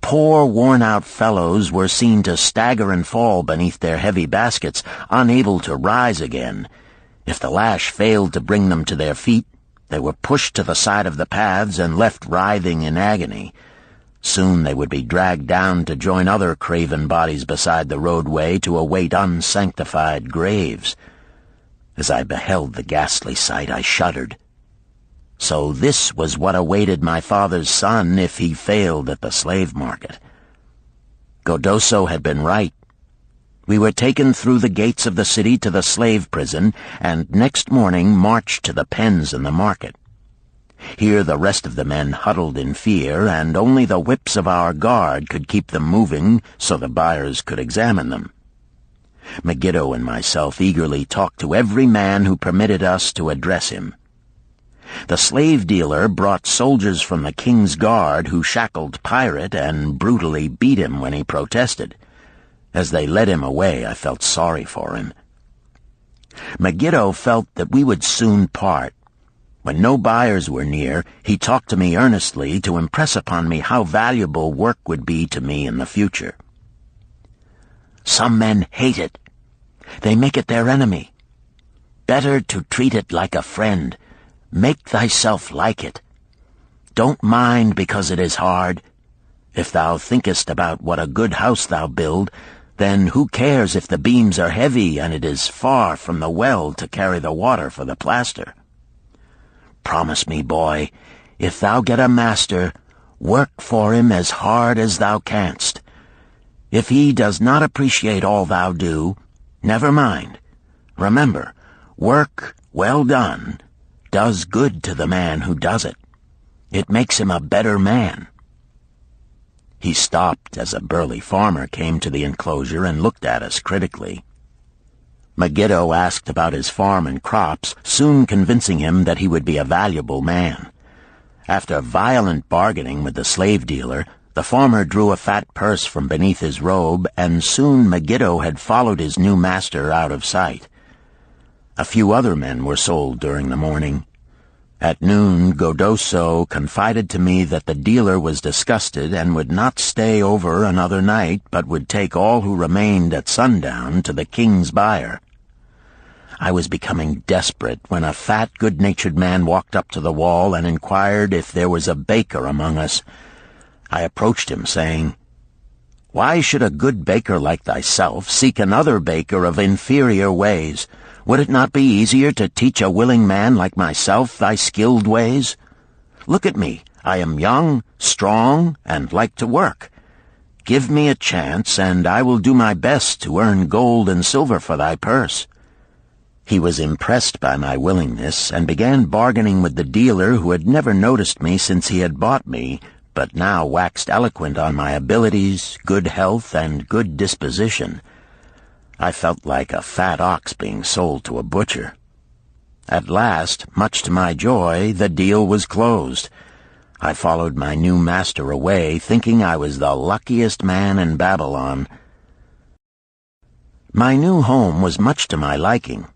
Poor, worn-out fellows were seen to stagger and fall beneath their heavy baskets, unable to rise again. If the lash failed to bring them to their feet, they were pushed to the side of the paths and left writhing in agony. Soon they would be dragged down to join other craven bodies beside the roadway to await unsanctified graves. As I beheld the ghastly sight, I shuddered. So this was what awaited my father's son if he failed at the slave market. Godoso had been right. We were taken through the gates of the city to the slave prison, and next morning marched to the pens in the market. Here the rest of the men huddled in fear, and only the whips of our guard could keep them moving so the buyers could examine them. Megiddo and myself eagerly talked to every man who permitted us to address him. The slave dealer brought soldiers from the king's guard who shackled Pirate and brutally beat him when he protested. As they led him away, I felt sorry for him. Megiddo felt that we would soon part. When no buyers were near, he talked to me earnestly to impress upon me how valuable work would be to me in the future. Some men hate it. They make it their enemy. better to treat it like a friend. Make thyself like it. Don't mind because it is hard. If thou thinkest about what a good house thou build, then who cares if the beams are heavy and it is far from the well to carry the water for the plaster? Promise me, boy, if thou get a master, work for him as hard as thou canst. If he does not appreciate all thou do, never mind. Remember, work well done does good to the man who does it. It makes him a better man. He stopped as a burly farmer came to the enclosure and looked at us critically. Megiddo asked about his farm and crops, soon convincing him that he would be a valuable man. After violent bargaining with the slave dealer, the farmer drew a fat purse from beneath his robe, and soon Megiddo had followed his new master out of sight. A few other men were sold during the morning. At noon, Godoso confided to me that the dealer was disgusted and would not stay over another night, but would take all who remained at sundown to the king's buyer. I was becoming desperate when a fat, good-natured man walked up to the wall and inquired if there was a baker among us. I approached him, saying, "Why should a good baker like thyself seek another baker of inferior ways? Would it not be easier to teach a willing man like myself thy skilled ways? Look at me. I am young, strong, and like to work. Give me a chance, and I will do my best to earn gold and silver for thy purse." He was impressed by my willingness and began bargaining with the dealer, who had never noticed me since he had bought me, but now waxed eloquent on my abilities, good health, and good disposition. I felt like a fat ox being sold to a butcher. At last, much to my joy, the deal was closed. I followed my new master away, thinking I was the luckiest man in Babylon. My new home was much to my liking.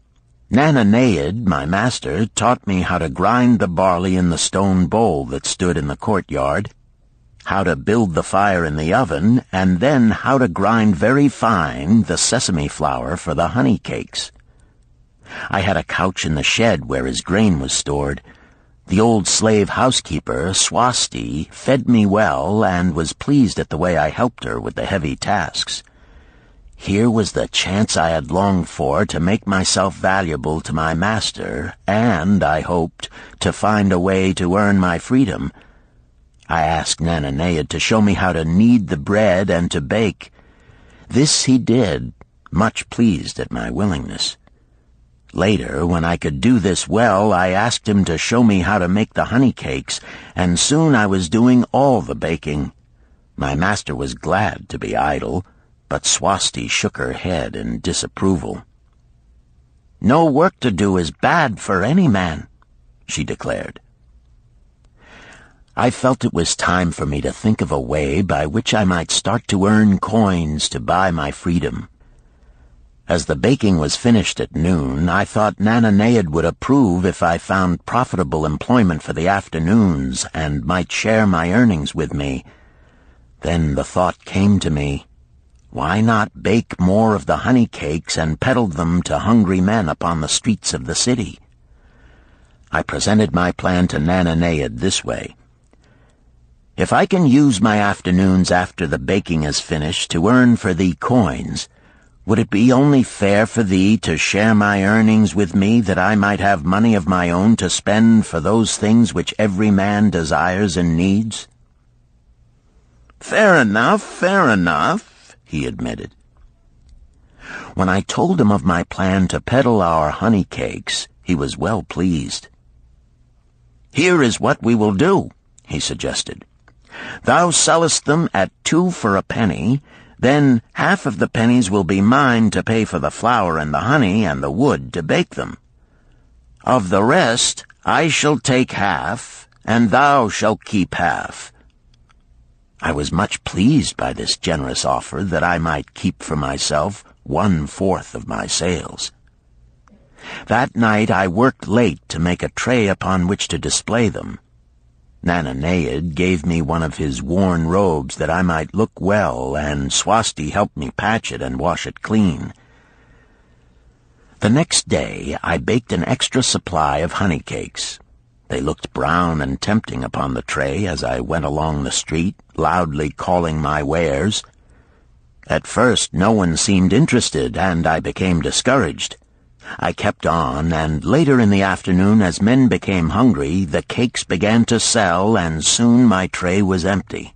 Nananeid, my master, taught me how to grind the barley in the stone bowl that stood in the courtyard, how to build the fire in the oven, and then how to grind very fine the sesame flour for the honey cakes. I had a couch in the shed where his grain was stored. The old slave housekeeper, Swasti, fed me well and was pleased at the way I helped her with the heavy tasks. Here was the chance I had longed for to make myself valuable to my master, and, I hoped, to find a way to earn my freedom. I asked Nananeid to show me how to knead the bread and to bake. This he did, much pleased at my willingness. Later, when I could do this well, I asked him to show me how to make the honey cakes, and soon I was doing all the baking. My master was glad to be idle, but Swasti shook her head in disapproval. "No work to do is bad for any man," she declared. I felt it was time for me to think of a way by which I might start to earn coins to buy my freedom. As the baking was finished at noon, I thought Nananeid would approve if I found profitable employment for the afternoons and might share my earnings with me. Then the thought came to me, why not bake more of the honey cakes and peddle them to hungry men upon the streets of the city? I presented my plan to Nananeid this way. "If I can use my afternoons after the baking is finished to earn for thee coins, would it be only fair for thee to share my earnings with me, that I might have money of my own to spend for those things which every man desires and needs?" Fair enough," he admitted. When I told him of my plan to peddle our honey cakes, he was well pleased. "Here is what we will do," he suggested. "Thou sellest them at 2 for a penny, then half of the pennies will be mine to pay for the flour and the honey and the wood to bake them. Of the rest I shall take half, and thou shalt keep half." I was much pleased by this generous offer that I might keep for myself 1/4 of my sales. That night I worked late to make a tray upon which to display them. Nananeid gave me one of his worn robes that I might look well, and Swasti helped me patch it and wash it clean. The next day I baked an extra supply of honey cakes. They looked brown and tempting upon the tray as I went along the street, loudly calling my wares. At first no one seemed interested, and I became discouraged. I kept on, and later in the afternoon, as men became hungry, the cakes began to sell, and soon my tray was empty.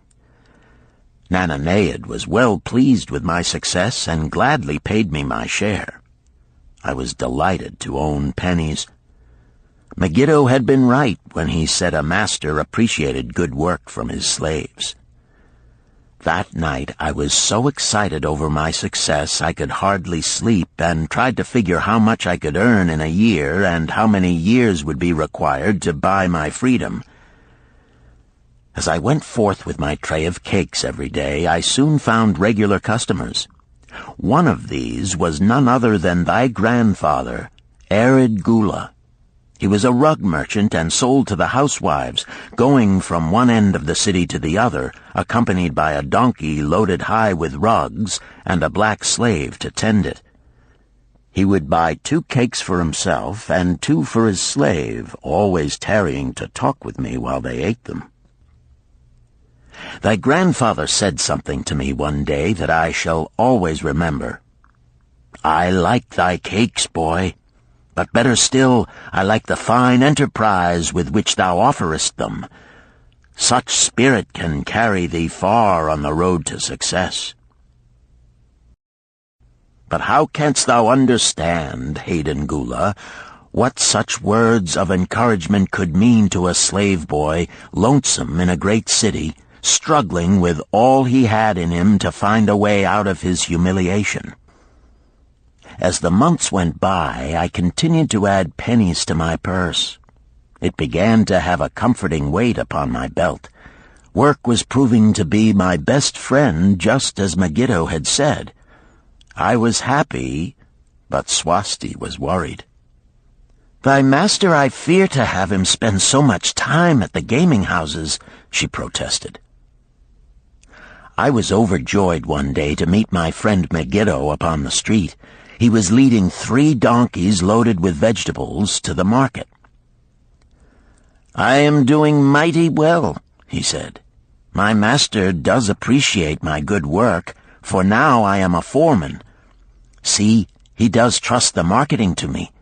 Nananeid was well pleased with my success and gladly paid me my share. I was delighted to own pennies. Megiddo had been right when he said a master appreciated good work from his slaves. That night I was so excited over my success I could hardly sleep, and tried to figure how much I could earn in a year and how many years would be required to buy my freedom. As I went forth with my tray of cakes every day, I soon found regular customers. One of these was none other than thy grandfather, Arid Gula. He was a rug merchant and sold to the housewives, going from one end of the city to the other, accompanied by a donkey loaded high with rugs and a black slave to tend it. He would buy 2 cakes for himself and 2 for his slave, always tarrying to talk with me while they ate them. Thy grandfather said something to me one day that I shall always remember. "I like thy cakes, boy. But better still, I like the fine enterprise with which thou offerest them. Such spirit can carry thee far on the road to success." But how canst thou understand, Hayden Gula, what such words of encouragement could mean to a slave boy, lonesome in a great city, struggling with all he had in him to find a way out of his humiliation? As the months went by, I continued to add pennies to my purse. It began to have a comforting weight upon my belt. Work was proving to be my best friend, just as Megiddo had said. I was happy, but Swasti was worried. "Thy master, I fear to have him spend so much time at the gaming houses," she protested. I was overjoyed one day to meet my friend Megiddo upon the street. He was leading 3 donkeys loaded with vegetables to the market. "I am doing mighty well," he said. "My master does appreciate my good work, for now I am a foreman. See, he does trust the marketing to me.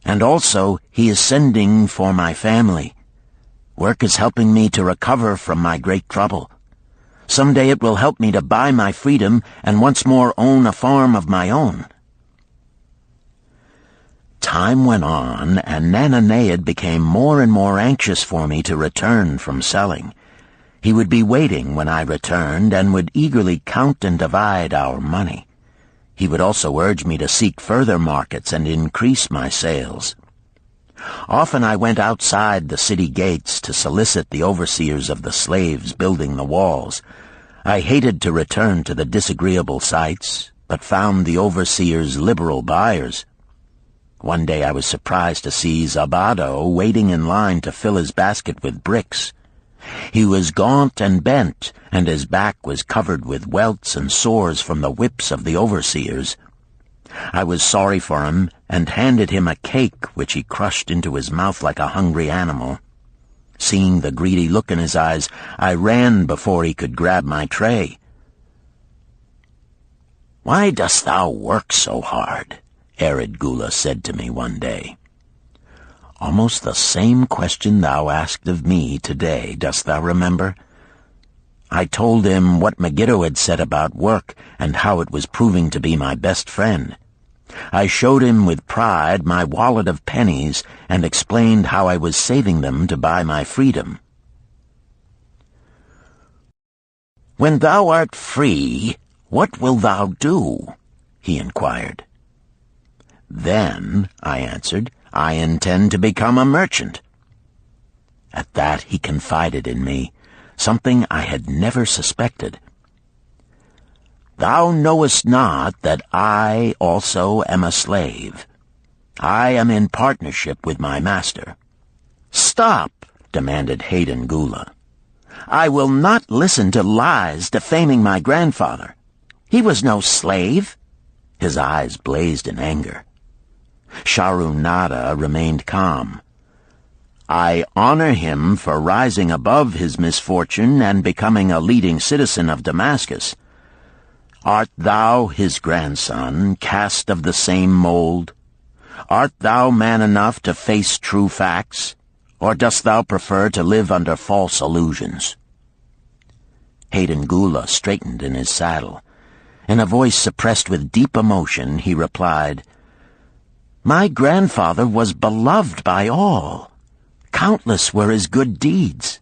And also he is sending for my family. Work is helping me to recover from my great trouble. Someday it will help me to buy my freedom and once more own a farm of my own." Time went on, and Nananeid became more and more anxious for me to return from selling. He would be waiting when I returned, and would eagerly count and divide our money. He would also urge me to seek further markets and increase my sales. Often I went outside the city gates to solicit the overseers of the slaves building the walls. I hated to return to the disagreeable sights, but found the overseers liberal buyers. One day I was surprised to see Zabado waiting in line to fill his basket with bricks. He was gaunt and bent, and his back was covered with welts and sores from the whips of the overseers. I was sorry for him, and handed him a cake which he crushed into his mouth like a hungry animal. Seeing the greedy look in his eyes, I ran before he could grab my tray. "Why dost thou work so hard?" Arid Gula said to me one day. Almost the same question thou asked of me today, dost thou remember? I told him what Megiddo had said about work and how it was proving to be my best friend. I showed him with pride my wallet of pennies and explained how I was saving them to buy my freedom. "When thou art free, what wilt thou do?" he inquired. "Then," I answered, "I intend to become a merchant." At that he confided in me, something I had never suspected. "Thou knowest not that I also am a slave. I am in partnership with my master." "Stop," demanded Hayden Gula. "I will not listen to lies defaming my grandfather. He was no slave." His eyes blazed in anger. Sharunada remained calm. "I honor him for rising above his misfortune and becoming a leading citizen of Damascus. Art thou, his grandson, cast of the same mold? Art thou man enough to face true facts, or dost thou prefer to live under false illusions?" Hayden Gula straightened in his saddle. In a voice suppressed with deep emotion, he replied, "My grandfather was beloved by all. Countless were his good deeds.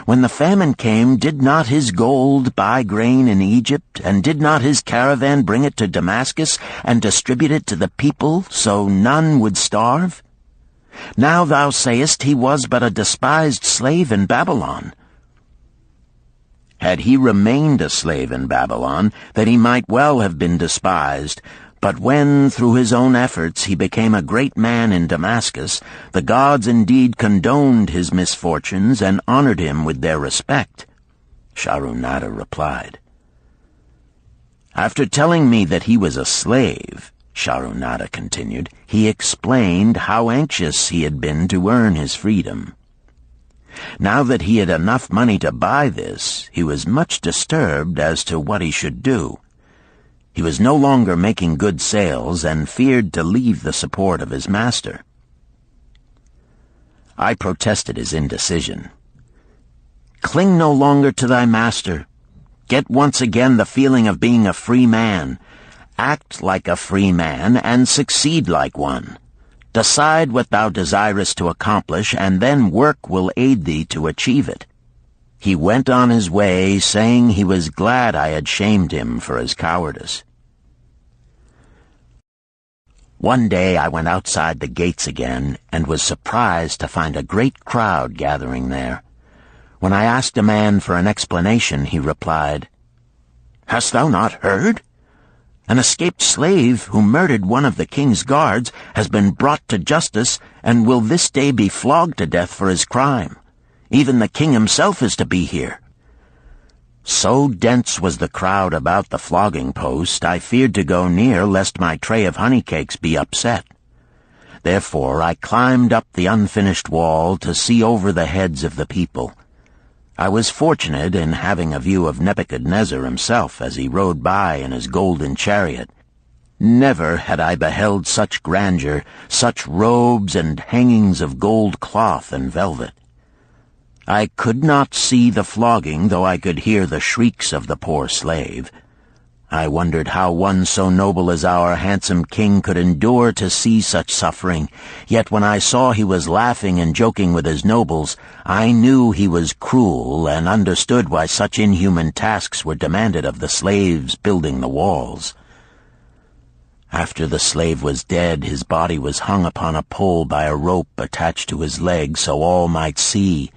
When the famine came, did not his gold buy grain in Egypt, and did not his caravan bring it to Damascus and distribute it to the people so none would starve? Now thou sayest he was but a despised slave in Babylon. Had he remained a slave in Babylon, that he might well have been despised, but when, through his own efforts, he became a great man in Damascus, the gods indeed condoned his misfortunes and honored him with their respect," Sharunada replied. "After telling me that he was a slave," Sharunada continued, "he explained how anxious he had been to earn his freedom. Now that he had enough money to buy this, he was much disturbed as to what he should do. He was no longer making good sales and feared to leave the support of his master." I protested his indecision. "Cling no longer to thy master. Get once again the feeling of being a free man. Act like a free man and succeed like one. Decide what thou desirest to accomplish, and then work will aid thee to achieve it." He went on his way, saying he was glad I had shamed him for his cowardice. One day I went outside the gates again, and was surprised to find a great crowd gathering there. When I asked a man for an explanation, he replied, "Hast thou not heard? An escaped slave who murdered one of the king's guards has been brought to justice and will this day be flogged to death for his crime. Even the king himself is to be here." So dense was the crowd about the flogging post, I feared to go near lest my tray of honey cakes be upset. Therefore I climbed up the unfinished wall to see over the heads of the people. I was fortunate in having a view of Nebuchadnezzar himself as he rode by in his golden chariot. Never had I beheld such grandeur, such robes and hangings of gold cloth and velvet. I could not see the flogging, though I could hear the shrieks of the poor slave. I wondered how one so noble as our handsome king could endure to see such suffering, yet when I saw he was laughing and joking with his nobles, I knew he was cruel and understood why such inhuman tasks were demanded of the slaves building the walls. After the slave was dead, his body was hung upon a pole by a rope attached to his leg so all might see.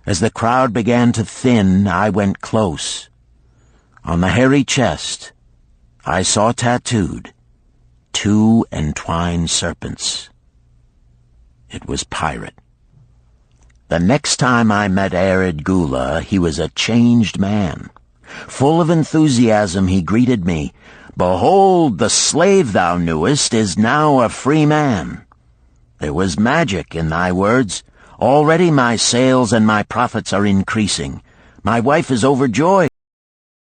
As the crowd began to thin, I went close. On the hairy chest, I saw tattooed 2 entwined serpents. It was Pirate. The next time I met Arid Gula, he was a changed man. Full of enthusiasm, he greeted me. "Behold, the slave thou knewest is now a free man. There was magic in thy words. Already my sales and my profits are increasing. My wife is overjoyed.